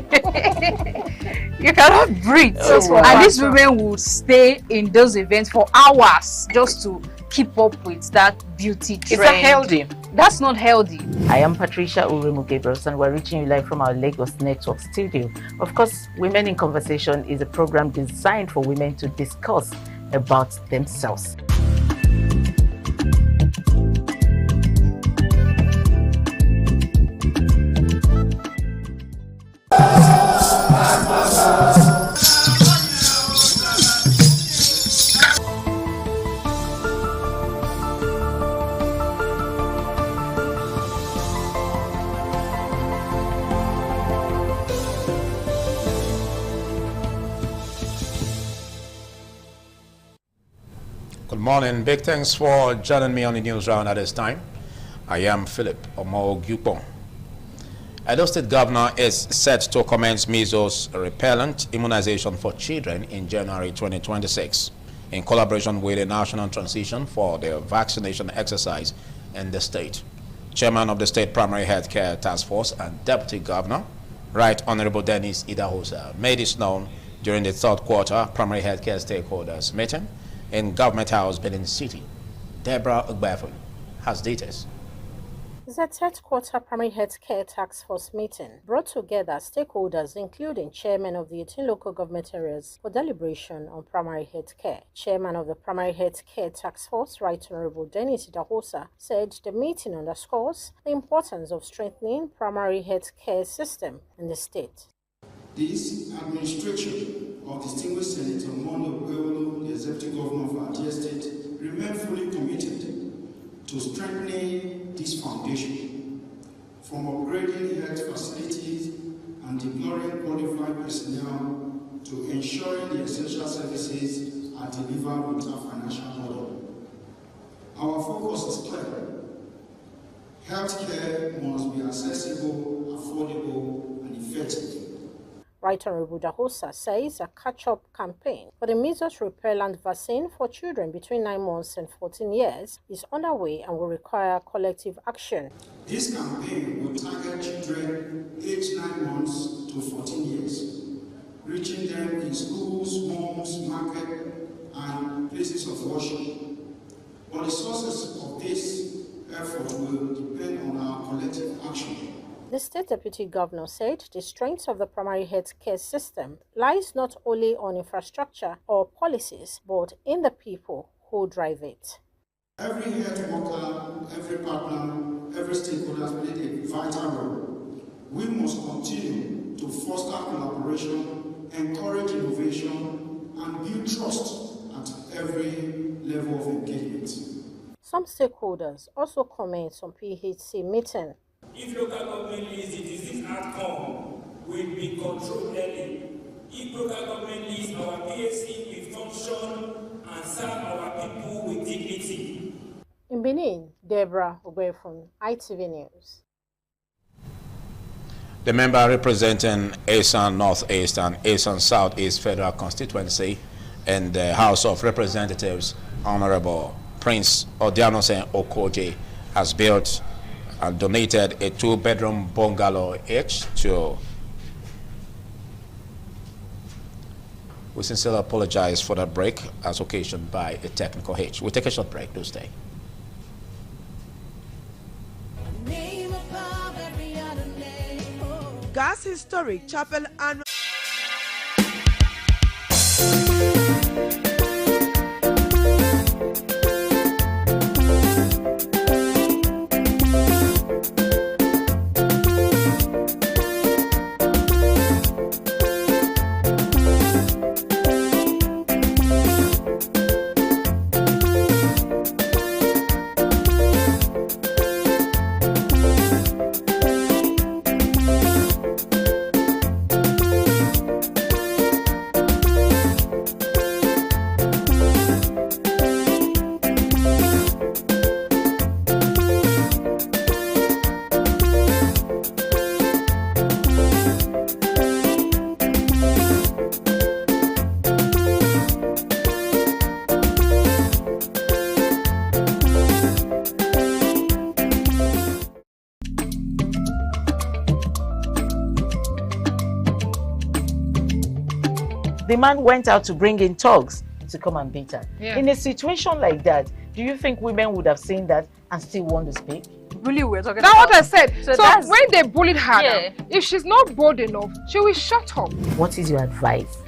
breathe. And these women will stay in those events for hours just to keep up with that beauty trend. Is that healthy? That's not healthy. I am Patricia Uremu Gabriels, and we're reaching you live from our Lagos Network studio. Of course, Women in Conversation is a program designed for women to discuss about themselves. Good morning. Big thanks for joining me on the news round at this time. I am Philip Omo-Gyupon. Edo State Governor is set to commence measles repellent immunization for children in January 2026 in collaboration with the National Transition for the Vaccination Exercise in the state. Chairman of the State Primary Healthcare Task Force and Deputy Governor, Right Honorable Dennis Idahosa, made this known during the third quarter primary healthcare stakeholders meeting in Government House, Benin City. Deborah Ugbafun has details. The third quarter primary healthcare task force meeting brought together stakeholders including chairmen of the 18 local government areas for deliberation on primary healthcare. Chairman of the primary healthcare task force, Right Honorable Dennis Idahosa, said the meeting underscores the importance of strengthening primary healthcare system in the state. This administration of distinguished Senator Mondo Buelu, the executive governor of our dear state, remain fully committed to strengthening this foundation, from upgrading health facilities and deploying qualified personnel to ensuring the essential services are delivered without financial burden. Our focus is clear. Healthcare must be accessible, affordable, and effective. Right Honorable Dahosa says a catch-up campaign for the measles repellent vaccine for children between 9 months and 14 years is underway and will require collective action. This campaign will target children aged 9 months to 14 years, reaching them in schools, homes, market, and places of worship. But the sources of this effort will depend on our collective action. The State Deputy Governor said the strength of the primary health care system lies not only on infrastructure or policies, but in the people who drive it. Every health worker, every partner, every stakeholder has played a vital role. We must continue to foster collaboration, encourage innovation, and build trust at every level of engagement. Some stakeholders also comment on PHC meeting. If local government leads the disease outcome will be controlled early. If local government leads our PHC will function and serve our people with dignity. In Benin, Deborah Ugbafun, ITV News. The member representing Esan Northeast and Esan Southeast Federal Constituency in the House of Representatives, Honorable Prince Odianosen Okoje, has built and donated a 2-bedroom bungalow each to. We sincerely apologize for that break as occasioned by a technical hitch. We'll take a short break. Do stay. God's Historic Chapel and the man went out to bring in thugs to come and beat her. Yeah. In a situation like that, do you think women would have seen that and still want to speak? Really, we're talking That's about. what I said. So that's- when they bullied her, Yeah. now, if she's not bold enough, she will shut up. What is your advice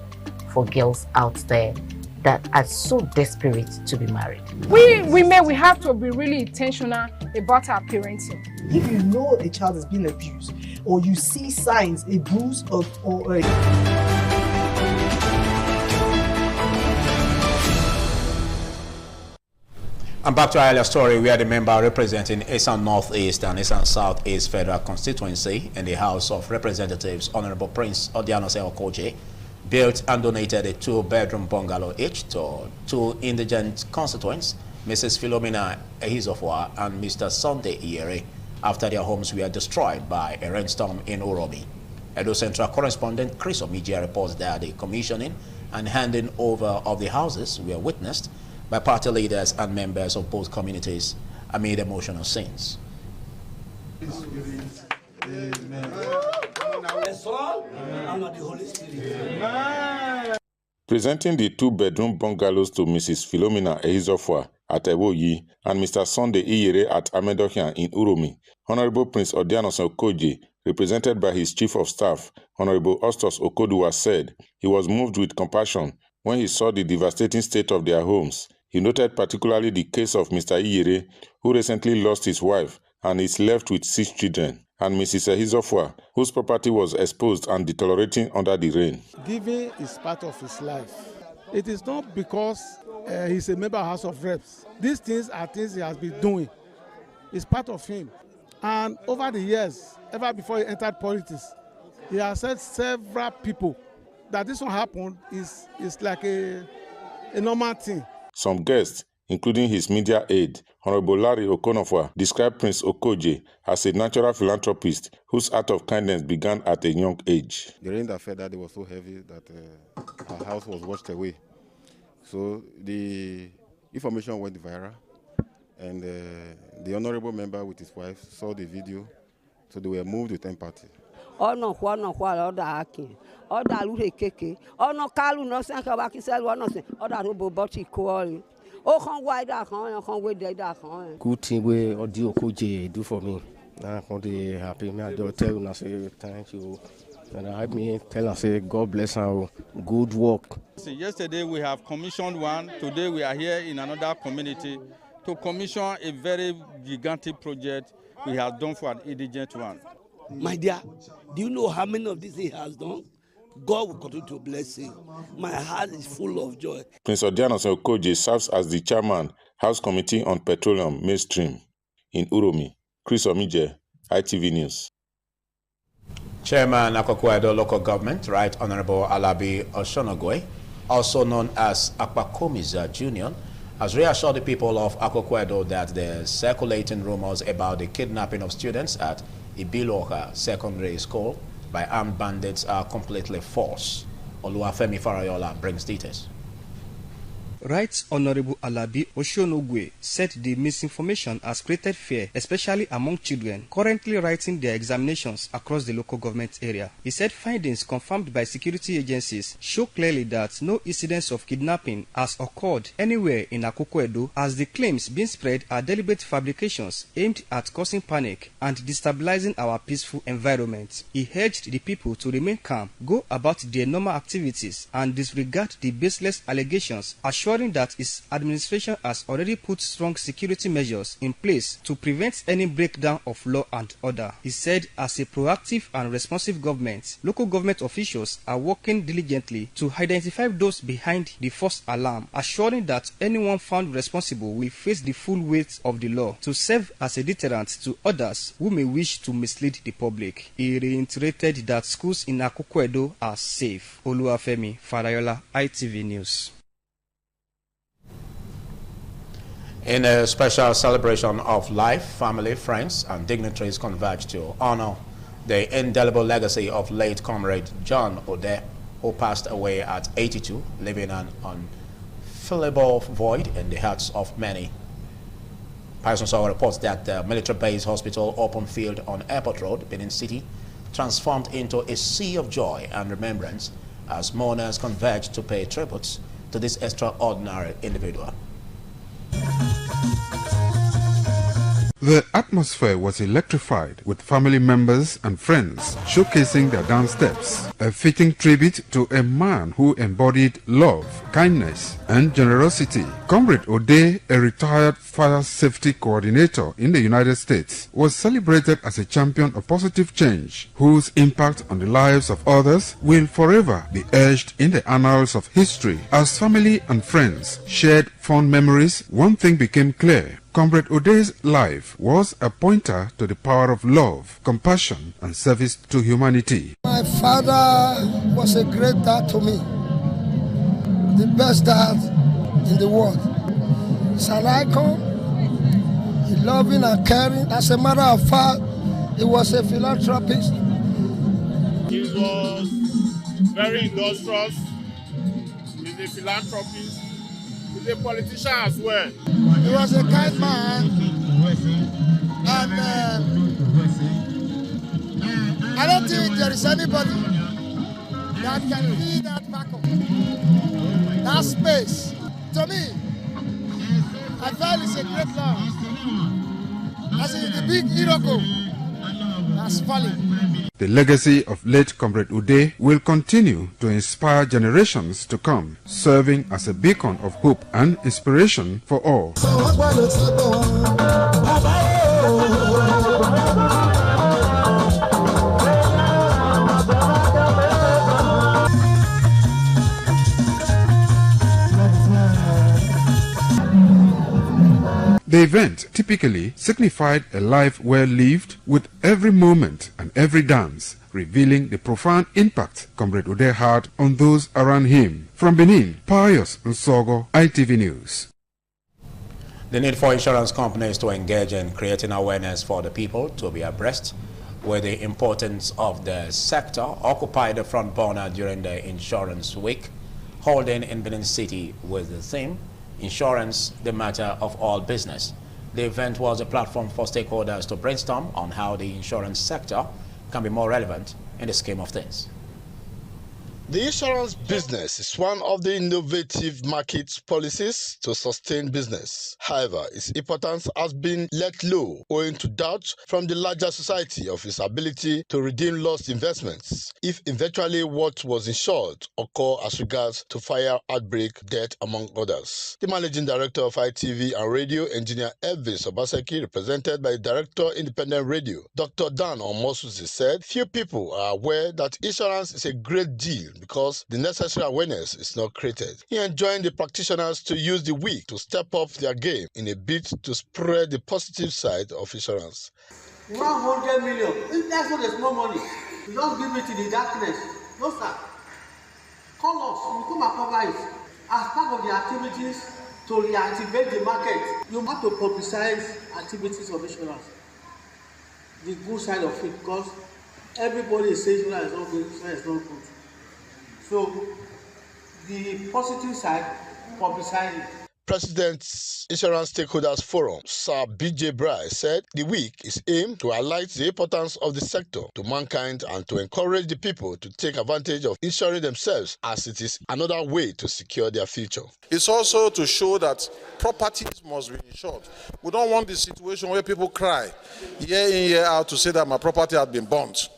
for girls out there that are so desperate to be married? We women, we have to be really intentional about our parenting. If you know a child is being abused, or you see signs, a bruise or a... And back to our earlier story, where the member representing Esan Northeast and Esan Southeast Federal Constituency in the House of Representatives, Honorable Prince Odianose Okoje, built and donated a 2-bedroom bungalow each to 2 indigent constituents, Mrs. Philomena Ehizofwa and Mr. Sunday Iyere, after their homes were destroyed by a rainstorm in Uromi. Edo Central correspondent Chris Omijia reports that the commissioning and handing over of the houses were witnessed by party leaders and members of both communities amid emotional scenes. Presenting the 2-bedroom bungalows to Mrs. Philomena Ehizofwa at Eboyi and Mr. Sunday Iyere at Amedokian in Uromi, Honorable Prince Odianose Okoje, represented by his Chief of Staff, Honorable Ostos Okoduwa, said he was moved with compassion when he saw the devastating state of their homes. He noted particularly the case of Mr. Iyere, who recently lost his wife and is left with 6 children, and Mrs. Ehizofwa, whose property was exposed and deteriorating under the rain. Giving is part of his life. It is not because he's a member of House of Reps. These things are things he has been doing. It's part of him. And over the years, ever before he entered politics, he has said several people that this one happened is like a normal thing. Some guests, including his media aide, Honorable Larry Okonofwa, described Prince Okoje as a natural philanthropist whose act of kindness began at a young age. The rain that fell that day was so heavy that our house was washed away. So the information went viral, and the honorable member with his wife saw the video, so they were moved with empathy. Good thing we Odi Okoje do for me. Now I'm really happy. Me I just tell you, I say thank you. And I help me tell and say God bless her. Good work. See, yesterday we have commissioned one. Today we are here in another community to commission a very gigantic project we have done for an indigent one. My dear, do you know how many of these he has done? God will continue to bless him. My heart is full of joy. Prince Odianose Okoje serves as the chairman, House Committee on Petroleum Midstream in Uromi. Chris Omije, ITV News. Chairman Akoko Edo Local Government, Right Honorable Alabi Oshonogwe, also known as Akpakomiza Jr., has reassured the people of Akoko Edo that the circulating rumors about the kidnapping of students at Ibiloka Secondary School by armed bandits are completely false. Oluwafemi Farayola brings details. Right Honorable Alabi Oshonogwe said the misinformation has created fear, especially among children currently writing their examinations across the local government area. He said findings confirmed by security agencies show clearly that no incidents of kidnapping has occurred anywhere in Akoko Edo, as the claims being spread are deliberate fabrications aimed at causing panic and destabilizing our peaceful environment. He urged the people to remain calm, go about their normal activities, and disregard the baseless allegations, assuring that his administration has already put strong security measures in place to prevent any breakdown of law and order. He said as a proactive and responsive government, local government officials are working diligently to identify those behind the false alarm, assuring that anyone found responsible will face the full weight of the law to serve as a deterrent to others who may wish to mislead the public. He reiterated that schools in Akoko Edo are safe. Oluwafemi Farayola, ITV News. In a special celebration of life, family, friends, and dignitaries converged to honor the indelible legacy of late comrade John Ode, who passed away at 82, leaving an unfillable void in the hearts of many. Python Sawa reports that the military base hospital open field on Airport Road, Benin City, transformed into a sea of joy and remembrance as mourners converged to pay tributes to this extraordinary individual. The atmosphere was electrified with family members and friends showcasing their dance steps, a fitting tribute to a man who embodied love, kindness, and generosity. Comrade Ode, a retired fire safety coordinator in the United States, was celebrated as a champion of positive change, whose impact on the lives of others will forever be etched in the annals of history. As family and friends shared fond memories, one thing became clear. Comrade Ode's life was a pointer to the power of love, compassion, and service to humanity. My father was a great dad to me, the best dad in the world. He's an icon, he's loving and caring. As a matter of fact, he was a philanthropist. He was very industrious, he's a philanthropist. He's a politician as well. He was a kind man, and I don't think there is anybody that can fill that vacuum, that space. To me, I felt it's a great love. As in the big Iroko, that's falling. The legacy of late Comrade Ode will continue to inspire generations to come, serving as a beacon of hope and inspiration for all. The event typically signified a life well lived, with every moment and every dance revealing the profound impact Comrade Ode had on those around him. From Benin, Pius Nsogo, ITV News. The need for insurance companies to engage in creating awareness for the people to be abreast with the importance of the sector occupied the front burner during the Insurance Week, holding in Benin City with the theme, Insurance, the matter of all business. The event was a platform for stakeholders to brainstorm on how the insurance sector can be more relevant in the scheme of things. The insurance business is one of the innovative market policies to sustain business. However, its importance has been let low owing to doubt from the larger society of its ability to redeem lost investments if eventually what was insured occur as regards to fire, outbreak, death, among others. The managing director of ITV and radio, engineer Elvis Obaseki, represented by Director Independent Radio, Dr. Dan Omosusi, said few people are aware that insurance is a great deal because the necessary awareness is not created. He enjoined the practitioners to use the week to step up their game in a bid to spread the positive side of insurance. 100 million, that's not a small money. You don't give it to the darkness. No, sir. Call us, we come and cover it. As part of the activities to reactivate the market, you have to publicize activities of insurance. The good side of it, because everybody is saying insurance is not good, insurance is not good. So, the positive side, publicizing. President's Insurance Stakeholders Forum, Sir B.J. Bryce, said the week is aimed to highlight the importance of the sector to mankind and to encourage the people to take advantage of insuring themselves, as it is another way to secure their future. It's also to show that properties must be insured. We don't want the situation where people cry year in, year out to say that my property has been burnt.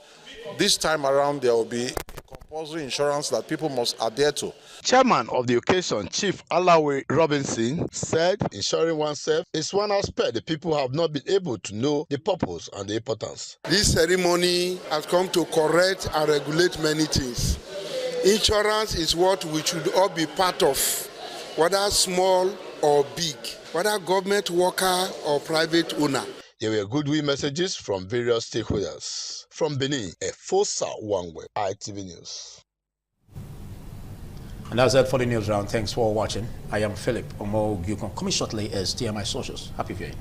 This time around, there will be compulsory insurance that people must adhere to. Chairman of the occasion, Chief Alawi Robinson, said insuring oneself is one aspect the people have not been able to know the purpose and the importance. This ceremony has come to correct and regulate many things. Insurance is what we should all be part of, whether small or big, whether government worker or private owner. There were goodwill messages from various stakeholders. From Benin, Efosa Wangwe, ITV News. And that's it for the news round. Thanks for watching. I am Philip Omo-Gyukon. Coming shortly is TMI Socials. Happy viewing.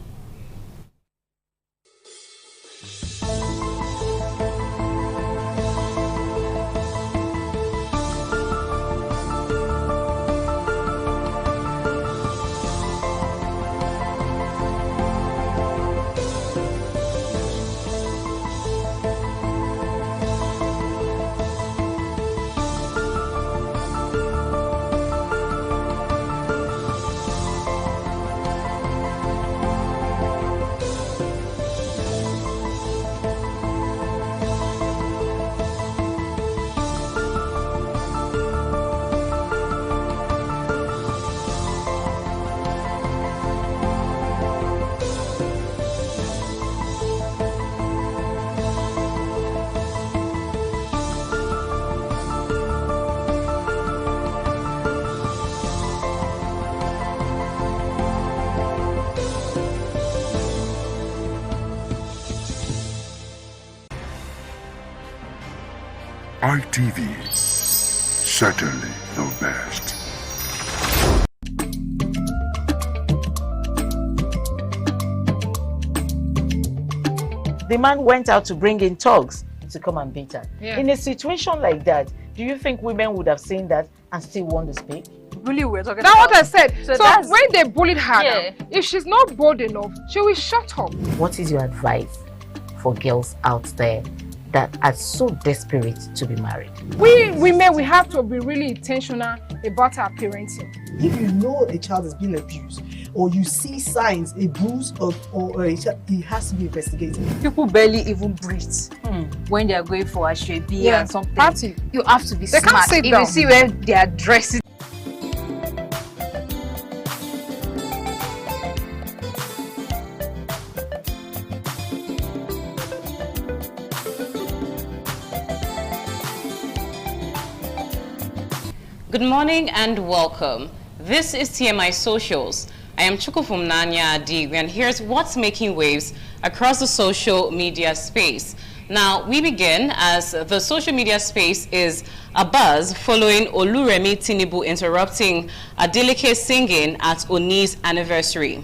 ITV, certainly the best. The man went out to bring in thugs to come and beat her. Yeah. In a situation like that, do you think women would have seen that and still want to speak? Really, we're talking That's about what I said. So that's- when they bullied her, Yeah. now, if she's not bold enough, she will shut up. What is your advice for girls out there that are so desperate to be married? We women, we have to be really intentional about our parenting. If you know a child is being abused, or you see signs, a bruise or a child, it has to be investigated. People barely even breathe when they are going for a shrebi and something. Party. You have to be They can't smart. sit If down. you see where they are dressing. Good morning and welcome. This is TMI Socials. I am Chukufum Nanya Adi, and here's what's making waves across the social media space. Now, we begin as the social media space is abuzz following Oluremi Tinubu interrupting Adeleke singing at Oni's anniversary.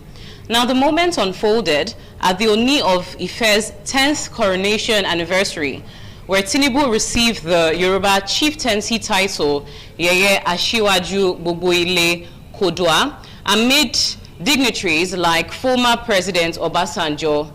Now, the moment unfolded at the Oni of Ife's 10th coronation anniversary, where Tinubu received the Yoruba chieftaincy title, Yeye Ashiwaju Gbogboile Kodua, amid dignitaries like former President Obasanjo.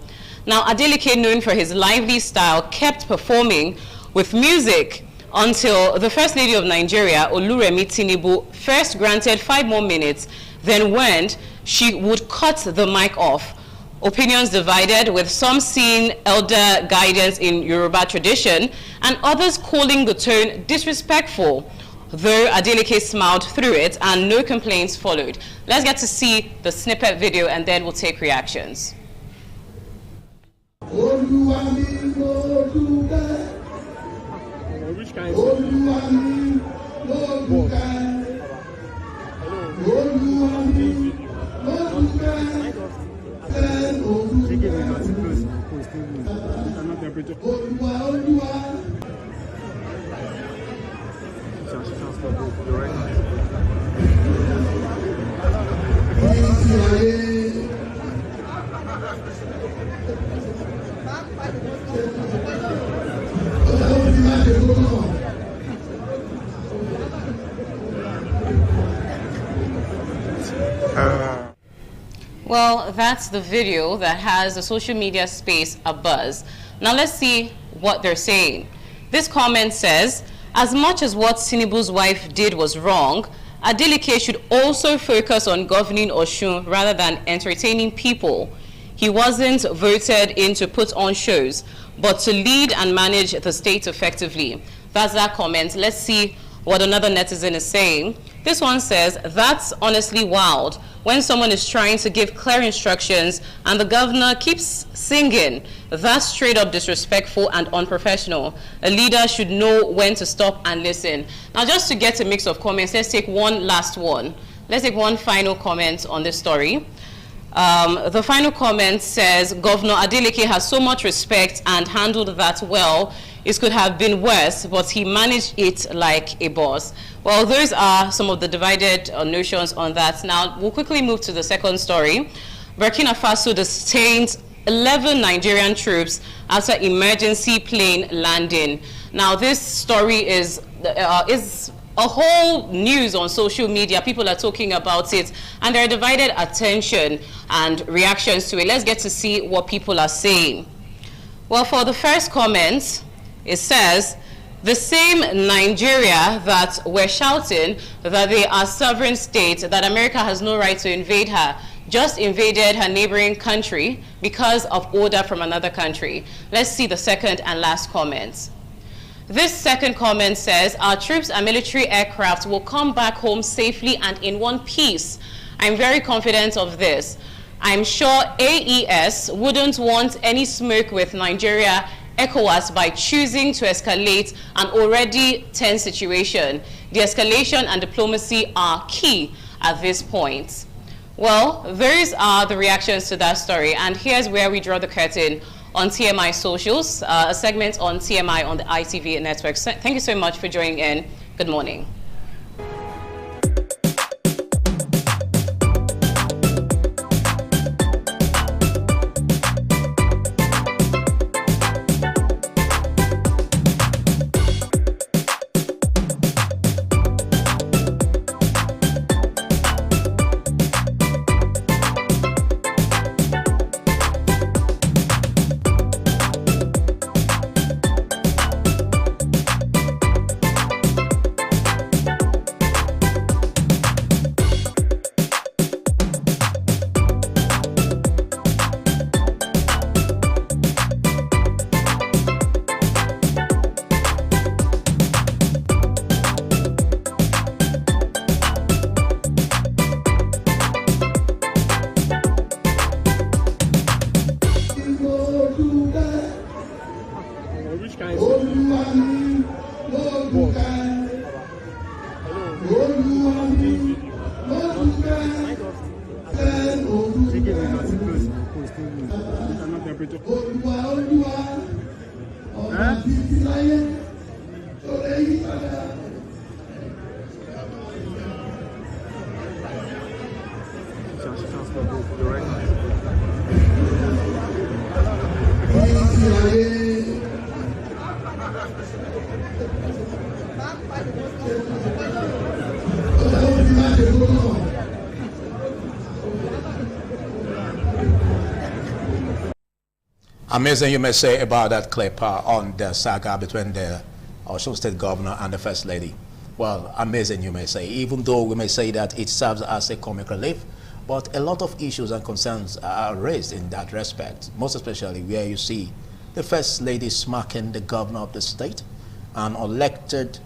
Now, Adeleke, known for his lively style, kept performing with music until the First Lady of Nigeria, Oluremi Tinubu, first granted 5 more minutes, then when she would cut the mic off. Opinions divided, with some seeing elder guidance in Yoruba tradition and others calling the tone disrespectful, though Adeleke smiled through it and no complaints followed. Let's get to see the snippet video and then we'll take reactions. Well, that's the video that has the social media space abuzz. Now let's see what they're saying. This comment says, as much as what Tinubu's wife did was wrong, Adeleke should also focus on governing Osun rather than entertaining people. He wasn't voted in to put on shows, but to lead and manage the state effectively. That's that comment. Let's see what another netizen is saying. This one says, that's honestly wild when someone is trying to give clear instructions and the governor keeps singing. That's straight up disrespectful and unprofessional. A leader should know when to stop and listen. Now, just to get a mix of comments, let's take one last one. Let's take one final comment on this story. The final comment says, Governor Adeleke has so much respect and handled that well. It could have been worse, but he managed it like a boss. Well, those are some of the divided notions on that. Now, we'll quickly move to the second story. Burkina Faso detains 11 Nigerian troops after emergency plane landing. Now, this story is a whole news on social media. People are talking about it, and there are divided attention and reactions to it. Let's get to see what people are saying. Well, for the first comment, it says, the same Nigeria that were shouting that they are sovereign states, that America has no right to invade her, just invaded her neighboring country because of order from another country. Let's see the second and last comment. This second comment says, our troops and military aircraft will come back home safely and in one piece. I'm very confident of this. I'm sure AES wouldn't want any smoke with Nigeria, ECOWAS, by choosing to escalate an already tense situation. The escalation and diplomacy are key at this point. Well, those are the reactions to that story, and here's where we draw the curtain on TMI Socials, a segment on TMI on the ITV network. So thank you so much for joining in. Good morning. Amazing, you may say, about that clip on the saga between the Osun State Governor and the First Lady. Well, amazing, you may say, even though we may say that it serves as a comic relief, but a lot of issues and concerns are raised in that respect, most especially where you see the First Lady smacking the Governor of the state, an elected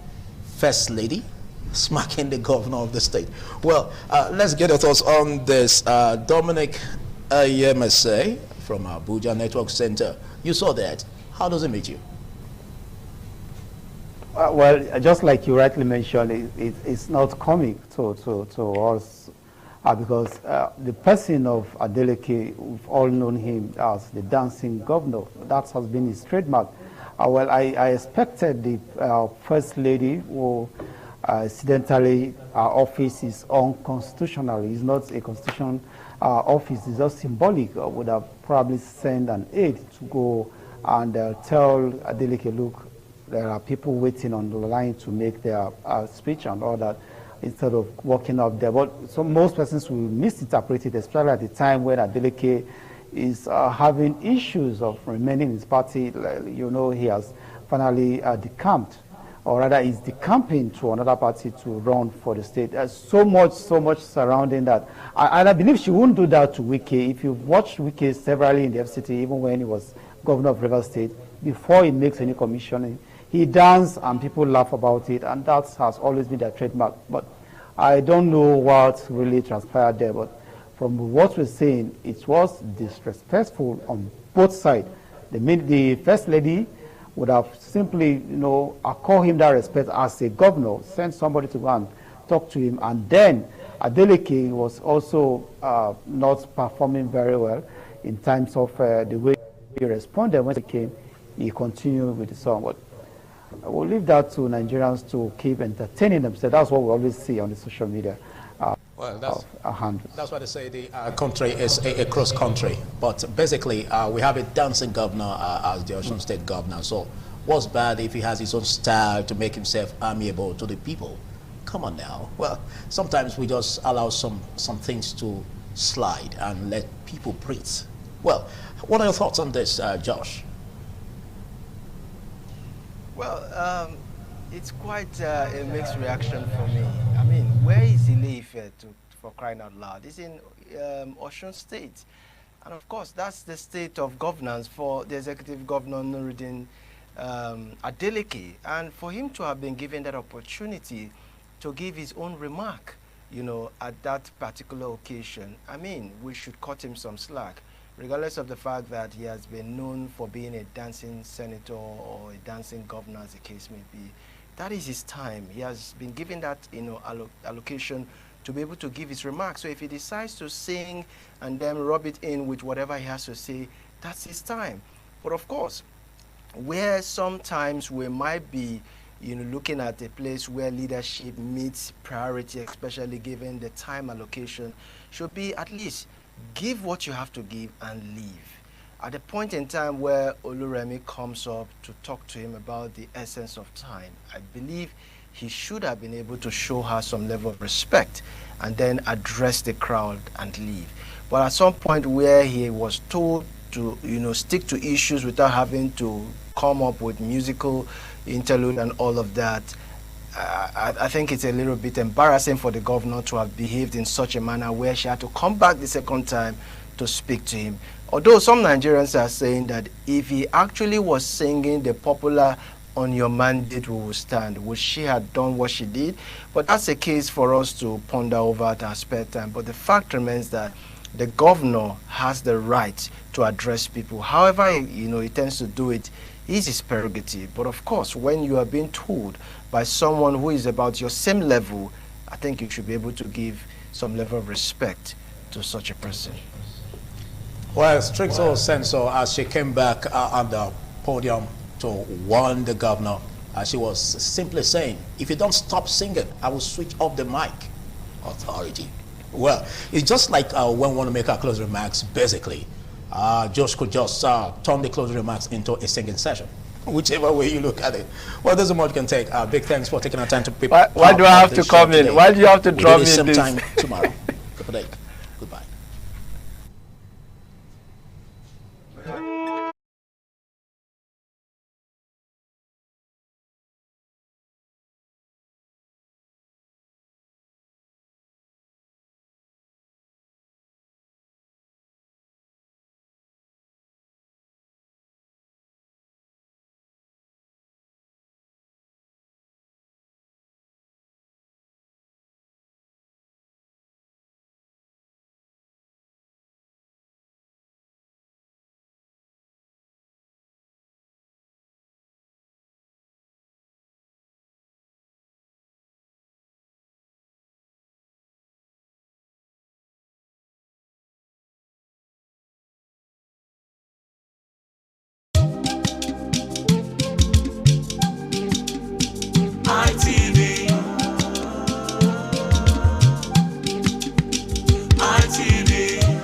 First Lady smacking the Governor of the state. Well, let's get your thoughts on this. Dominic Ayemese from Abuja Network Center. You saw that. How does it meet you? Well, just like you rightly mentioned, it's not comic to us because the person of Adeleke, we've all known him as the dancing governor. That has been his trademark. Well, I expected the First Lady who incidentally, our office is unconstitutional. It's not a constitutional office. It's just symbolic. I would have probably sent an aide to go and tell Adeleke, look, there are people waiting on the line to make their speech and all that, instead of walking up there. But so most persons will misinterpret it, especially at the time when Adeleke is having issues of remaining in his party. You know, he has finally decamped, or rather is decamping to another party to run for the state. There's so much surrounding that. And I believe she wouldn't do that to Wike. If you've watched Wike severally in the FCT, even when he was governor of Rivers State, before he makes any commissioning, he danced and people laugh about it, and that has always been their trademark. But I don't know what really transpired there, but from what we're saying, it was disrespectful on both sides. The First Lady would have simply, accord him that respect as a governor, send somebody to go and talk to him, and then Adeleke was also not performing very well in terms of the way he responded when he came. He continued with the song. But we'll leave that to Nigerians to keep entertaining themselves. That's what we always see on the social media. Well, that's why they say the country is a cross country. But basically, we have a dancing governor as the Osun State governor. So what's bad if he has his own style to make himself amiable to the people? Come on now. Well, sometimes we just allow some things to slide and let people breathe. Well, what are your thoughts on this, Josh? Well, it's quite a mixed reaction for me. I mean, where is Ile-Ife for crying out loud? It's in Osun State. And of course, that's the state of governance for the executive governor, Nuruddin Adeleke. And for him to have been given that opportunity to give his own remark, at that particular occasion, I mean, we should cut him some slack, regardless of the fact that he has been known for being a dancing senator or a dancing governor, as the case may be. That is his time. He has been given that, allocation to be able to give his remarks. So if he decides to sing and then rub it in with whatever he has to say, that's his time. But of course, where sometimes we might be looking at a place where leadership meets priority, especially given the time allocation, should be at least give what you have to give and leave. At the point in time where Oluremi comes up to talk to him about the essence of time, I believe he should have been able to show her some level of respect and then address the crowd and leave. But at some point where he was told to stick to issues without having to come up with musical interlude and all of that, I think it's a little bit embarrassing for the governor to have behaved in such a manner where she had to come back the second time to speak to him. Although some Nigerians are saying that if he actually was singing the popular "On Your Mandate We Will Stand," would she have done what she did? But that's a case for us to ponder over at our spare time. But the fact remains that the governor has the right to address people. However, he tends to do it is his prerogative. But of course, when you are being told by someone who is about your same level, I think you should be able to give some level of respect to such a person. Well, Strixo Censor, as she came back on the podium to warn the governor, she was simply saying, if you don't stop singing, I will switch off the mic. Authority. Well, it's just like when we want to make our closing remarks, basically. Josh could just turn the closing remarks into a singing session, whichever way you look at it. Well, there's so much you can take. Big thanks for taking our time to prepare. Why do I have to come in? Why do you have to drop me in this? Same time tomorrow. Good day. Goodbye.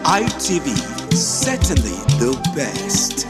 ITV, certainly the best.